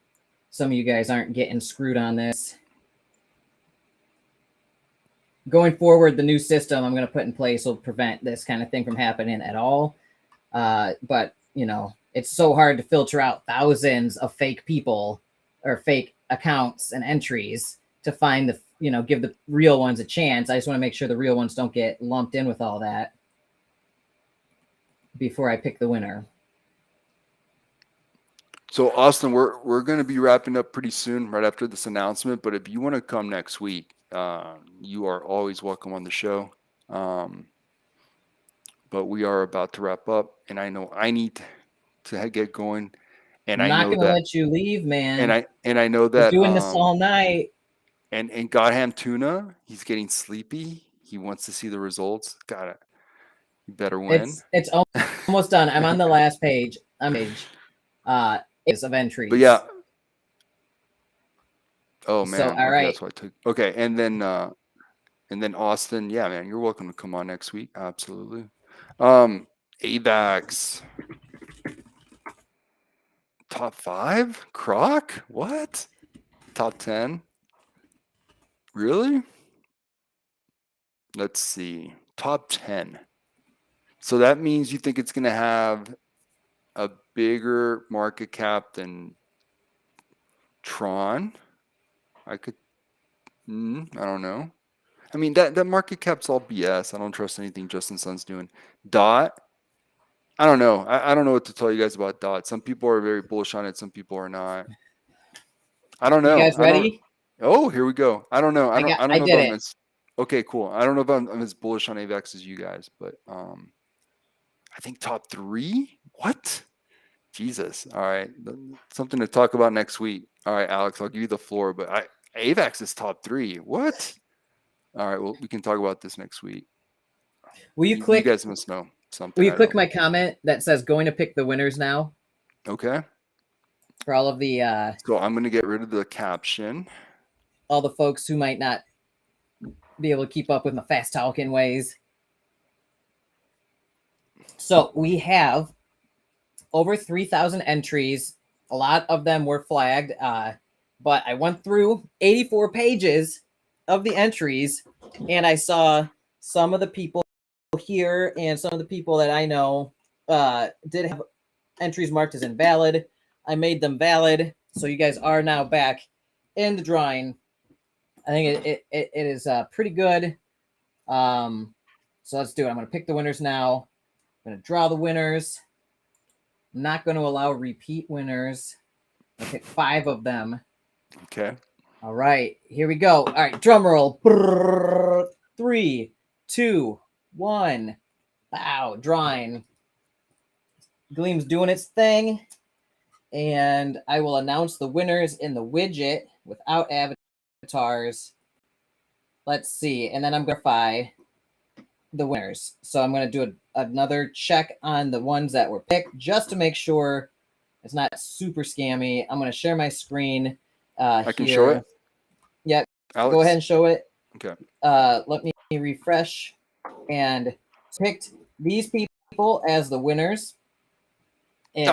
some of you guys aren't getting screwed on this. Going forward, the new system I'm going to put in place will prevent this kind of thing from happening at all. But, you know, it's so hard to filter out thousands of fake people or fake accounts and entries to find the, you know, give the real ones a chance. I just want to make sure the real ones don't get lumped in with all that before I pick the winner. So Austin, we're going to be wrapping up pretty soon, right after this announcement. But if you want to come next week, you are always welcome on the show. But we are about to wrap up, and I know I need to get going. And I'm I not know going to that, let you leave, man. and I know We're that doing this all night. And Godham Tuna, he's getting sleepy. He wants to see the results. Got it. You better win. It's almost done. I'm on the last page. Is of entries. But yeah. Oh man. So all okay, right. That's what I took. Okay, and then Austin, yeah, man, you're welcome to come on next week. Absolutely. AVAX. Top 5? Croc? What? Top 10? Really? Let's see. Top 10. So that means you think it's going to have a bigger market cap than Tron? I don't know. I mean, that market cap's all BS. I don't trust anything Justin Sun's doing. Dot? I don't know. I don't know what to tell you guys about Dot. Some people are very bullish on it. Some people are not. I don't know. You guys ready? Oh, here we go. I don't know. I don't know did if I'm it. as okay, cool. I don't know if I'm as bullish on AVAX as you guys, but I think top 3. What? Jesus. All right. Something to talk about next week. All right, Alex, I'll give you the floor, but AVAX is top 3. What? All right. Well, we can talk about this next week. Will you click? You guys must know something. Will you click my comment that says going to pick the winners now? Okay. For all of the so I'm going to get rid of the caption. All the folks who might not be able to keep up with my fast talking ways. So we have over 3,000 entries. A lot of them were flagged, but I went through 84 pages of the entries, and I saw some of the people here and some of the people that I know did have entries marked as invalid. I made them valid, so you guys are now back in the drawing. I think it is pretty good. So let's do it. I'm going to pick the winners now. I'm going to draw the winners. I'm not going to allow repeat winners. I'll pick 5 of them. Okay. All right, here we go. All right, drum roll. 3, 2, 1. Wow, drawing. Gleam's doing its thing. And I will announce the winners in the widget without avatars. Let's see. And then I'm going to verify the winners. So I'm going to do another check on the ones that were picked just to make sure it's not super scammy. I'm going to share my screen I can show it? Yep. Alex? Go ahead and show it. Okay. Let me refresh and picked these people as the winners. And,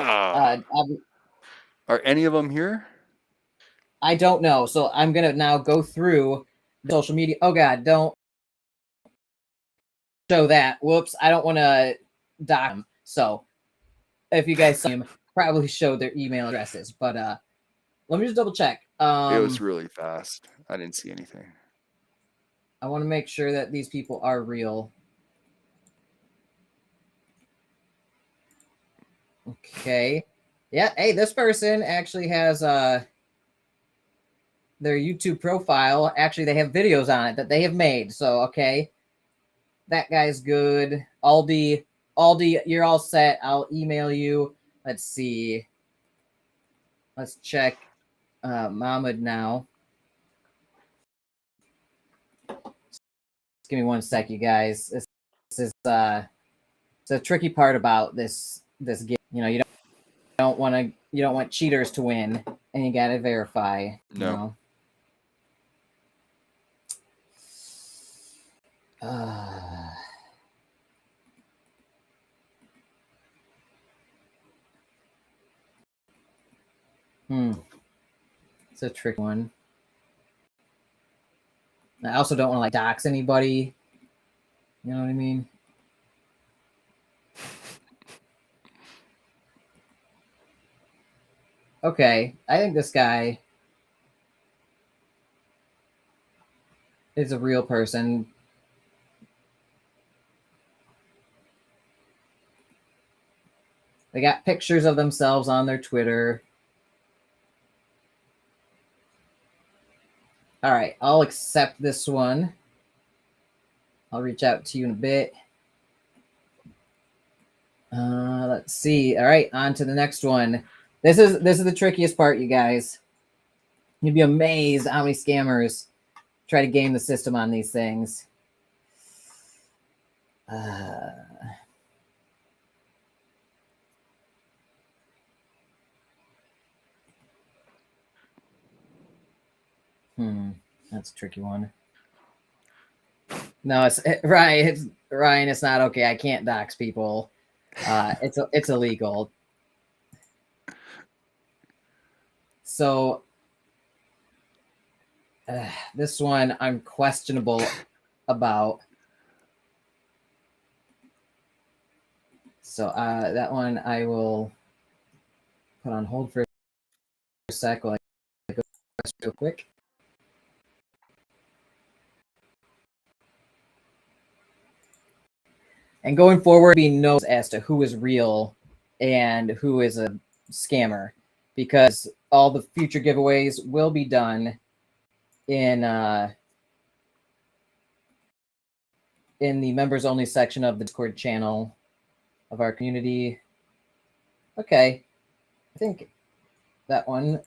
are any of them here? I don't know. So I'm going to now go through social media. Oh, God, don't show that. Whoops. I don't want to dock them. So if you guys see them, probably show their email addresses. But let me just double check. It was really fast. I didn't see anything. I want to make sure that these people are real. Okay. Yeah. Hey, this person actually has their YouTube profile. Actually, they have videos on it that they have made. So, okay. That guy's good. Aldi, you're all set. I'll email you. Let's see. Let's check Mahmoud now. give me one sec, you guys. This is it's a tricky part about this game. You know, you don't want cheaters to win, and you gotta verify. You know. It's a tricky one. I also don't want to like dox anybody. You know what I mean? Okay, I think this guy is a real person. They got pictures of themselves on their Twitter. All right, I'll accept this one. I'll reach out to you in a bit. Let's see. All right, on to the next one. This is the trickiest part, you guys. You'd be amazed how many scammers try to game the system on these things. That's a tricky one. No, it's Ryan. It's not okay. I can't dox people. It's illegal. So this one I'm questionable about. So that one I will put on hold for a sec while I go real quick. And going forward, be knows as to who is real and who is a scammer, because all the future giveaways will be done in the members only section of the Discord channel of our community. Okay, I think that one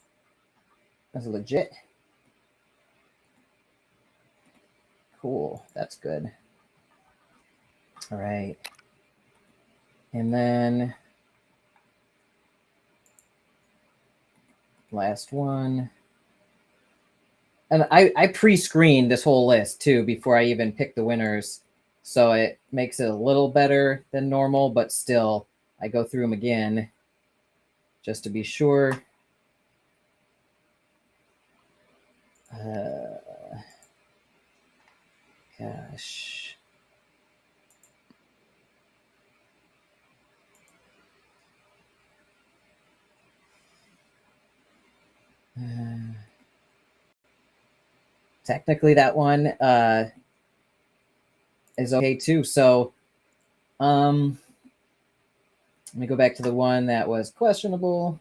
is legit. Cool, that's good. All right. And then last one. And I pre-screened this whole list too before I even picked the winners. So it makes it a little better than normal, but still I go through them again just to be sure. Gosh. Technically that one is okay too. So let me go back to the one that was questionable.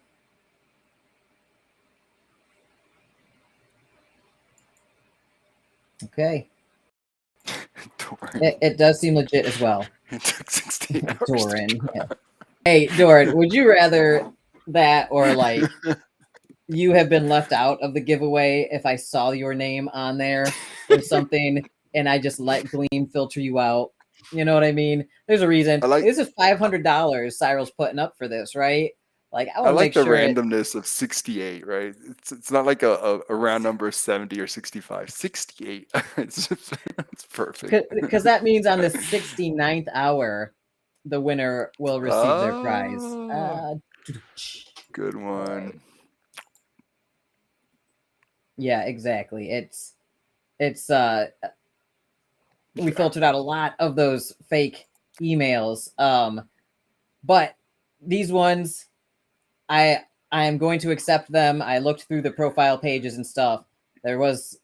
Okay. It does seem legit as well. It took 16 hours. Doran. Yeah. Hey, Doran, would you rather that or like you have been left out of the giveaway if I saw your name on there or something and I just let Gleam filter you out? You know what I mean? There's a reason. This is $500 Cyril's putting up for this, right? Like I want to make the sure randomness of 68, right? It's not like a round number of 70 or 65. 68. It's perfect. Because that means on the 69th hour, the winner will receive their prize. Good one. Yeah, exactly. It's we filtered out a lot of those fake emails. But these ones, I am going to accept them. I looked through the profile pages and stuff. There was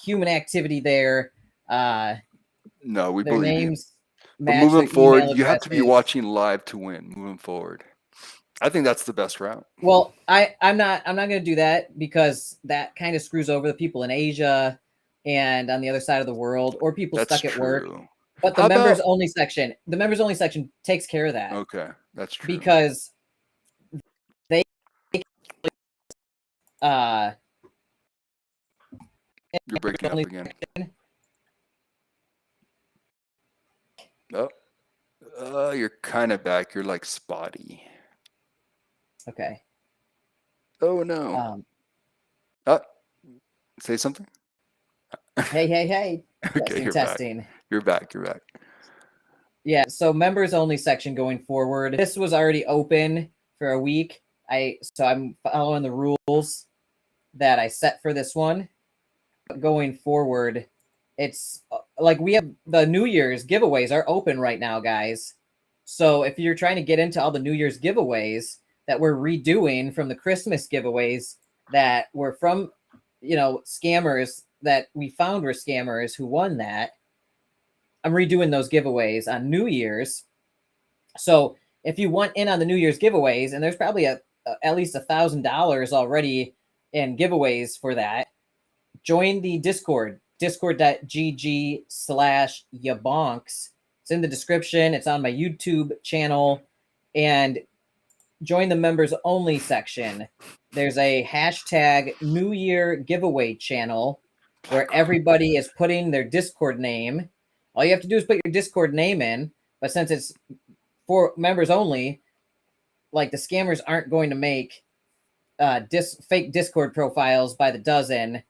human activity there. No, we their believe names you. But match moving their forward, email you have to be addresses. watching live to win. Moving forward, I think that's the best route. Well, I'm not going to do that because that kind of screws over the people in Asia and on the other side of the world, or people stuck at work. But the members only section takes care of that. Okay, that's true. Because they you're breaking up again. You're kind of back. You're like spotty. Okay. Oh no. Say something. Hey. Okay, you're back. Testing. You're back. You're back. Yeah, so members only section going forward. This was already open for a week. So I'm following the rules that I set for this one. Going forward, it's like we have the New Year's giveaways are open right now, guys. So if you're trying to get into all the New Year's giveaways that we're redoing from the Christmas giveaways that were from, scammers that we found were scammers who won that, I'm redoing those giveaways on New Year's. So if you want in on the New Year's giveaways, and there's probably at least $1,000 already in giveaways for that, join the Discord, discord.gg/YaBonks. It's in the description. It's on my YouTube channel. And join the members only section. There's a hashtag New Year giveaway channel where everybody is putting their Discord name. All you have to do is put your Discord name in. But since it's for members only, like the scammers aren't going to make fake Discord profiles by the dozen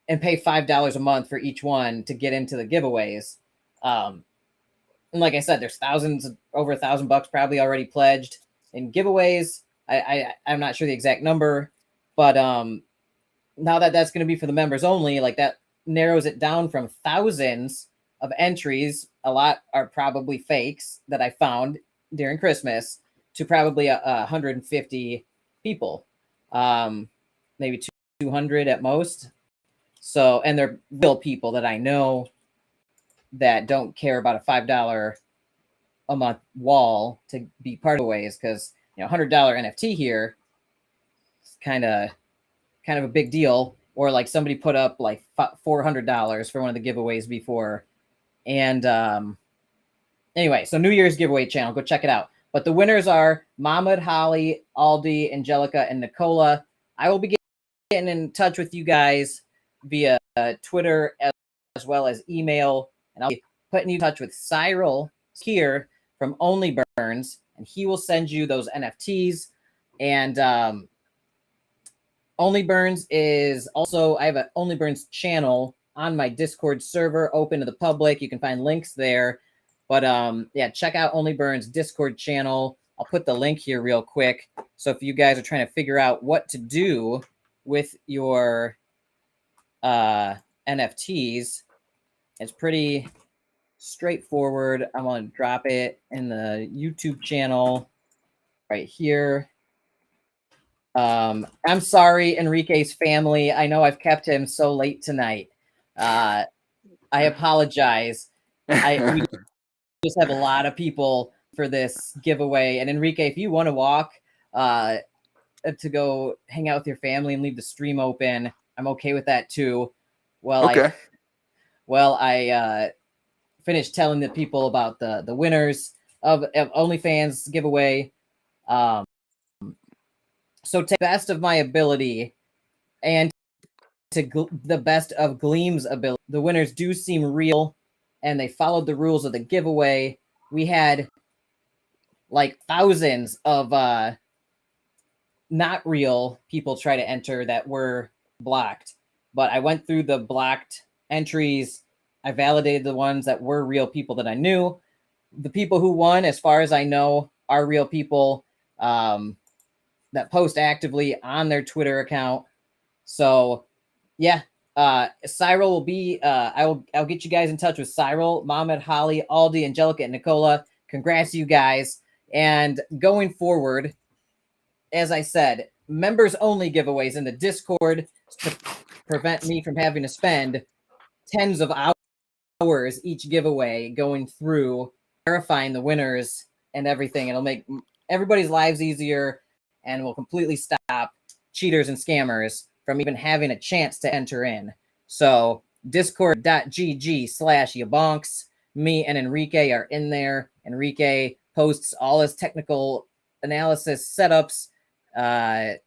and pay $5 a month for each one to get into the giveaways. And like I said, there's over $1,000 probably already pledged in giveaways. I'm not sure the exact number, but now that's going to be for the members only, like that narrows it down from thousands of entries. A lot are probably fakes that I found during Christmas to probably 150 people, maybe 200 at most. So, and they're real people that I know that don't care about a $5 a month wall to be part of the ways, because $100 NFT here is kind of a big deal. Or like somebody put up like $400 for one of the giveaways before. And anyway, so New Year's giveaway channel, go check it out. But the winners are Mahmoud, Holly, Aldi, Angelica, and Nicola. I will be getting in touch with you guys via Twitter as well as email, and I'll be putting you in touch with Cyril here from Only Burns, and he will send you those NFTs. And Only Burns is also, I have an Only Burns channel on my Discord server open to the public. You can find links there. But yeah, check out Only Burns Discord channel. I'll put the link here real quick. So if you guys are trying to figure out what to do with your NFTs, it's pretty straightforward. I'm going to drop it in the YouTube channel right here. I'm sorry, Enrique's family. I know I've kept him so late tonight. I apologize. We just have a lot of people for this giveaway. And Enrique, if you want to walk to go hang out with your family and leave the stream open, I'm okay with that too. Well, okay. I finished telling the people about the winners of OnlyFans giveaway. So to the best of my ability and to the best of Gleam's ability, the winners do seem real and they followed the rules of the giveaway. We had like thousands of not real people try to enter that were blocked. But I went through the blocked entries. I validated the ones that were real people that I knew. The people who won, as far as I know, are real people that post actively on their Twitter account. So, yeah, Cyril will be. I'll get you guys in touch with Cyril, Mohammed, Holly, Aldi, Angelica, and Nicola. Congrats, you guys! And going forward, as I said, members only giveaways in the Discord to prevent me from having to spend tens of hours each giveaway going through verifying the winners and everything. It'll make everybody's lives easier and will completely stop cheaters and scammers from even having a chance to enter in. So discord.gg/YaBonks. Me and Enrique are in there. Enrique posts all his technical analysis setups.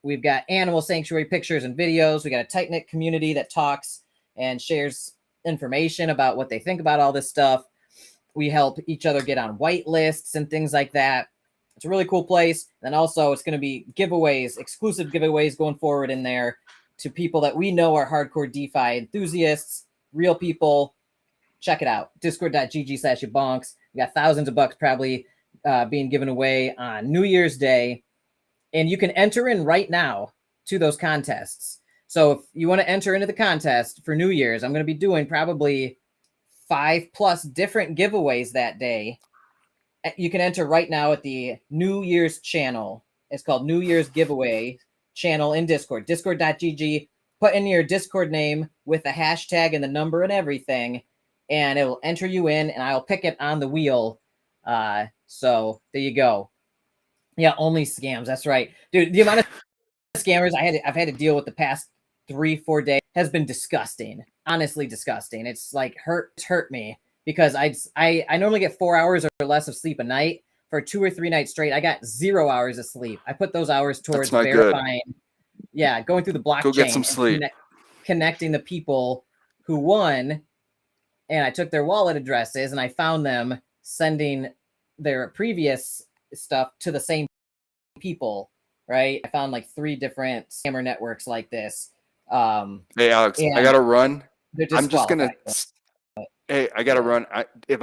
We've got animal sanctuary pictures and videos. We got a tight-knit community that talks and shares information about what they think about all this stuff. We help each other get on white lists and things like that. It's a really cool place. And also it's going to be giveaways, exclusive giveaways going forward in there to people that we know are hardcore DeFi enthusiasts, real people. Check it out. Discord.gg/YaBonks. We got thousands of bucks probably being given away on New Year's Day. And you can enter in right now to those contests. So if you want to enter into the contest for New Year's, I'm going to be doing probably 5+ different giveaways that day. You can enter right now at the New Year's channel. It's called New Year's Giveaway channel in Discord. Discord.gg. Put in your Discord name with the hashtag and the number and everything, and it will enter you in, and I'll pick it on the wheel. So there you go. Yeah, only scams. That's right, dude. The amount of scammers I've had to deal with the past 3-4 days has been disgusting. Honestly, disgusting. It's like hurt me because I normally get 4 hours or less of sleep a night. For 2 or 3 nights straight, I got 0 hours of sleep. I put those hours towards verifying. Good. Yeah, going through the blockchain. Go get some sleep. Connecting the people who won, and I took their wallet addresses and I found them sending their previous stuff to the same people. Right? I found like 3 different scammer networks like this. Hey Alex, I gotta run. I'm just gonna. Hey, I gotta run. If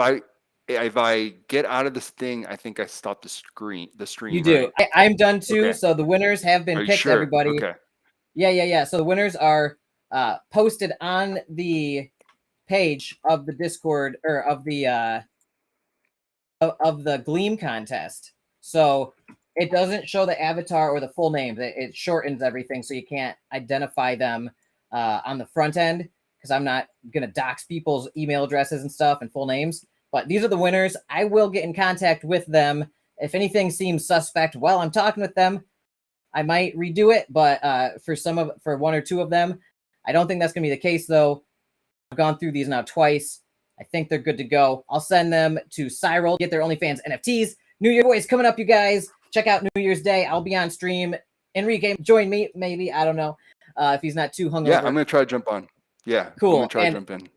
I get out of this thing, I think I stopped the stream. You do. Right? I'm done too. Okay. So the winners have been picked. Sure? Everybody. Okay. Yeah. So the winners are posted on the page of the Discord or of the Gleam contest. So it doesn't show the avatar or the full name. It shortens everything so you can't identify them on the front end, because I'm not going to dox people's email addresses and stuff and full names. But these are the winners. I will get in contact with them. If anything seems suspect while I'm talking with them, I might redo it. But for 1 or 2 of them, I don't think that's going to be the case, though. I've gone through these now twice. I think they're good to go. I'll send them to Cyril, get their OnlyFans NFTs. New Year boys coming up, you guys. Check out New Year's Day. I'll be on stream. Enrique, join me, maybe. I don't know if he's not too hungover. Yeah, I'm going to try to jump on. Yeah, cool. I'm going to try to jump in.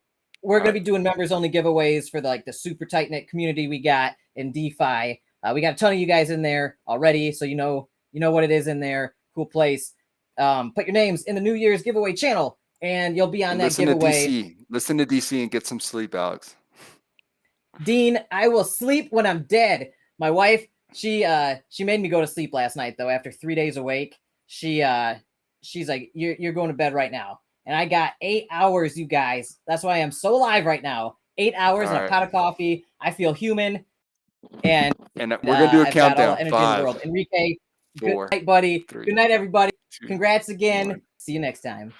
We're going to be doing members-only giveaways for the super tight-knit community we got in DeFi. We got a ton of you guys in there already, so you know what it is in there. Cool place. Put your names in the New Year's giveaway channel, and you'll be on that giveaway. Listen to DC and get some sleep, Alex. Dean, I will sleep when I'm dead. My wife, she made me go to sleep last night, though. After 3 days awake, she's like, you're going to bed right now. And I got 8 hours, you guys. That's why I'm so alive right now. 8 hours and a pot of coffee. I feel human. And we're going to do a countdown. 5, Enrique, 4, good night, buddy. 3, good night, everybody. 2, Congrats again. 1. See you next time.